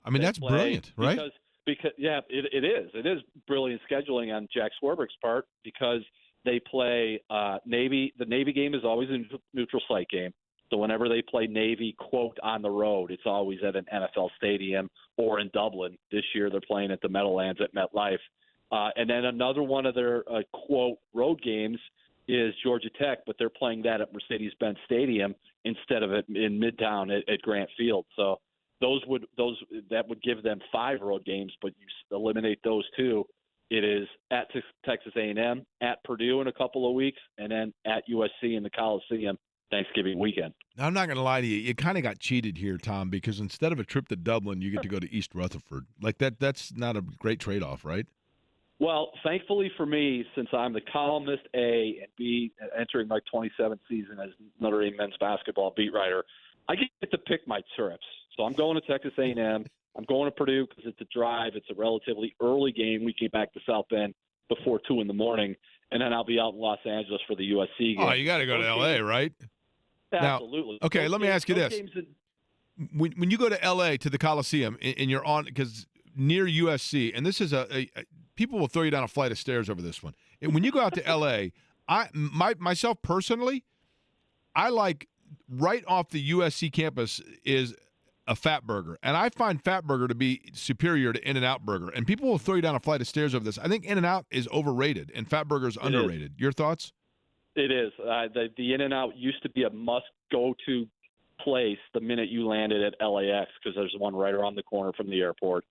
I mean, that's brilliant, right? Because yeah, it is. It is brilliant scheduling on Jack Swarbrick's part because they play Navy. The Navy game is always a neutral site game. So whenever they play Navy, quote, on the road, it's always at an NFL stadium or in Dublin. This year they're playing at the Meadowlands at MetLife. And then another one of their, quote, road games is Georgia Tech, but they're playing that at Mercedes-Benz Stadium instead of in Midtown at Grant Field. So that would give them 5 road games, but you eliminate those 2. It is at Texas A&M, at Purdue in a couple of weeks, and then at USC in the Coliseum Thanksgiving weekend. Now, I'm not going to lie to you. You kind of got cheated here, Tom, because instead of a trip to Dublin, you get to go to East Rutherford. Like that's not a great trade-off, right? Well, thankfully for me, since I'm the columnist A and B, entering my 27th season as Notre Dame men's basketball beat writer, I get to pick my trips. So I'm going to Texas A&M. I'm going to Purdue because it's a drive. It's a relatively early game. We came back to South Bend before 2 in the morning, and then I'll be out in Los Angeles for the USC game. Oh, you got to go to L.A., right? Absolutely. Now, okay, let me ask you this. When you go to L.A. to the Coliseum and you're on – because near USC, and this is people will throw you down a flight of stairs over this one. And when you go out to L.A., myself personally, I like right off the USC campus is – a Fat Burger. And I find Fat Burger to be superior to In-N-Out Burger. And people will throw you down a flight of stairs over this. I think In-N-Out is overrated and Fat Burger is underrated. Your thoughts? It is. The In-N-Out used to be a must-go-to place the minute you landed at LAX because there's one right around the corner from the airport.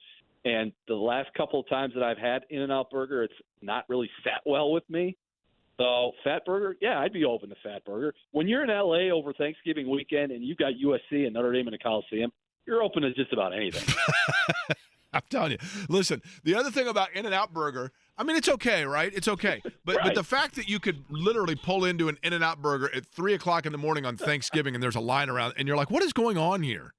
And the last couple of times that I've had In-N-Out Burger, it's not really sat well with me. So Fat Burger, yeah, I'd be open to Fat Burger. When you're in L.A. over Thanksgiving weekend and you've got USC and Notre Dame in the Coliseum, you're open to just about anything. I'm telling you. Listen, the other thing about In-N-Out Burger, I mean, it's okay, right? It's okay. But Right. but the fact that you could literally pull into an In-N-Out Burger at 3 o'clock in the morning on Thanksgiving and there's a line around, and you're like, what is going on here?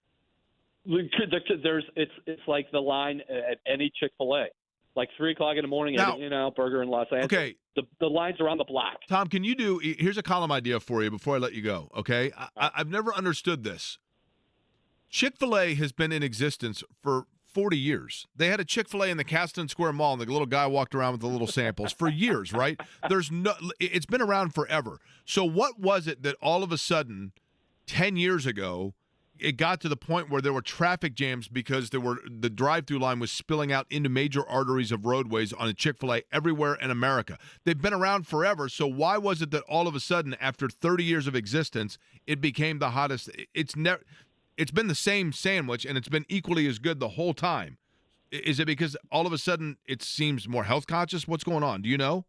It's like the line at any Chick-fil-A. Like 3 o'clock in the morning Now- at In-N-Out Burger in Los Angeles. Okay. The line's around the block. Tom, can you here's a column idea for you before I let you go, okay? I've never understood this. Chick-fil-A has been in existence for 40 years. They had a Chick-fil-A in the Caston Square Mall, and the little guy walked around with the little samples for years, right? It's been around forever. So what was it that all of a sudden, 10 years ago, it got to the point where there were traffic jams because the drive-through line was spilling out into major arteries of roadways on a Chick-fil-A everywhere in America. They've been around forever, so why was it that all of a sudden, after 30 years of existence, it became the hottest? It's been the same sandwich, and it's been equally as good the whole time. Is it because all of a sudden it seems more health conscious? What's going on? Do you know?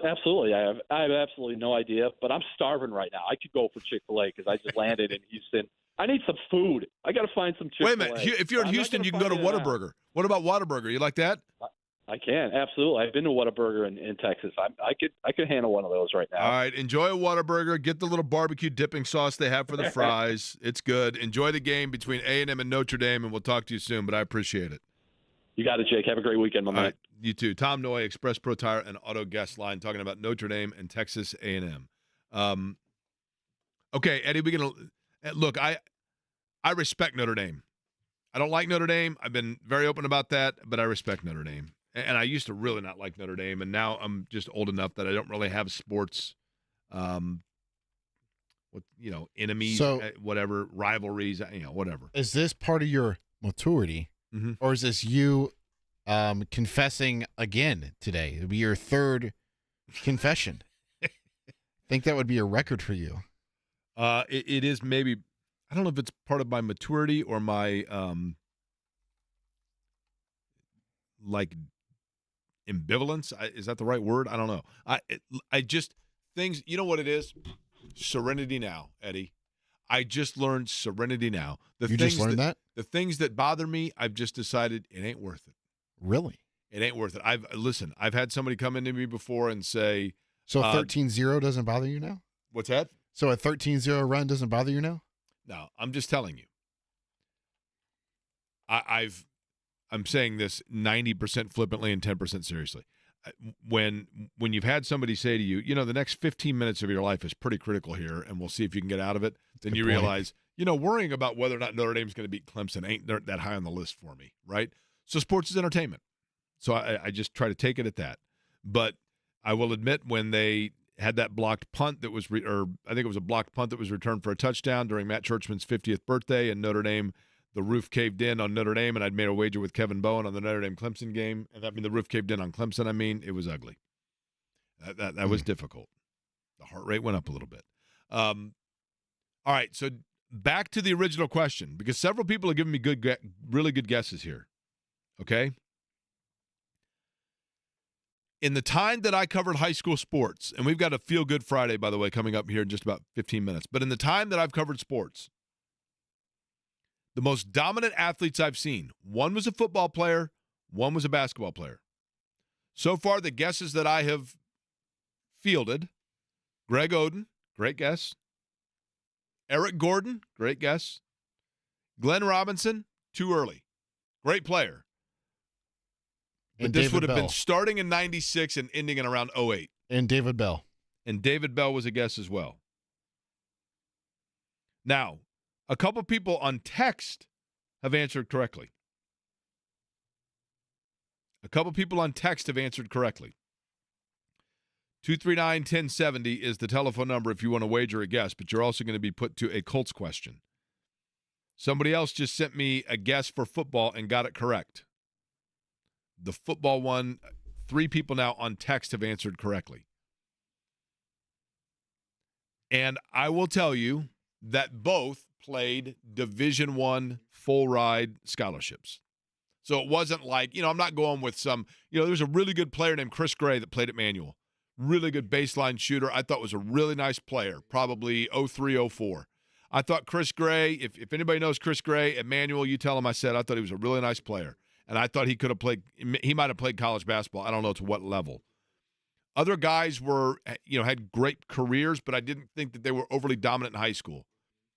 Absolutely. I have absolutely no idea, but I'm starving right now. I could go for Chick-fil-A because I just landed in Houston. I need some food. I got to find some Chick-fil-A. Wait a minute. If you're in Houston, you can go to Whataburger. What about Whataburger? You like that? I can, absolutely. I've been to Whataburger in Texas. I could handle one of those right now. All right, enjoy a Whataburger. Get the little barbecue dipping sauce they have for the fries. It's good. Enjoy the game between A&M and Notre Dame, and we'll talk to you soon, but I appreciate it. You got it, Jake. Have a great weekend, my man. Right, you too. Tom Noy, Express Pro Tire and Auto Guest Line, talking about Notre Dame and Texas A&M. Okay, Eddie, we're going to – look, I respect Notre Dame. I don't like Notre Dame. I've been very open about that, but I respect Notre Dame. And I used to really not like Notre Dame, and now I'm just old enough that I don't really have sports, enemies, whatever, rivalries, whatever. Is this part of your maturity, or is this you confessing again today? It would be your third confession. I think that would be a record for you. It is maybe. I don't know if it's part of my maturity or my ambivalence. Is that the right word? I don't know. I just things. You know what it is? Serenity now, Eddie. I just learned serenity now. You just learned that? The things that bother me, I've just decided it ain't worth it. Really? It ain't worth it. I've had somebody come into me before and say, so 13-0 doesn't bother you now? What's that? So a 13-0 run doesn't bother you now? No, I'm just telling you. I'm saying this 90% flippantly and 10% seriously. When you've had somebody say to you, the next 15 minutes of your life is pretty critical here, and we'll see if you can get out of it, then you realize, worrying about whether or not Notre Dame's going to beat Clemson ain't that high on the list for me, right? So sports is entertainment. So I just try to take it at that. But I will admit when they had that blocked punt that was, I think it was a blocked punt that was returned for a touchdown during Matt Churchman's 50th birthday, and Notre Dame, the roof caved in on Notre Dame, and I'd made a wager with Kevin Bowen on the Notre Dame-Clemson game. And the roof caved in on Clemson. It was ugly. That was difficult. The heart rate went up a little bit. All right, so back to the original question, because several people are giving me really good guesses here. Okay? In the time that I covered high school sports, and we've got a Feel Good Friday, by the way, coming up here in just about 15 minutes, but in the time that I've covered sports, the most dominant athletes I've seen, one was a football player, one was a basketball player. So far, the guesses that I have fielded, Greg Oden, great guess. Eric Gordon, great guess. Glenn Robinson, too early. Great player. But And this David would have been Bell. starting in 96 and ending in around 08. And David Bell. And David Bell was a guess as well. Now, a couple people on text have answered correctly. A couple people on text have answered correctly. 239-1070 is the telephone number if you want to wager a guess, but you're also going to be put to a Colts question. Somebody else just sent me a guess for football and got it correct. The football one, 3 people now on text have answered correctly. And I will tell you that both played Division I full ride scholarships. So it wasn't like, I'm not going with some, there's a really good player named Chris Gray that played at Manual. Really good baseline shooter. I thought was a really nice player, probably 03, 04. I thought Chris Gray, if anybody knows Chris Gray at Manual, you tell him I said I thought he was a really nice player. And I thought he might have played college basketball. I don't know to what level. Other guys had great careers, but I didn't think that they were overly dominant in high school.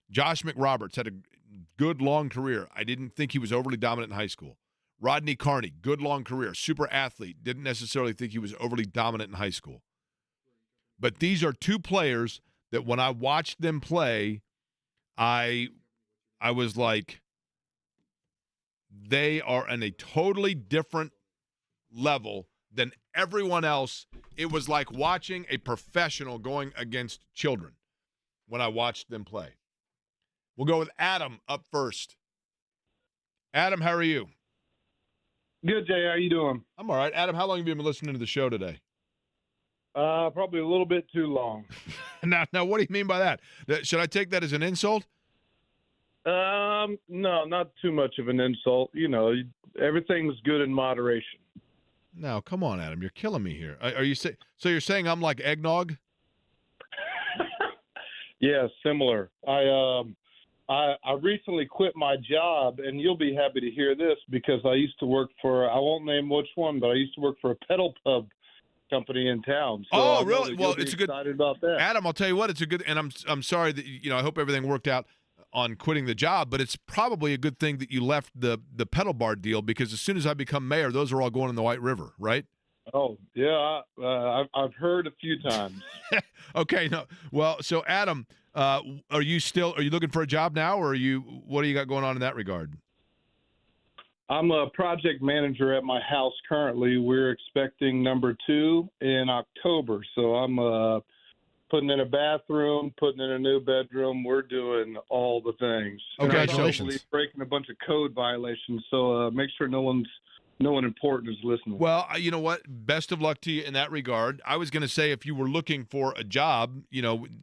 Josh McRoberts had a good long career. I didn't think he was overly dominant in high school. Rodney Carney, good long career, super athlete. Didn't necessarily think he was overly dominant in high school. But these are 2 players that when I watched them play, I was like, they are on a totally different level than everyone else. It was like watching a professional going against children when I watched them play. We'll go with Adam up first. Adam, how are you? Good, Jay. How you doing? I'm all right. Adam, how long have you been listening to the show today? Probably a little bit too long. Now, what do you mean by that? Should I take that as an insult? No, not too much of an insult. Everything's good in moderation. No, come on, Adam. You're killing me here. Are you so you're saying I'm like eggnog? Yeah, similar. I recently quit my job, and you'll be happy to hear this because I used to work for, I won't name which one, but I used to work for a pedal pub company in town. So really? Well, it's a good. Excited about that. Adam, I'll tell you what, it's a good. And I'm sorry that I hope everything worked out on quitting the job, but it's probably a good thing that you left the pedal bar deal because as soon as I become mayor, those are all going in the White River, right? Oh yeah, I've heard a few times. Okay, no. Well, so Adam, are you looking for a job now, or what do you got going on in that regard? I'm a project manager at my house currently. We're expecting number 2 in October, so I'm putting in a bathroom, putting in a new bedroom. We're doing all the things. Congratulations! Breaking a bunch of code violations, so make sure no one important is listening. Well, you know what? Best of luck to you in that regard. I was going to say if you were looking for a job,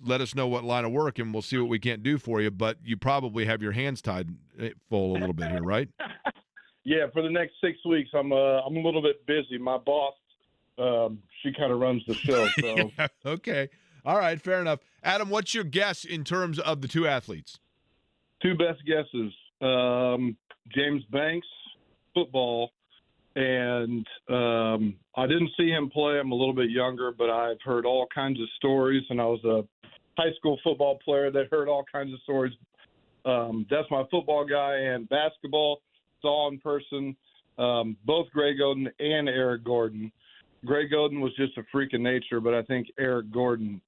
let us know what line of work, and we'll see what we can't do for you. But you probably have your hands tied full a little bit here, right? Yeah, for the next 6 weeks, I'm a little bit busy. My boss, she kind of runs the show. So. Yeah, okay. All right, fair enough. Adam, what's your guess in terms of the 2 athletes? 2 best guesses. James Banks, football, and I didn't see him play. I'm a little bit younger, but I've heard all kinds of stories, and I was a high school football player that heard all kinds of stories. That's my football guy, and basketball, saw in person, both Greg Oden and Eric Gordon. Greg Oden was just a freak of nature, but I think Eric Gordon,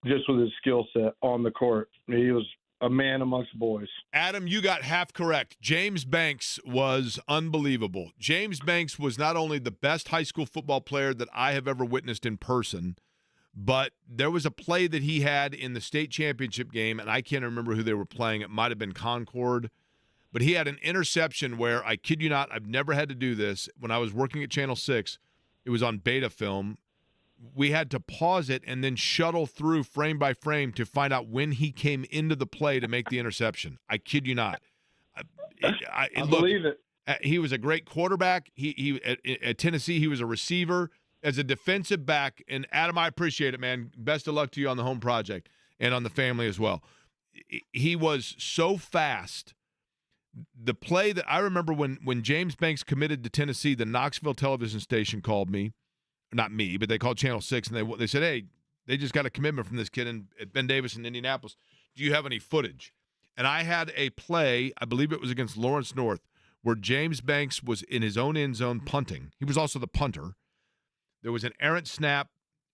just with his skill set on the court, he was a man amongst boys. Adam, you got half correct. James Banks was unbelievable. James Banks was not only the best high school football player that I have ever witnessed in person, but there was a play that he had in the state championship game, and I can't remember who they were playing. It might have been Concord. but he had an interception where, I kid you not, I've never had to do this. When I was working at Channel 6, it was on beta film. We had to pause it and then shuttle through frame by frame to find out when he came into the play to make the interception. I kid you not. I believe it. He was a great quarterback. He at Tennessee, he was a receiver. As a defensive back, and Adam, I appreciate it, man. Best of luck to you on the home project and on the family as well. He was so fast. The play that I remember when James Banks committed to Tennessee, the Knoxville television station called me. Not me, but they called Channel 6, and they said, hey, they just got a commitment from this kid at Ben Davis in Indianapolis. Do you have any footage? And I had a play, I believe it was against Lawrence North, where James Banks was in his own end zone punting. He was also the punter. There was an errant snap,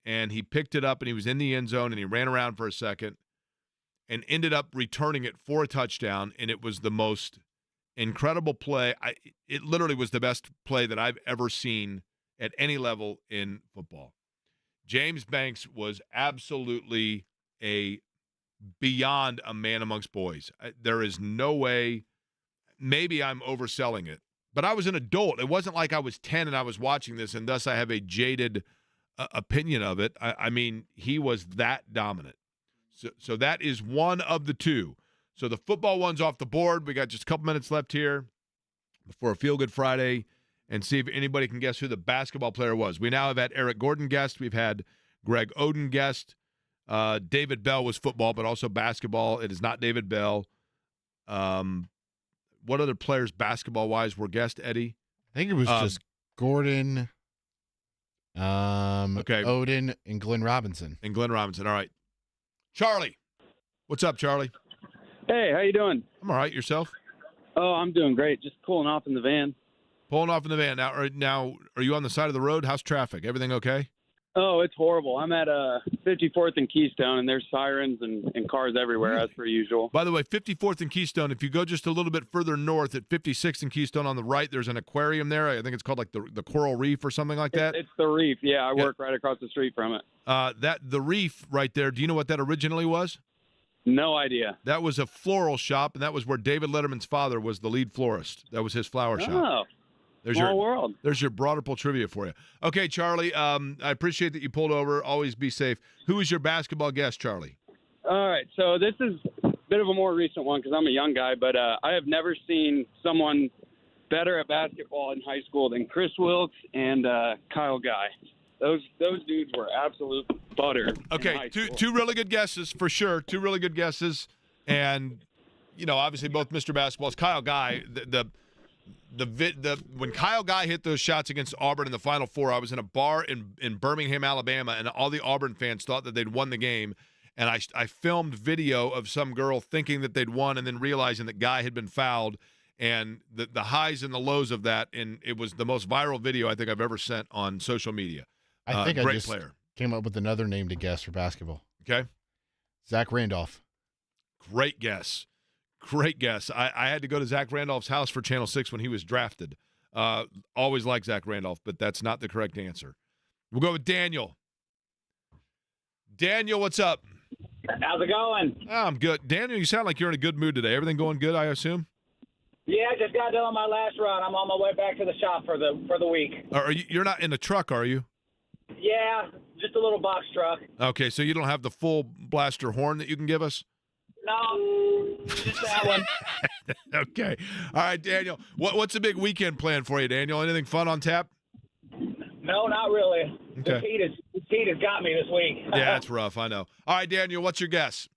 and he picked it up, and he was in the end zone, and he ran around for a second and ended up returning it for a touchdown, and it was the most incredible play. It literally was the best play that I've ever seen at any level in football. James Banks was absolutely beyond a man amongst boys. There is no way. Maybe I'm overselling it, but I was an adult. It wasn't like I was 10 and I was watching this, and thus I have a jaded opinion of it. I mean, he was that dominant. So that is one of the two. So the football one's off the board. We got just a couple minutes left here before a Feel Good Friday, and see if anybody can guess who the basketball player was. We now have had Eric Gordon guest. We've had Greg Oden guest. David Bell was football, but also basketball. It is not David Bell. What other players basketball-wise were guest, Eddie? I think it was just Gordon, Oden, and Glenn Robinson. All right. Charlie. What's up, Charlie? Hey, how you doing? I'm all right. Yourself? Oh, I'm doing great. Just pulling off in the van. Pulling off in the van. Now, are you on the side of the road? How's traffic? Everything okay? Oh, it's horrible. I'm at 54th and Keystone, and there's sirens and cars everywhere, as per usual. By the way, 54th and Keystone, if you go just a little bit further north at 56th and Keystone on the right, there's an aquarium there. I think it's called like the Coral Reef or something like that. It's the Reef. Yeah, I work right across the street from it. The Reef right there, do you know what that originally was? No idea. That was a floral shop, and that was where David Letterman's father was the lead florist. That was his flower shop. Oh. Small world. There's your broader pool trivia for you. Okay, Charlie, I appreciate that you pulled over. Always be safe. Who is your basketball guest, Charlie? All right, so this is a bit of a more recent one because I'm a young guy, but I have never seen someone better at basketball in high school than Chris Wilkes and Kyle Guy. Those dudes were absolute butter. Okay, two really good guesses for sure. Two really good guesses, and obviously both Mr. Basketballs. Kyle Guy, when Kyle Guy hit those shots against Auburn in the Final Four, I was in a bar in Birmingham, Alabama, and all the Auburn fans thought that they'd won the game. And I filmed video of some girl thinking that they'd won and then realizing that Guy had been fouled, and the highs and the lows of that. And it was the most viral video I think I've ever sent on social media. I think great I just player. Came up with another name to guess for basketball. Okay. Zach Randolph. Great guess. Great guess. I had to go to Zach Randolph's house for Channel 6 when he was drafted. Always liked Zach Randolph, but that's not the correct answer. We'll go with Daniel. Daniel, what's up? How's it going? Oh, I'm good. Daniel, you sound like you're in a good mood today. Everything going good, I assume? Yeah, I just got done on my last run. I'm on my way back to the shop for the week. You're not in a truck, are you? Yeah, just a little box truck. Okay, so you don't have the full blaster horn that you can give us? No, just that one. Okay. All right, Daniel. What's a big weekend plan for you, Daniel? Anything fun on tap? No, not really. Okay. The heat has got me this week. Yeah, that's rough. I know. All right, Daniel, what's your guess?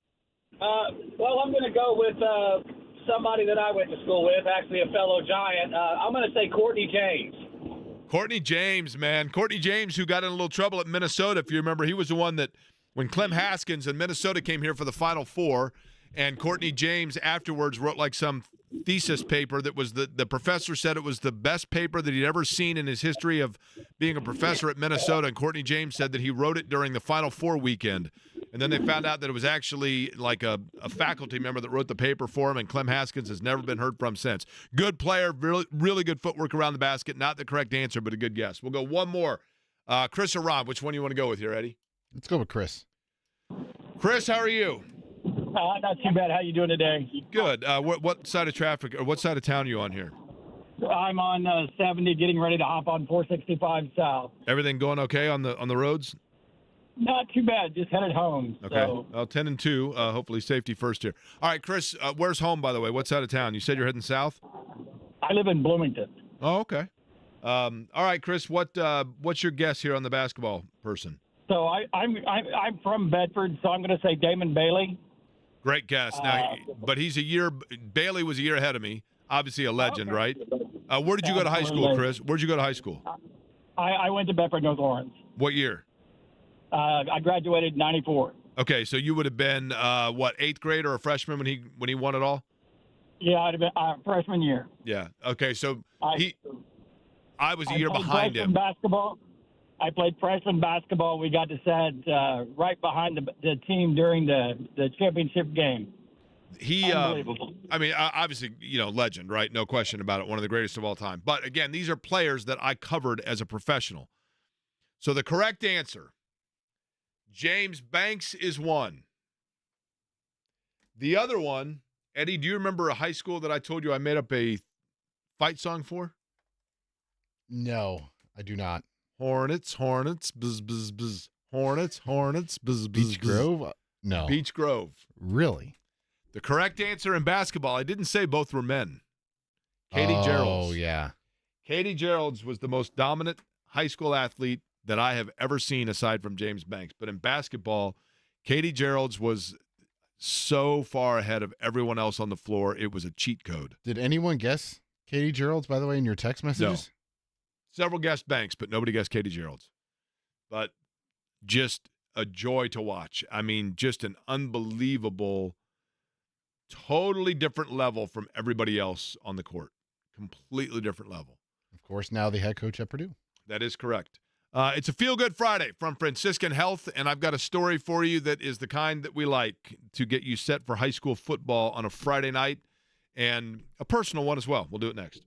Well, I'm going to go with somebody that I went to school with, actually a fellow Giant. I'm going to say Courtney James. Courtney James, man. Courtney James, who got in a little trouble at Minnesota, if you remember. He was the one that, when Clem Haskins and Minnesota came here for the Final Four, and Courtney James afterwards wrote like some thesis paper that was the professor said it was the best paper that he'd ever seen in his history of being a professor at Minnesota. And Courtney James said that he wrote it during the Final Four weekend. And then they found out that it was actually like a faculty member that wrote the paper for him, and Clem Haskins has never been heard from since. Good player, really, really good footwork around the basket. Not the correct answer, but a good guess. We'll go one more. Chris or Rob, which one do you want to go with here, Eddie? Let's go with Chris. Chris, how are you? Not too bad. How you doing today? Good. What side of traffic or what side of town are you on here? I'm on 70, getting ready to hop on 465 south. Everything going okay on the roads? Not too bad. Just headed home. Okay. So. Well, 10-2. Hopefully safety first here. All right, Chris. Where's home, by the way? What side of town? You said you're heading south. I live in Bloomington. Oh, okay. All right, Chris. What's your guess here on the basketball person? So I'm from Bedford, so I'm going to say Damon Bailey. Great guess. Now, but Bailey was a year ahead of me. Obviously a legend, right? Where did you go to high school, Chris? Where'd you go to high school? I went to Bedford, North Lawrence. What year? I graduated in '94. Okay, so you would have been eighth grade or a freshman when he won it all? Yeah, I'd have been freshman year. Yeah. Okay, so I was a year behind him. Basketball. I played freshman basketball. We got to sit right behind the team during the championship game. Unbelievable. Obviously, legend, right? No question about it. One of the greatest of all time. But again, these are players that I covered as a professional. So the correct answer, James Banks is one. The other one, Eddie, do you remember a high school that I told you I made up a fight song for? No, I do not. Hornets, buzz, buzz, buzz. Hornets, buzz, buzz, Beach buzz. Grove? No. Beach Grove. Really? The correct answer in basketball, I didn't say both were men. Katie Geralds. Oh, yeah. Katie Geralds was the most dominant high school athlete that I have ever seen aside from James Banks. But in basketball, Katie Geralds was so far ahead of everyone else on the floor. It was a cheat code. Did anyone guess Katie Geralds, by the way, in your text messages? No. Several guessed Banks, but nobody guessed Katie Geralds. But just a joy to watch. I mean, just an unbelievable, totally different level from everybody else on the court. Completely different level. Of course, now the head coach at Purdue. That is correct. It's a Feel Good Friday from Franciscan Health, and I've got a story for you that is the kind that we like to get you set for high school football on a Friday night, and a personal one as well. We'll do it next.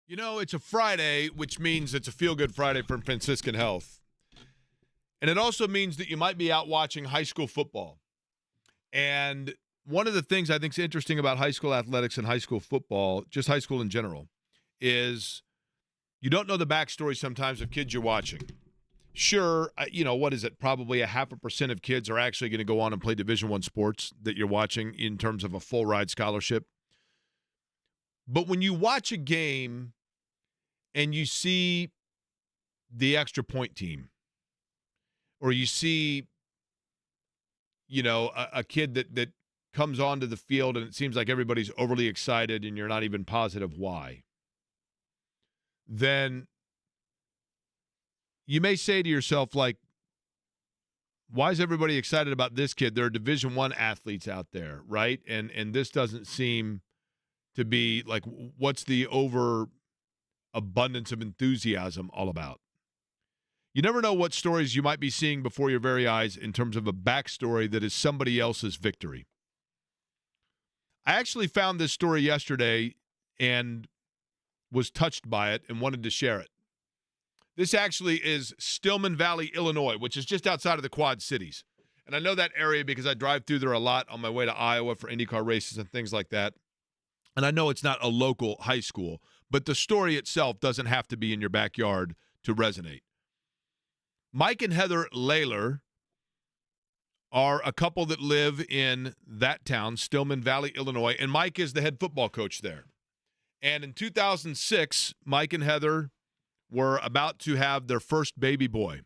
You know, it's a Friday, which means it's a feel-good Friday from Franciscan Health. And it also means that you might be out watching high school football. And one of the things I think is interesting about high school athletics and high school football, just high school in general, is you don't know the backstory sometimes of kids you're watching. Sure, what is it? Probably 0.5% of kids are actually going to go on and play Division I sports that you're watching in terms of a full ride scholarship. But when you watch a game and you see the extra point team, or you see, a kid that comes onto the field and it seems like everybody's overly excited and you're not even positive why, then you may say to yourself, like, why is everybody excited about this kid? There are Division I athletes out there, right? And this doesn't seem to be like, what's the overabundance of enthusiasm all about? You never know what stories you might be seeing before your very eyes in terms of a backstory that is somebody else's victory. I actually found this story yesterday and was touched by it and wanted to share it. This actually is Stillman Valley, Illinois, which is just outside of the Quad Cities. And I know that area because I drive through there a lot on my way to Iowa for IndyCar races and things like that. And I know it's not a local high school, but the story itself doesn't have to be in your backyard to resonate. Mike and Heather Layler are a couple that live in that town, Stillman Valley, Illinois, and Mike is the head football coach there. And in 2006, Mike and Heather were about to have their first baby boy.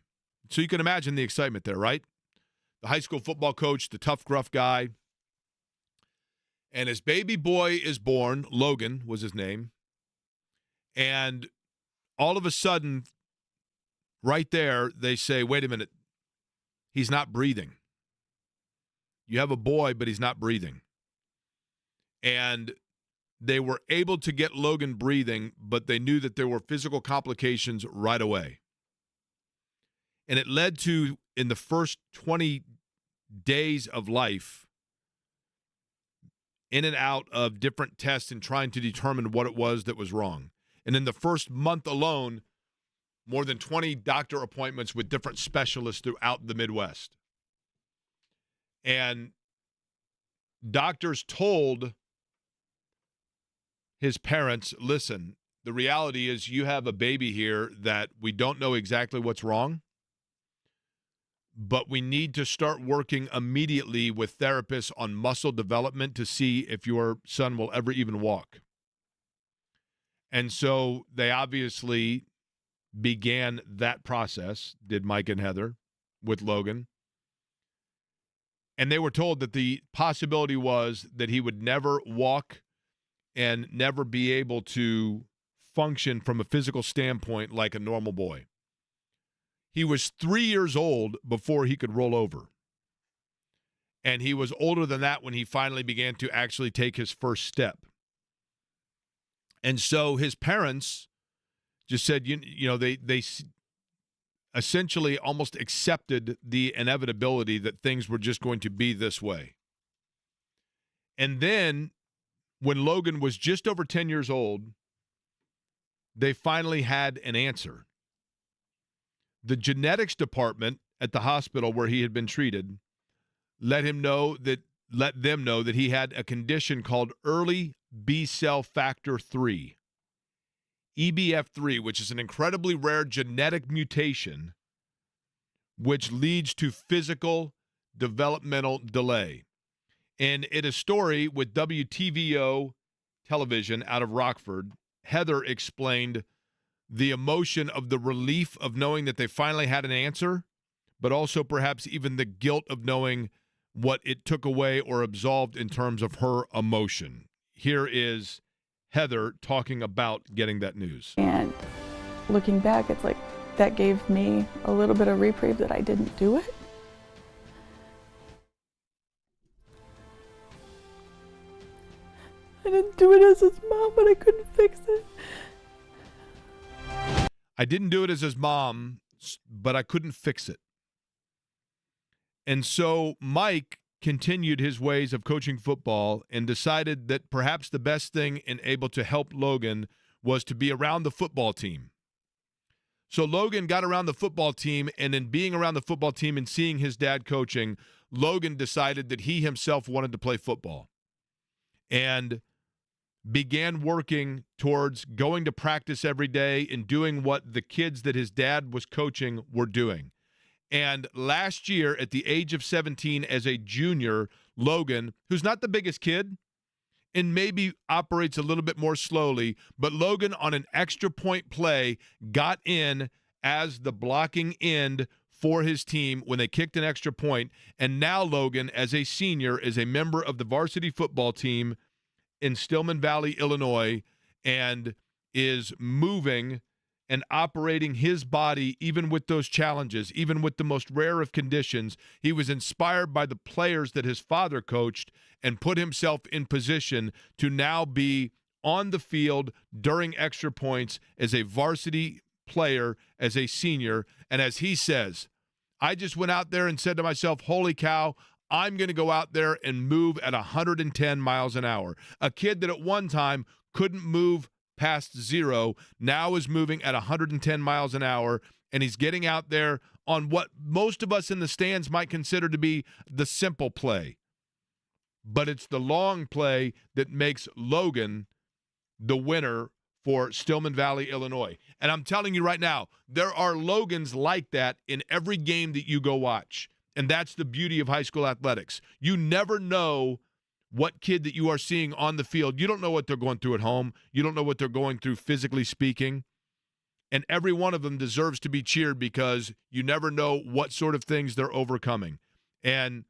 So you can imagine the excitement there, right? The high school football coach, the tough, gruff guy. And his baby boy is born. Logan was his name. And all of a sudden, right there, they say, wait a minute, he's not breathing. You have a boy, but he's not breathing. And they were able to get Logan breathing, but they knew that there were physical complications right away. And it led to, in the first 20 days of life, in and out of different tests and trying to determine what it was that was wrong. And in the first month alone, more than 20 doctor appointments with different specialists throughout the Midwest. And doctors told his parents, listen, the reality is you have a baby here that we don't know exactly what's wrong, but we need to start working immediately with therapists on muscle development to see if your son will ever even walk. And so they obviously began that process, did Mike and Heather, with Logan. And they were told that the possibility was that he would never walk and never be able to function from a physical standpoint like a normal boy. He was 3 years old before he could roll over. And he was older than that when he finally began to actually take his first step. And so his parents just said, they essentially almost accepted the inevitability that things were just going to be this way. And then when Logan was just over 10 years old, they finally had an answer. The genetics department at the hospital where he had been treated let them know that he had a condition called early B-cell factor 3, EBF3, which is an incredibly rare genetic mutation which leads to physical developmental delay. And in a story with WTVO television out of Rockford, Heather explained the emotion of the relief of knowing that they finally had an answer, but also perhaps even the guilt of knowing what it took away or absolved in terms of her emotion. Here is Heather talking about getting that news. And looking back, it's like that gave me a little bit of reprieve that I didn't do it. I didn't do it as his mom, but I couldn't fix it. I didn't do it as his mom, but I couldn't fix it. And so Mike continued his ways of coaching football and decided that perhaps the best thing and able to help Logan was to be around the football team. So Logan got around the football team, and in being around the football team and seeing his dad coaching, Logan decided that he himself wanted to play football and began working towards going to practice every day and doing what the kids that his dad was coaching were doing. And last year, at the age of 17, as a junior, Logan, who's not the biggest kid and maybe operates a little bit more slowly, but Logan on an extra point play got in as the blocking end for his team when they kicked an extra point. And now Logan, as a senior, is a member of the varsity football team in Stillman Valley, Illinois, and is moving and operating his body even with those challenges, even with the most rare of conditions. He was inspired by the players that his father coached and put himself in position to now be on the field during extra points as a varsity player, as a senior. And as he says, I just went out there and said to myself, holy cow, I'm going to go out there and move at 110 miles an hour. A kid that at one time couldn't move past zero now is moving at 110 miles an hour, and he's getting out there on what most of us in the stands might consider to be the simple play. But it's the long play that makes Logan the winner for Stillman Valley, Illinois. And I'm telling you right now, there are Logans like that in every game that you go watch. And that's the beauty of high school athletics. You never know what kid that you are seeing on the field. You don't know what they're going through at home. You don't know what they're going through physically speaking. And every one of them deserves to be cheered because you never know what sort of things they're overcoming. And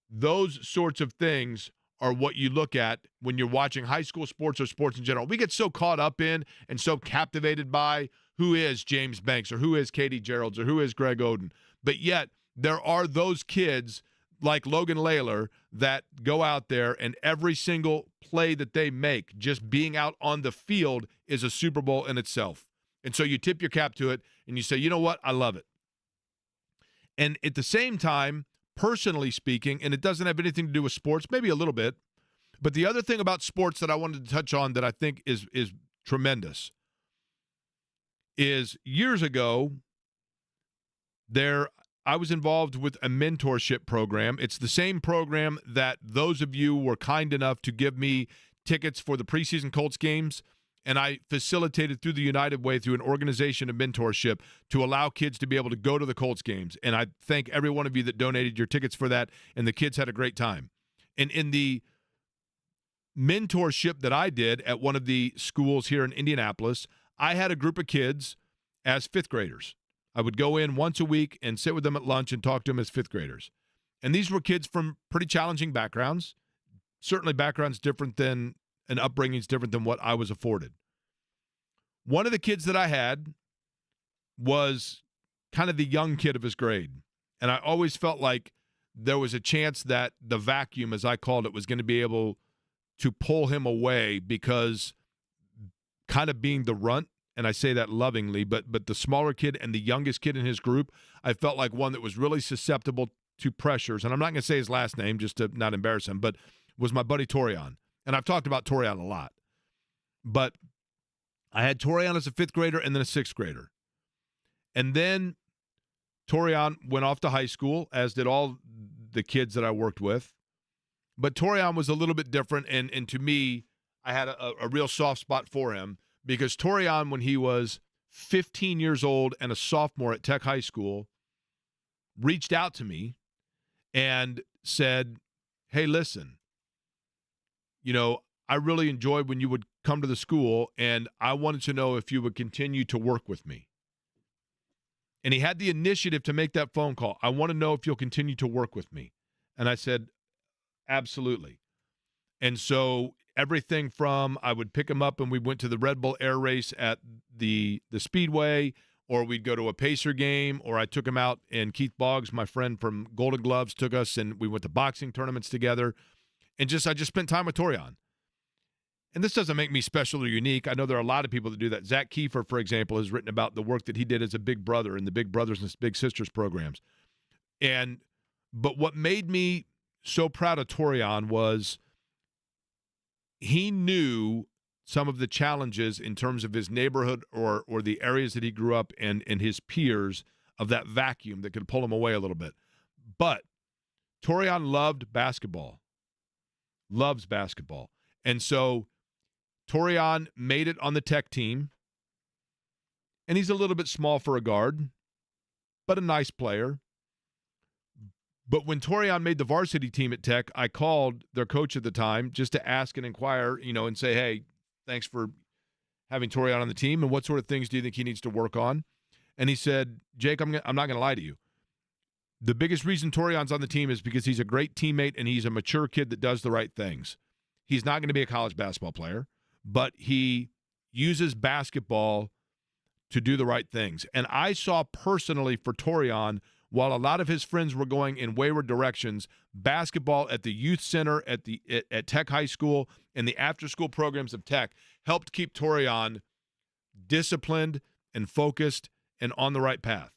those sorts of things are what you look at when you're watching high school sports or sports in general. We get so caught up in and so captivated by who is James Banks or who is Katie Geralds or who is Greg Oden. But yet there are those kids like Logan Layler that go out there and every single play that they make, just being out on the field, is a Super Bowl in itself. And so you tip your cap to it and you say, you know what? I love it. And at the same time, personally speaking, and it doesn't have anything to do with sports, maybe a little bit, but the other thing about sports that I wanted to touch on that I think is tremendous is years ago, I was involved with a mentorship program. It's the same program that those of you were kind enough to give me tickets for the preseason Colts games, and I facilitated through the United Way, through an organization of mentorship, to allow kids to be able to go to the Colts games. And I thank every one of you that donated your tickets for that, and the kids had a great time. And in the mentorship that I did at one of the schools here in Indianapolis, I had a group of kids as fifth graders. I would go in once a week and sit with them at lunch and talk to them as fifth graders. And these were kids from pretty challenging backgrounds, certainly backgrounds different than, and upbringings different than what I was afforded. One of the kids that I had was kind of the young kid of his grade. And I always felt like there was a chance that the vacuum, as I called it, was going to be able to pull him away because kind of being the runt, and I say that lovingly, but the smaller kid and the youngest kid in his group, I felt like one that was really susceptible to pressures. And I'm not going to say his last name just to not embarrass him, but was my buddy Torian. And I've talked about Torian a lot. But I had Torian as a fifth grader and then a sixth grader. And then Torian went off to high school, as did all the kids that I worked with. But Torian was a little bit different, and to me, I had a real soft spot for him because Torian, when he was 15 years old and a sophomore at Tech High School, reached out to me and said, hey, listen, I really enjoyed when you would come to the school, and I wanted to know if you would continue to work with me. And he had the initiative to make that phone call. I want to know if you'll continue to work with me. And I said, absolutely. And so everything from I would pick him up and we went to the Red Bull Air Race at the Speedway, or we'd go to a Pacer game, or I took him out, and Keith Boggs, my friend from Golden Gloves, took us and we went to boxing tournaments together. And I just spent time with Torian. And this doesn't make me special or unique. I know there are a lot of people that do that. Zach Kiefer, for example, has written about the work that he did as a big brother in the Big Brothers and Big Sisters programs. But what made me so proud of Torian was he knew some of the challenges in terms of his neighborhood or the areas that he grew up in and his peers of that vacuum that could pull him away a little bit. But Torian loved basketball, loves basketball. And so Torian made it on the Tech team, and he's a little bit small for a guard, but a nice player. But when Torian made the varsity team at Tech, I called their coach at the time just to ask and inquire, and say, hey, thanks for having Torian on the team, and what sort of things do you think he needs to work on? And he said, Jake, I'm not going to lie to you. The biggest reason Torian's on the team is because he's a great teammate and he's a mature kid that does the right things. He's not going to be a college basketball player, but he uses basketball to do the right things. And I saw personally for Torian, while a lot of his friends were going in wayward directions, basketball at the youth center at Tech High School and the after-school programs of Tech helped keep Torian disciplined and focused and on the right path.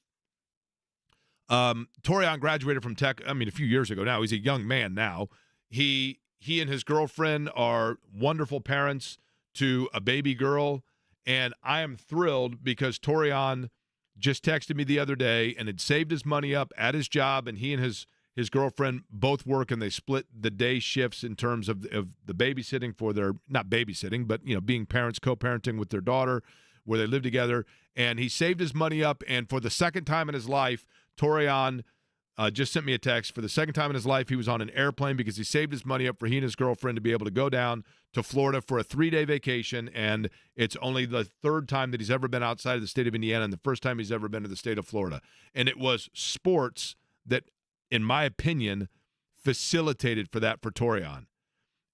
Torian graduated from Tech, a few years ago now. He's a young man now. He and his girlfriend are wonderful parents to a baby girl, and I am thrilled because Torian just texted me the other day and had saved his money up at his job, and he and his girlfriend both work, and they split the day shifts in terms of the babysitting for their, not babysitting, but being parents, co-parenting with their daughter, where they live together. And he saved his money up, and for the second time in his life, Torian just sent me a text. For the second time in his life, he was on an airplane because he saved his money up for he and his girlfriend to be able to go down to Florida for a 3-day vacation, and it's only the third time that he's ever been outside of the state of Indiana and the first time he's ever been to the state of Florida. And it was sports that, in my opinion, facilitated for that for Torian.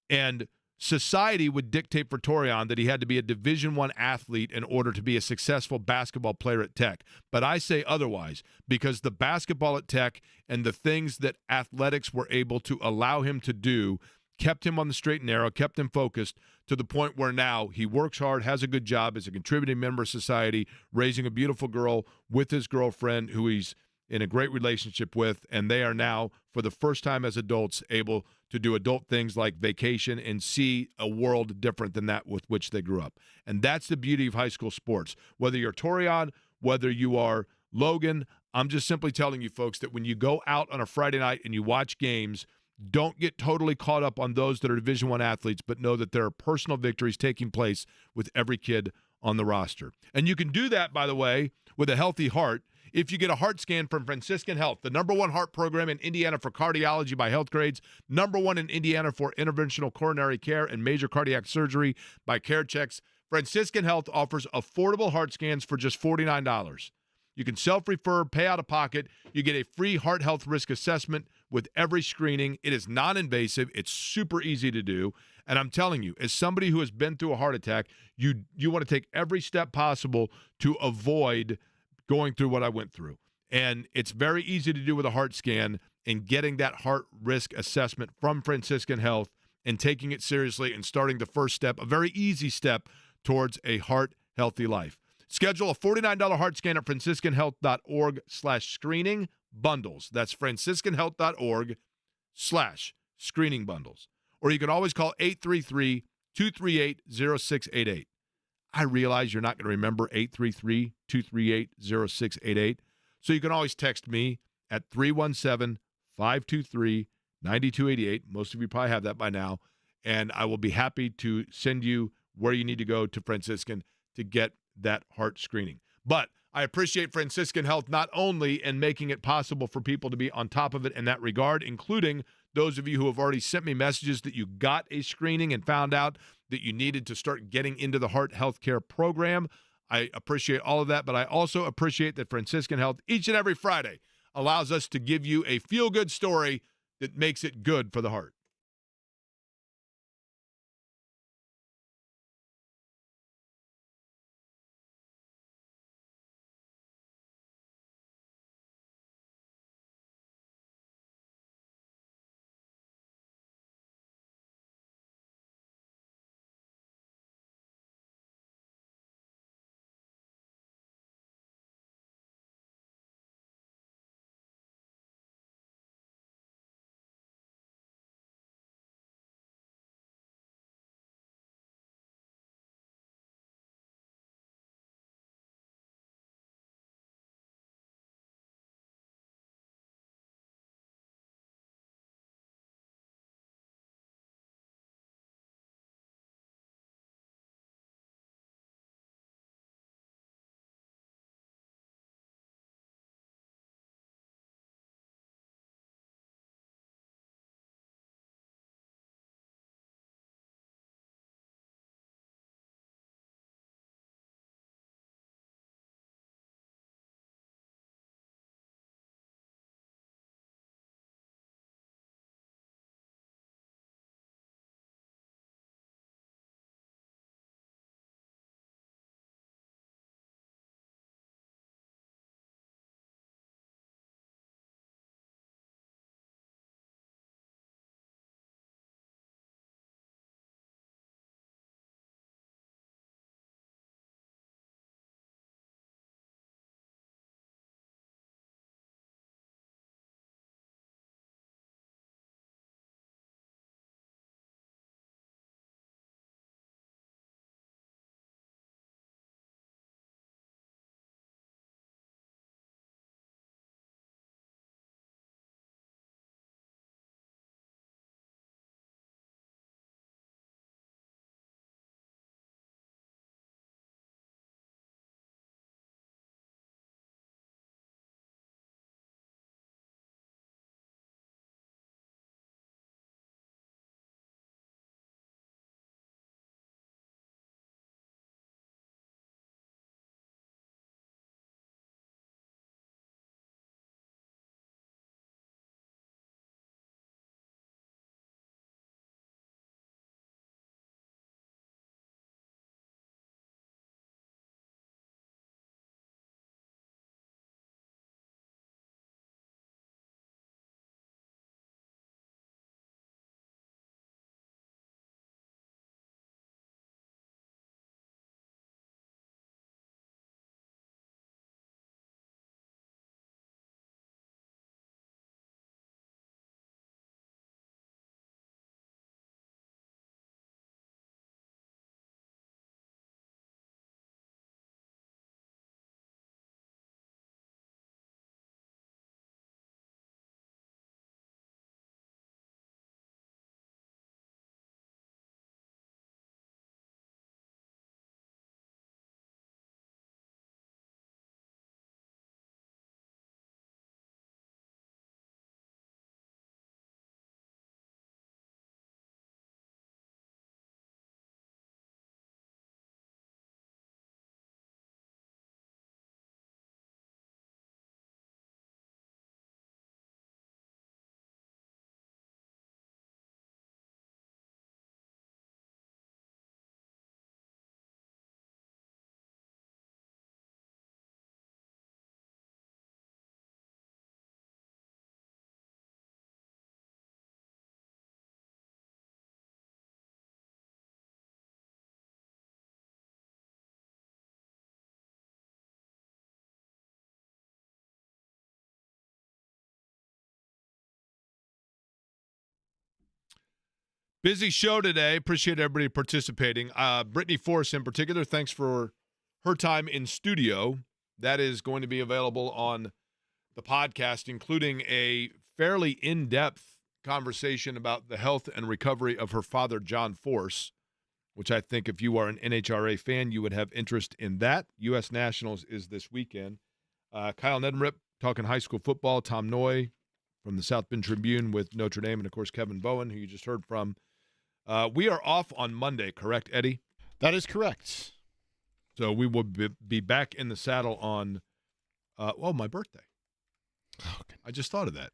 And society would dictate for Torian that he had to be a Division I athlete in order to be a successful basketball player at Tech. But I say otherwise, because the basketball at Tech and the things that athletics were able to allow him to do kept him on the straight and narrow, kept him focused to the point where now he works hard, has a good job, is a contributing member of society, raising a beautiful girl with his girlfriend who he's in a great relationship with, and they are now, for the first time as adults, able to do adult things like vacation and see a world different than that with which they grew up. And that's the beauty of high school sports. Whether you're Torian, whether you are Logan, I'm just simply telling you folks that when you go out on a Friday night and you watch games, don't get totally caught up on those that are Division I athletes, but know that there are personal victories taking place with every kid on the roster. And you can do that, by the way, with a healthy heart if you get a heart scan from Franciscan Health, the #1 heart program in Indiana for cardiology by Health Grades, #1 in Indiana for interventional coronary care and major cardiac surgery by CareChecks. Franciscan Health offers affordable heart scans for just $49. You can self-refer, pay out of pocket. You get a free heart health risk assessment with every screening. It is non-invasive. It's super easy to do. And I'm telling you, as somebody who has been through a heart attack, you want to take every step possible to avoid going through what I went through. And it's very easy to do with a heart scan and getting that heart risk assessment from Franciscan Health and taking it seriously and starting the first step, a very easy step towards a heart-healthy life. Schedule a $49 heart scan at franciscanhealth.org/screening bundles. That's franciscanhealth.org/screening bundles. Or you can always call 833-238-0688. I realize you're not going to remember 833-238-0688. So you can always text me at 317-523-9288. Most of you probably have that by now. And I will be happy to send you where you need to go to Franciscan to get that heart screening. But I appreciate Franciscan Health not only in making it possible for people to be on top of it in that regard, including those of you who have already sent me messages that you got a screening and found out that you needed to start getting into the heart health care program. I appreciate all of that, but I also appreciate that Franciscan Health each and every Friday allows us to give you a feel-good story that makes it good for the heart. Busy show today. Appreciate everybody participating. Britney Force in particular, thanks for her time in studio. That is going to be available on the podcast, including a fairly in-depth conversation about the health and recovery of her father, John Force, which I think if you are an NHRA fan, you would have interest in that. U.S. Nationals is this weekend. Kyle Neddenrip talking high school football. Tom Noy from the South Bend Tribune with Notre Dame, and, of course, Kevin Bowen, who you just heard from. We are off on Monday, correct, Eddie? That is correct. So we will be back in the saddle on, my birthday. Oh, I just thought of that.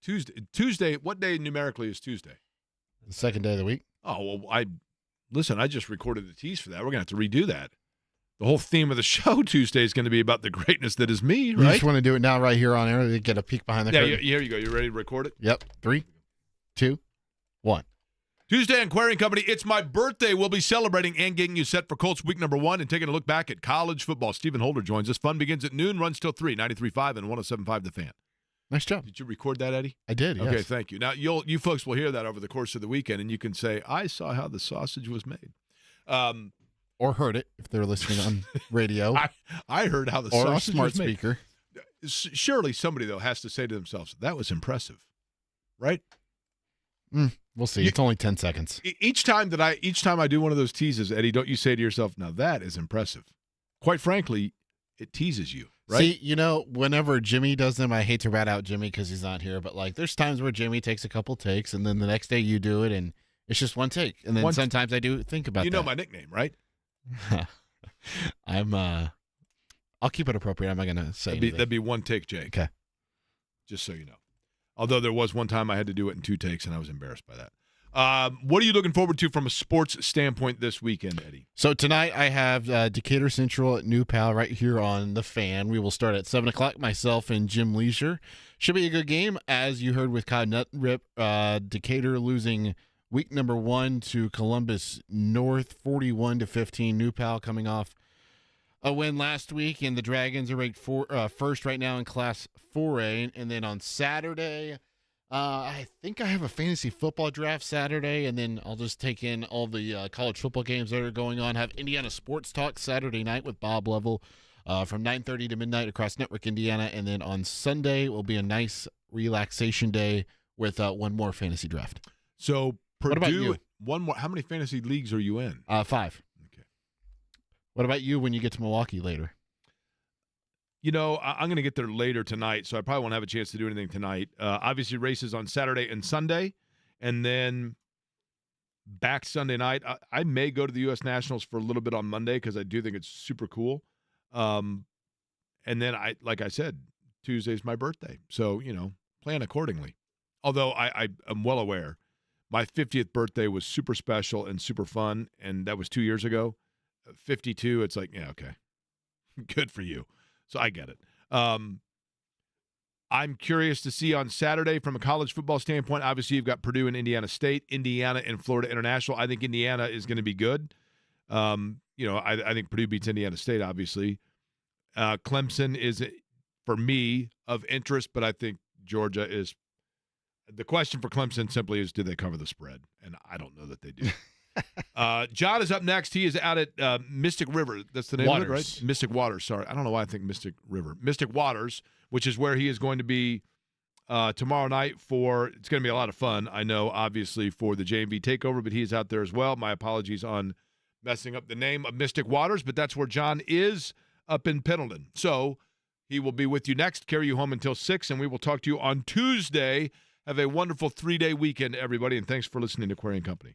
Tuesday, what day numerically is Tuesday? The second day of the week. Oh, well, I just recorded the tease for that. We're going to have to redo that. The whole theme of the show Tuesday is going to be about the greatness that is me, right? You just want to do it now right here on air to get a peek behind the curtain? Yeah, here you go. You ready to record it? Yep. 3, 2, 1. Tuesday on Query & Company, it's my birthday. We'll be celebrating and getting you set for Colts week number 1 and taking a look back at college football. Stephen Holder joins us. Fun begins at noon, runs till 3, 93.5 and 107.5 The Fan. Nice job. Did you record that, Eddie? I did, yes. Okay, thank you. Now, you folks will hear that over the course of the weekend, and you can say, I saw how the sausage was made. Or heard it if they're listening on radio. I heard how the or sausage smart was made. speaker. Surely somebody, though, has to say to themselves, that was impressive, right? We'll see. It's only 10 seconds. Each time I do one of those teases, Eddie, don't you say to yourself, now that is impressive. Quite frankly, it teases you, right? See, whenever Jimmy does them, I hate to rat out Jimmy because he's not here, but there's times where Jimmy takes a couple takes, and then the next day you do it, and it's just one take. And then sometimes I do think about that. You know my nickname, right? I'll keep it appropriate. I'm not going to say anything. That'd be one take, Jake. Okay. Just so you know. Although there was one time I had to do it in 2 takes, and I was embarrassed by that. What are you looking forward to from a sports standpoint this weekend, Eddie? So tonight I have Decatur Central at New Pal right here on The Fan. We will start at 7 o'clock, myself and Jim Leisure. Should be a good game. As you heard with Kyle Nutrip, Decatur losing week number 1 to Columbus North, 41-15. New Pal coming off a win last week, and the Dragons are ranked first right now in Class 4A. And then on Saturday, I think I have a fantasy football draft Saturday, and then I'll just take in all the college football games that are going on. Have Indiana Sports Talk Saturday night with Bob Level from 9:30 to midnight across Network Indiana. And then on Sunday will be a nice relaxation day with one more fantasy draft. So Purdue, what about you? One more. How many fantasy leagues are you in? 5. What about you when you get to Milwaukee later? I'm going to get there later tonight, so I probably won't have a chance to do anything tonight. Obviously, races on Saturday and Sunday, and then back Sunday night. I may go to the U.S. Nationals for a little bit on Monday because I do think it's super cool. And then, like I said, Tuesday's my birthday, so, plan accordingly. Although I am well aware my 50th birthday was super special and super fun, and that was 2 years ago. 52, it's like, yeah, okay. Good for you. So I get it. I'm curious to see on Saturday from a college football standpoint. Obviously, you've got Purdue and Indiana State, Indiana and Florida International. I think Indiana is going to be good. I think Purdue beats Indiana State, obviously. Clemson is, for me, of interest, but I think Georgia is. The question for Clemson simply is, do they cover the spread? And I don't know that they do. John is up next. He is out at Mystic River. That's the name of it, right? Mystic Waters. Sorry. I don't know why I think Mystic River. Mystic Waters, which is where he is going to be tomorrow night it's going to be a lot of fun, I know, obviously, for the JMV takeover, but he is out there as well. My apologies on messing up the name of Mystic Waters, but that's where John is up in Pendleton. So he will be with you next, carry you home until 6, and we will talk to you on Tuesday. Have a wonderful 3-day weekend, everybody, and thanks for listening to Query & Company.